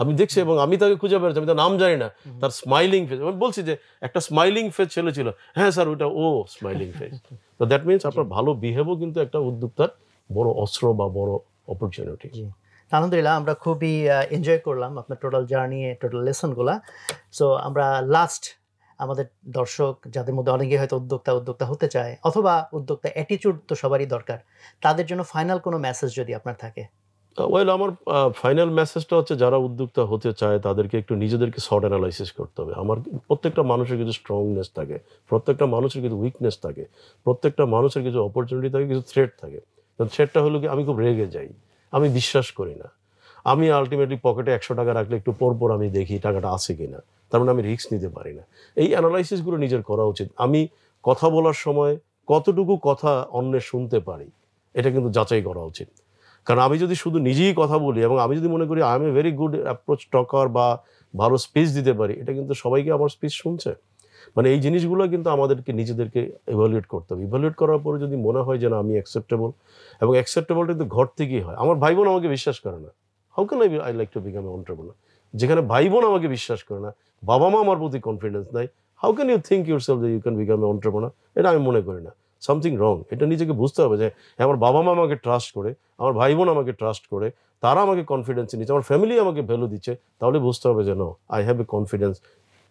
আমি দেখছি এবং আমি তাকে খুঁজে বেড়াচ্ছি, আমি তার নাম জানি না, তার স্মাইলিং ফেস, আমি বলছি যে একটা স্মাইলিং ফেস ছেলে ছিল, হ্যাঁ স্যার ওইটা ও স্মাইলিং ফেস। তো দ্যাট মিনস আপনার ভালো বিহেভও কিন্তু একটা উদ্যোক্তার বড় অস্ত্র বা বড় অপরচুনিটি। আলহামদুলিল্লাহ, আমরা খুবই এনজয় করলাম আপনার টোটাল জার্নি, টোটাল লেসনগুলা। সো আমরা লাস্ট আমাদের দর্শক যাদের মধ্যে অনেকে হয়তো উদ্যোক্তা হতে চায় অথবা উদ্যোক্তা অ্যাটিটিউড তো সবারই দরকার, তাদের জন্য ফাইনাল কোনো মেসেজ যদি আপনার থাকে। ওয়েল, আমার ফাইনাল মেসেজটা হচ্ছে যারা উদ্যোক্তা হতে চায় তাদেরকে একটু নিজেদেরকে শর্ট অ্যানালাইসিস করতে হবে। আমার প্রত্যেকটা মানুষের কিছু স্ট্রংনেস থাকে, প্রত্যেকটা মানুষের কিছু উইকনেস থাকে, প্রত্যেকটা মানুষের কিছু অপরচুনিটি থাকে, কিছু থ্রেট থাকে। থ্রেটটা হলো কি, আমি খুব রেগে যাই, আমি বিশ্বাস করি না, আমি আলটিমেটলি পকেটে 100 টাকা রাখলে একটু পর আমি দেখি টাকাটা আছে কিনা, তার মানে আমি রিস্ক নিতে পারি না। এই অ্যানালাইসিসগুলো নিজের করা উচিত। আমি কথা বলার সময় কতটুকু কথা অন্যের শুনতে পারি এটা কিন্তু যাচাই করা উচিত। কারণ আমি যদি শুধু নিজেই কথা বলি এবং আমি যদি মনে করি I M a very good approach talker বা ভালো স্পিচ দিতে পারি, এটা কিন্তু সবাইকে আমার স্পিচ শুনছে। মানে এই জিনিসগুলো কিন্তু আমাদেরকে নিজেদেরকে ইভ্যালুয়েট করতে হবে। ইভ্যালুয়েট করার পরে যদি মনে হয় যে না আমি অ্যাকসেপ্টেবল, এবং অ্যাকসেপ্টেবলটা কিন্তু ঘর থেকেই হয়। আমার ভাই বোন আমাকে বিশ্বাস করে না, how can I like to become a entrepreneur? যেখানে ভাই বোন আমাকে বিশ্বাস করে না, বাবা মা আমার প্রতি কনফিডেন্স নাই, how can you think yourself that you can become a entrepreneur? এটা আমি মনে করি না। Something wrong. এটা নিজেকে বুঝতে হবে যে আমার বাবা মা আমাকে ট্রাস্ট করে, আমার ভাই বোন আমাকে ট্রাস্ট করে, তারা আমাকে কনফিডেন্স নিচ্ছে, আমার ফ্যামিলি আমাকে ভ্যালু দিচ্ছে, তাহলে বুঝতে হবে যে no, I have a confidence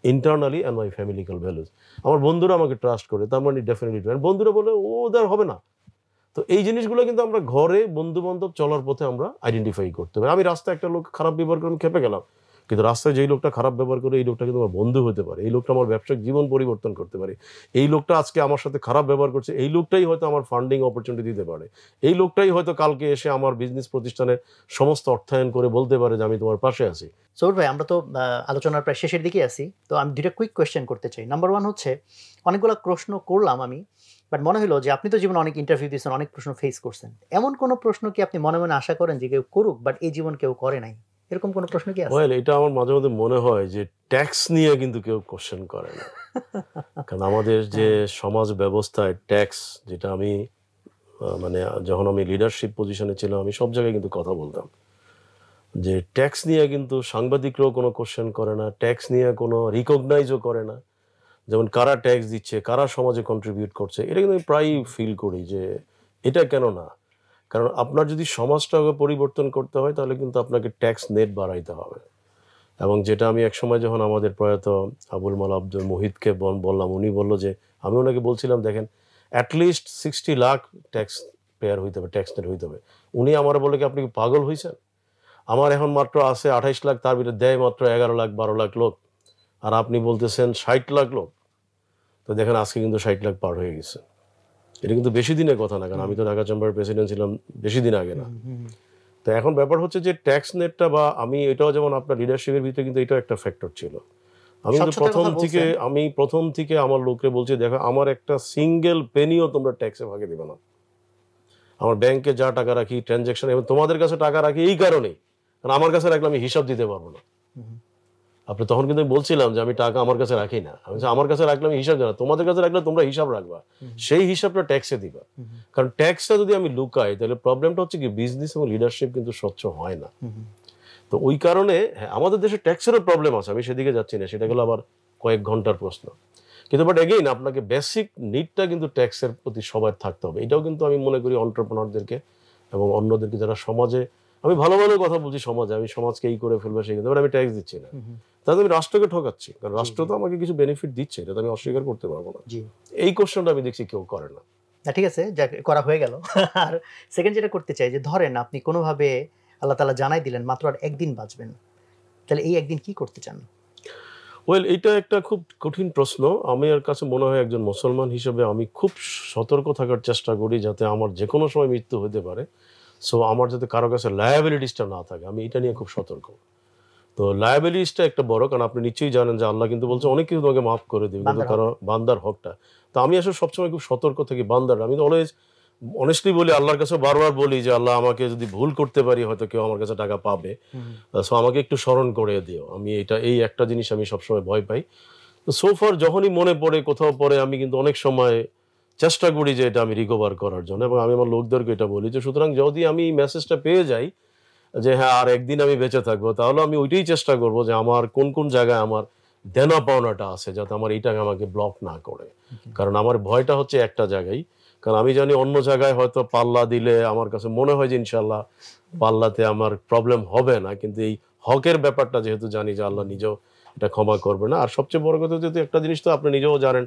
internally and my familial values. আমার বন্ধুরা আমাকে ট্রাস্ট করে, তার মানে ডেফিনেটলি, বন্ধুরা বলে ও ওদের হবে না। তো এই জিনিসগুলো কিন্তু আমরা ঘরে বন্ধু বান্ধব চলার পথে আমরা আইডেন্টিফাই করতে হবে। আমি রাস্তায় একটা লোক খারাপ ব্যবহার করে আমি খেপে গেলাম, কিন্তু রাস্তায় যেই লোকটা খারাপ ব্যবহার করে এই লোকটা কিন্তু আমার বন্ধু হতে পারে, এই লোকটা আমার ব্যবসায়িক জীবন পরিবর্তন করতে পারে, এই লোকটা আজকে আমার সাথে খারাপ ব্যবহার করছে, এই লোকটাই হয়তো আমার ফান্ডিং অপরচুনিটি দিতে পারে, এই লোকটাই হয়তো কালকে এসে আমার বিজনেস প্রতিষ্ঠানের সমস্ত অর্থায়ন করে বলতে পারে যে আমি তোমার পাশে আছি। সৌর ভাই, আমরা তো আলোচনার প্রায় শেষের দিকে আছি, তো আমি দুইটা কুইক কোয়েশ্চেন করতে চাই। নাম্বার ওয়ান হচ্ছে, অনেকগুলো প্রশ্ন করলাম আমি, বাট মনে হলো যে আপনি তো জীবনে অনেক ইন্টারভিউ দিয়েছেন, অনেক প্রশ্ন ফেস করছেন, এমন কোনো প্রশ্ন কি আপনি মনে মনে আশা করেন যে কেউ করুক বাট এই জীবন কেউ করে নাই, এরকম কোনো প্রশ্ন কি আছে? ওয়েল, এটা আমার মাঝে মধ্যে মনে হয় যে ট্যাক্স নিয়ে কিন্তু কেউ কোশ্চেন করে না। কারণ আমাদের যে সমাজ ব্যবস্থায় ট্যাক্স, যেটা আমি মানে যখন আমি লিডারশিপ পজিশনে ছিলাম আমি সব জায়গায় কিন্তু কথা বলতাম যে ট্যাক্স নিয়ে কিন্তু সাংবাদিকরাও কোনো কোশ্চেন করে না, ট্যাক্স নিয়ে কোনো রিকগনাইজও করে না। যেমন কারা ট্যাক্স দিচ্ছে, কারা সমাজে কন্ট্রিবিউট করছে, এটা কিন্তু আমি প্রায়ই ফিল করি যে এটা কেন না। কারণ আপনার যদি সমাজটাকে পরিবর্তন করতে হয় তাহলে কিন্তু আপনাকে ট্যাক্স নেট বাড়াইতে হবে। এবং যেটা আমি একসময় যখন আমাদের প্রয়াত আবুল মাল আব্দুল মুহিতকে বললাম, উনি বললো যে, আমি ওনাকে বলছিলাম দেখেন অ্যাটলিস্ট 60 লাখ ট্যাক্স পেয়ার হইতে হবে, ট্যাক্স নেট হইতে হবে। উনি আমার বলে কি আপনি কি পাগল হয়েছেন? আমার এখন মাত্র আছে 28 লাখ, তার ভিতরে দেয় মাত্র 11 লাখ 12 লাখ লোক, আর আপনি বলতেছেন 60 লাখ লোক। তো দেখেন আজকে কিন্তু 60 লাখ পার হয়ে গেছে। এটা কিন্তু বেশি দিনের কথা না, কারণ আমি তো ঢাকা চেম্বারের প্রেসিডেন্ট ছিলাম বেশি দিন আগে না। তো এখন ব্যাপার হচ্ছে যে ট্যাক্স নেটটা, বা আমি এটাও যেমন আপনার লিডারশিপের ভিতরে কিন্তু এটাও একটা ফ্যাক্টর ছিল। আমি কিন্তু প্রথম থেকে আমার লোককে বলছি দেখো আমার একটা সিঙ্গেল পেনিও তোমরা ট্যাক্সে ভাগে দেবে না। আমার ব্যাংকে যা টাকা রাখি ট্রানজাকশন, এবং তোমাদের কাছে টাকা রাখি এই কারণেই, কারণ আমার কাছে রাখলে আমি হিসাব দিতে পারবো না। আপনি তখন কিন্তু বলছিলাম যে আমি টাকা আমার কাছে রাখি না, আমি আমার কাছে রাখলে আমি হিসাব জানা, তোমাদের কাছে রাখলে তোমরা হিসাব রাখবা, সেই হিসাবটা ট্যাক্সে দিবা। কারণ ট্যাক্সটা যদি আমি লুকাই তাহলে প্রবলেমটা হচ্ছে কি বিজনেস এবং লিডারশিপ কিন্তু স্বচ্ছ হয় না। তো ওই কারণে হ্যাঁ আমাদের দেশে ট্যাক্সেরও প্রবলেম আছে, আমি সেদিকে যাচ্ছি না, সেটা গেলো আবার কয়েক ঘন্টার প্রশ্ন। কিন্তু বাট এগেইন আপনাকে বেসিক নিডটা কিন্তু ট্যাক্সের প্রতি সবার থাকতে হবে। এটাও কিন্তু আমি মনে করি এন্টারপ্রেনারদেরকে এবং অন্যদেরকে যারা সমাজে, আমি ভালো ভালো কথা বলছি সমাজে, আমি সমাজকে এই করে ফেলবো সেই কিন্তু আমি ট্যাক্স দিচ্ছি না, তাহলে আমি রাষ্ট্রকে ঠকাচ্ছি, কারণ রাষ্ট্র তো আমাকে কিছু বেনিফিট দিচ্ছে, এটা তো আমি অস্বীকার করতে পারবো না। এই কোশ্চেনটা আমি দেখছি কেউ করে না। ঠিক আছে, যা করা হয়ে গেল। আর সেকেন্ড যেটা করতে চাই যে ধরেন আপনি কোনোভাবে আল্লাহ তাআলা জানাই দিলেন মাত্র আর একদিন বাঁচবেন, তাহলে এই একদিন কি করতে চান? ওয়েল, এটা একটা খুব কঠিন প্রশ্ন। আমার কাছে মনে হয় একজন মুসলমান হিসেবে আমি খুব সতর্ক থাকার চেষ্টা করি যাতে আমার যে কোনো সময় মৃত্যু হতে পারে। সো আমার যাতে কারো কাছে লায়াবিলিটিসটা না থাকে, আমি এটা নিয়ে খুব সতর্ক। তো লায়াবিলিটিসটা একটা বড়, কারণ আপনি নিশ্চয়ই জানেন যে আল্লাহ কিন্তু বলছে অনেক কিছু তোমাকে মাফ করে দিবে, কিন্তু কারো বান্দার হকটা। তো আমি আসলে সবসময় খুব সতর্ক থাকি বান্দার। আমি তো অলওয়েজ অনেস্টলি বলি, আল্লাহর কাছে বারবার বলি যে আল্লাহ আমাকে যদি ভুল করতে পারি, হয়তো কেউ আমার কাছে টাকা পাবে, সো আমাকে একটু স্মরণ করে দিও। আমি এই একটা জিনিস আমি সবসময় ভয় পাই। তো সোফার যখনই মনে পড়ে কোথাও পড়ে, আমি কিন্তু অনেক সময় চেষ্টা করি যে এটা আমি রিকভার করার জন্য, এবং আমি আমার লোকদেরকে এটা বলি যে সুতরাং যদি আমি এই মেসেজটা পেয়ে যাই যে হ্যাঁ আর একদিন আমি বেঁচে থাকবো, তাহলে আমি ওইটাই চেষ্টা করব যে আমার কোন কোন জায়গায় আমার দেনা পাওনাটা আছে, যাতে আমার এইটাকে আমাকে ব্লক না করে। কারণ আমার ভয়টা হচ্ছে একটা জায়গায়, কারণ আমি জানি অন্য জায়গায় হয়তো পাল্লা দিলে আমার কাছে মনে হয় যে ইনশাল্লাহ পাল্লাতে আমার প্রবলেম হবে না, কিন্তু এই হকের ব্যাপারটা যেহেতু জানি যে আল্লাহ নিজেও এটা ক্ষমা করবে না। আর সবচেয়ে বড় কথা যেহেতু একটা জিনিস তো আপনি নিজেও জানেন,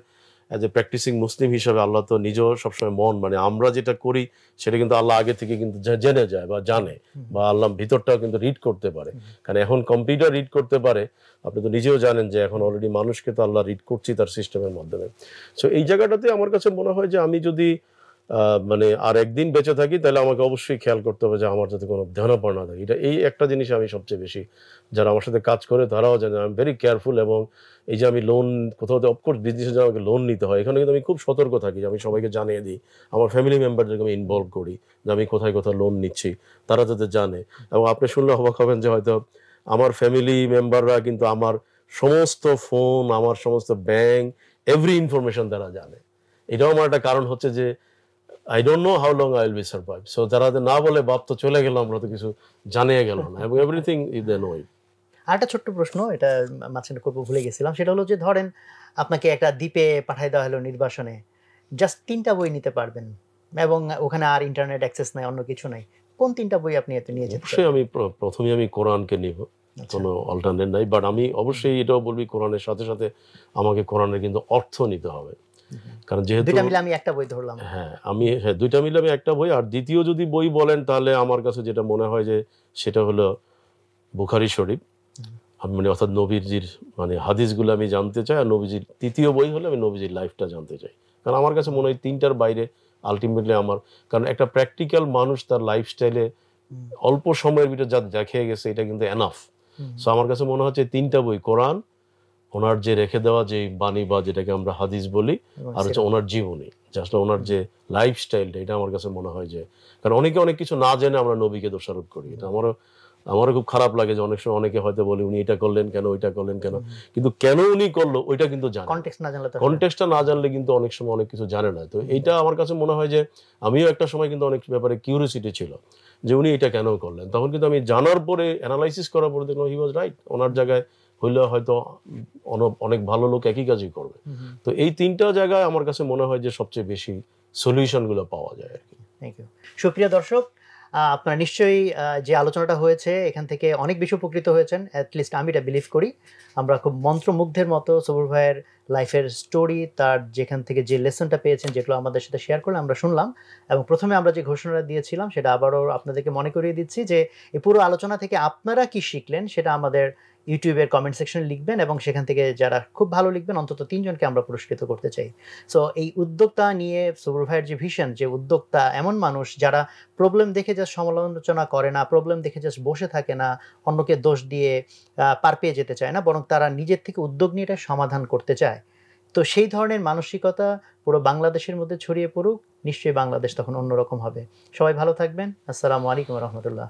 অ্যাজ এ প্র্যাকটিসিং মুসলিম হিসাবে আল্লাহ তো নিজেও সবসময় মানে আমরা যেটা করি সেটা কিন্তু আল্লাহ আগে থেকে কিন্তু জেনে যায় বা জানে, বা আল্লাহ ভিতরটাও কিন্তু রিড করতে পারে। কারণ এখন কম্পিউটার রিড করতে পারে, আপনি তো নিজেও জানেন যে এখন অলরেডি মানুষকে তো আল্লাহ রিড করছি তার সিস্টেমের মাধ্যমে। সো এই জায়গাটাতে আমার কাছে মনে হয় যে আমি যদি মানে আর একদিন বেঁচে থাকি, তাহলে আমাকে অবশ্যই খেয়াল করতে হবে যে আমার যাতে কোনো ধ্যানপর না থাকে। এই একটা জিনিস আমি সবচেয়ে বেশি, যারা আমার সাথে কাজ করে তারাও জানে আমি ভেরি কেয়ারফুল। এবং এই যে আমি লোন কোথাও, অফকোর্স বিজনেসের জন্য আমাকে লোন নিতে হয়, এখানে কিন্তু আমি খুব সতর্ক থাকি যে আমি সবাইকে জানিয়ে দিই, আমার ফ্যামিলি মেম্বারদেরকে আমি ইনভলভ করি যে আমি কোথায় কোথায় লোন নিচ্ছি, তারা যাতে জানে। এবং আপনি শুনলে অবাক হবেন যে হয়তো আমার ফ্যামিলি মেম্বাররা কিন্তু আমার সমস্ত ফোন, আমার সমস্ত ব্যাংক, এভরি ইনফরমেশন তারা জানে। এটাও আমার একটা কারণ হচ্ছে যে I don't know how long I will be survive. So যারা না বলে বাপ তো চলে গেল, আমরা তো কিছু জানিয়ে গেল না, এবং এভরিথিং they know it. আরেকটা ছোট্ট প্রশ্ন, এটা মাঝখানে করবো ভুলে গেছিলাম, সেটা হলো যে ধরেন আপনাকে একটা দ্বীপে পাঠাই দেওয়া হলো নির্বাসনে, জাস্ট 3টা বই নিতে পারবেন এবং ওখানে আর ইন্টারনেট অ্যাক্সেস নাই, অন্য কিছু নাই, কোন 3টা বই আপনি এত নিয়ে যেতে? অবশ্যই আমি প্রথমে আমি কোরআনকে নিব, কোনো অল্টারনেট নাই। বাট আমি অবশ্যই এটাও বলবি কোরআনের সাথে সাথে আমাকে কোরআনের কিন্তু অর্থ নিতে হবে, কারণ যেহেতু দুইটা মিলে আমি একটা বই ধরলাম। হ্যাঁ দুইটা মিলে আমি একটা বই। আর দ্বিতীয় যদি বই বলেন, তাহলে আমার কাছে যেটা মনে হয় যে সেটা হলো বুখারী শরীফ। আমি মানে অর্থাৎ নবীজির মানে হাদিসগুলো আমি জানতে চাই। আর নবীজির তৃতীয় বই হলে আমি নবীজির লাইফটা জানতে চাই, কারণ আমার কাছে মনে হয় 3টার বাইরে আলটিমেটলি আমার, কারণ একটা প্র্যাকটিক্যাল মানুষ তার লাইফস্টাইলে অল্প সময়ের ভিতরে যা দেখে গেছে এটা কিন্তু এনাফ। সো আমার কাছে মনে হচ্ছে 3টা বই, কোরআন, ওনার যে রেখে দেওয়া যে বাণী বা যেটাকে আমরা হাদিস বলি, আর হচ্ছে ওনার জীবনী, জাস্ট ওনার যে লাইফস্টাইলটা, এটা আমার কাছে মনে হয় যে, কারণ অনেকে অনেক কিছু না জেনে আমরা নবীকে দোষারোপ করি। এটা আমারও খুব খারাপ লাগে যে অনেক সময় অনেকে হয়তো বলে উনি এটা করলেন কেন, ওইটা করলেন কেন, কিন্তু কেন উনি করলো ওইটা কিন্তু জানে, কনটেক্সটটা না জানলে কিন্তু অনেক সময় অনেক কিছু জানে না। তো এইটা আমার কাছে মনে হয় যে আমিও একটা সময় কিন্তু অনেক ব্যাপারে কিউরিওসিটি ছিল যে উনি এটা কেন করলেন, তখন কিন্তু আমি জানার পরে অ্যানালাইসিস করার পরে দেখলাম হি ওয়াজ রাইট, ওনার জায়গায় হইলে হয়তো অনেক ভালো লোক একই কাজই করবে। তো এই 3টা জায়গায় আমার কাছে মনে হয় যে সবচেয়ে বেশি সলিউশনগুলো পাওয়া যায় আর কি। Thank you. সুপ্রিয় দর্শক, আপনারা নিশ্চয়ই যে আলোচনাটা হয়েছে এখান থেকে অনেক বেশি উপকৃত হয়েছেন, অ্যাটলিস্ট আমি এটা বিলিভ করি। আমরা খুব মন্ত্রমুগ্ধের মতো সবুর ভাইয়ের লাইফের স্টোরি, তার যেখান থেকে যে লেসনটা পেয়েছেন, যেগুলো আমাদের সাথে শেয়ার করলে আমরা শুনলাম। এবং প্রথমে আমরা যে ঘোষণাটা দিয়েছিলাম সেটা আবারও আপনাদেরকে মনে করিয়ে দিচ্ছি যে এই পুরো আলোচনা থেকে আপনারা কি শিখলেন সেটা আমাদের ইউটিউবের কমেন্ট সেকশনে লিখবেন, এবং সেখান থেকে যারা খুব ভালো লিখবেন অন্তত 3জনকে আমরা পুরস্কৃত করতে চাই। সো এই উদ্যোক্তা নিয়ে সবুর ভাইয়ের যে ভিশন, যে উদ্যোক্তা এমন মানুষ যারা প্রবলেম দেখে জাস্ট সমালোচনা করে না, প্রবলেম দেখে জাস্ট বসে থাকে না, অন্যকে দোষ দিয়ে পার পেয়ে যেতে চায় না, বরং তারা নিজের থেকে উদ্যোগ নিয়ে এটা সমাধান করতে চায়। তো সেই ধরনের মানসিকতা পুরো বাংলাদেশের মধ্যে ছড়িয়ে পড়ুক, নিশ্চয়ই বাংলাদেশ তখন অন্যরকম হবে। সবাই ভালো থাকবেন। আসসালামু আলাইকুম রহমতুল্লাহ।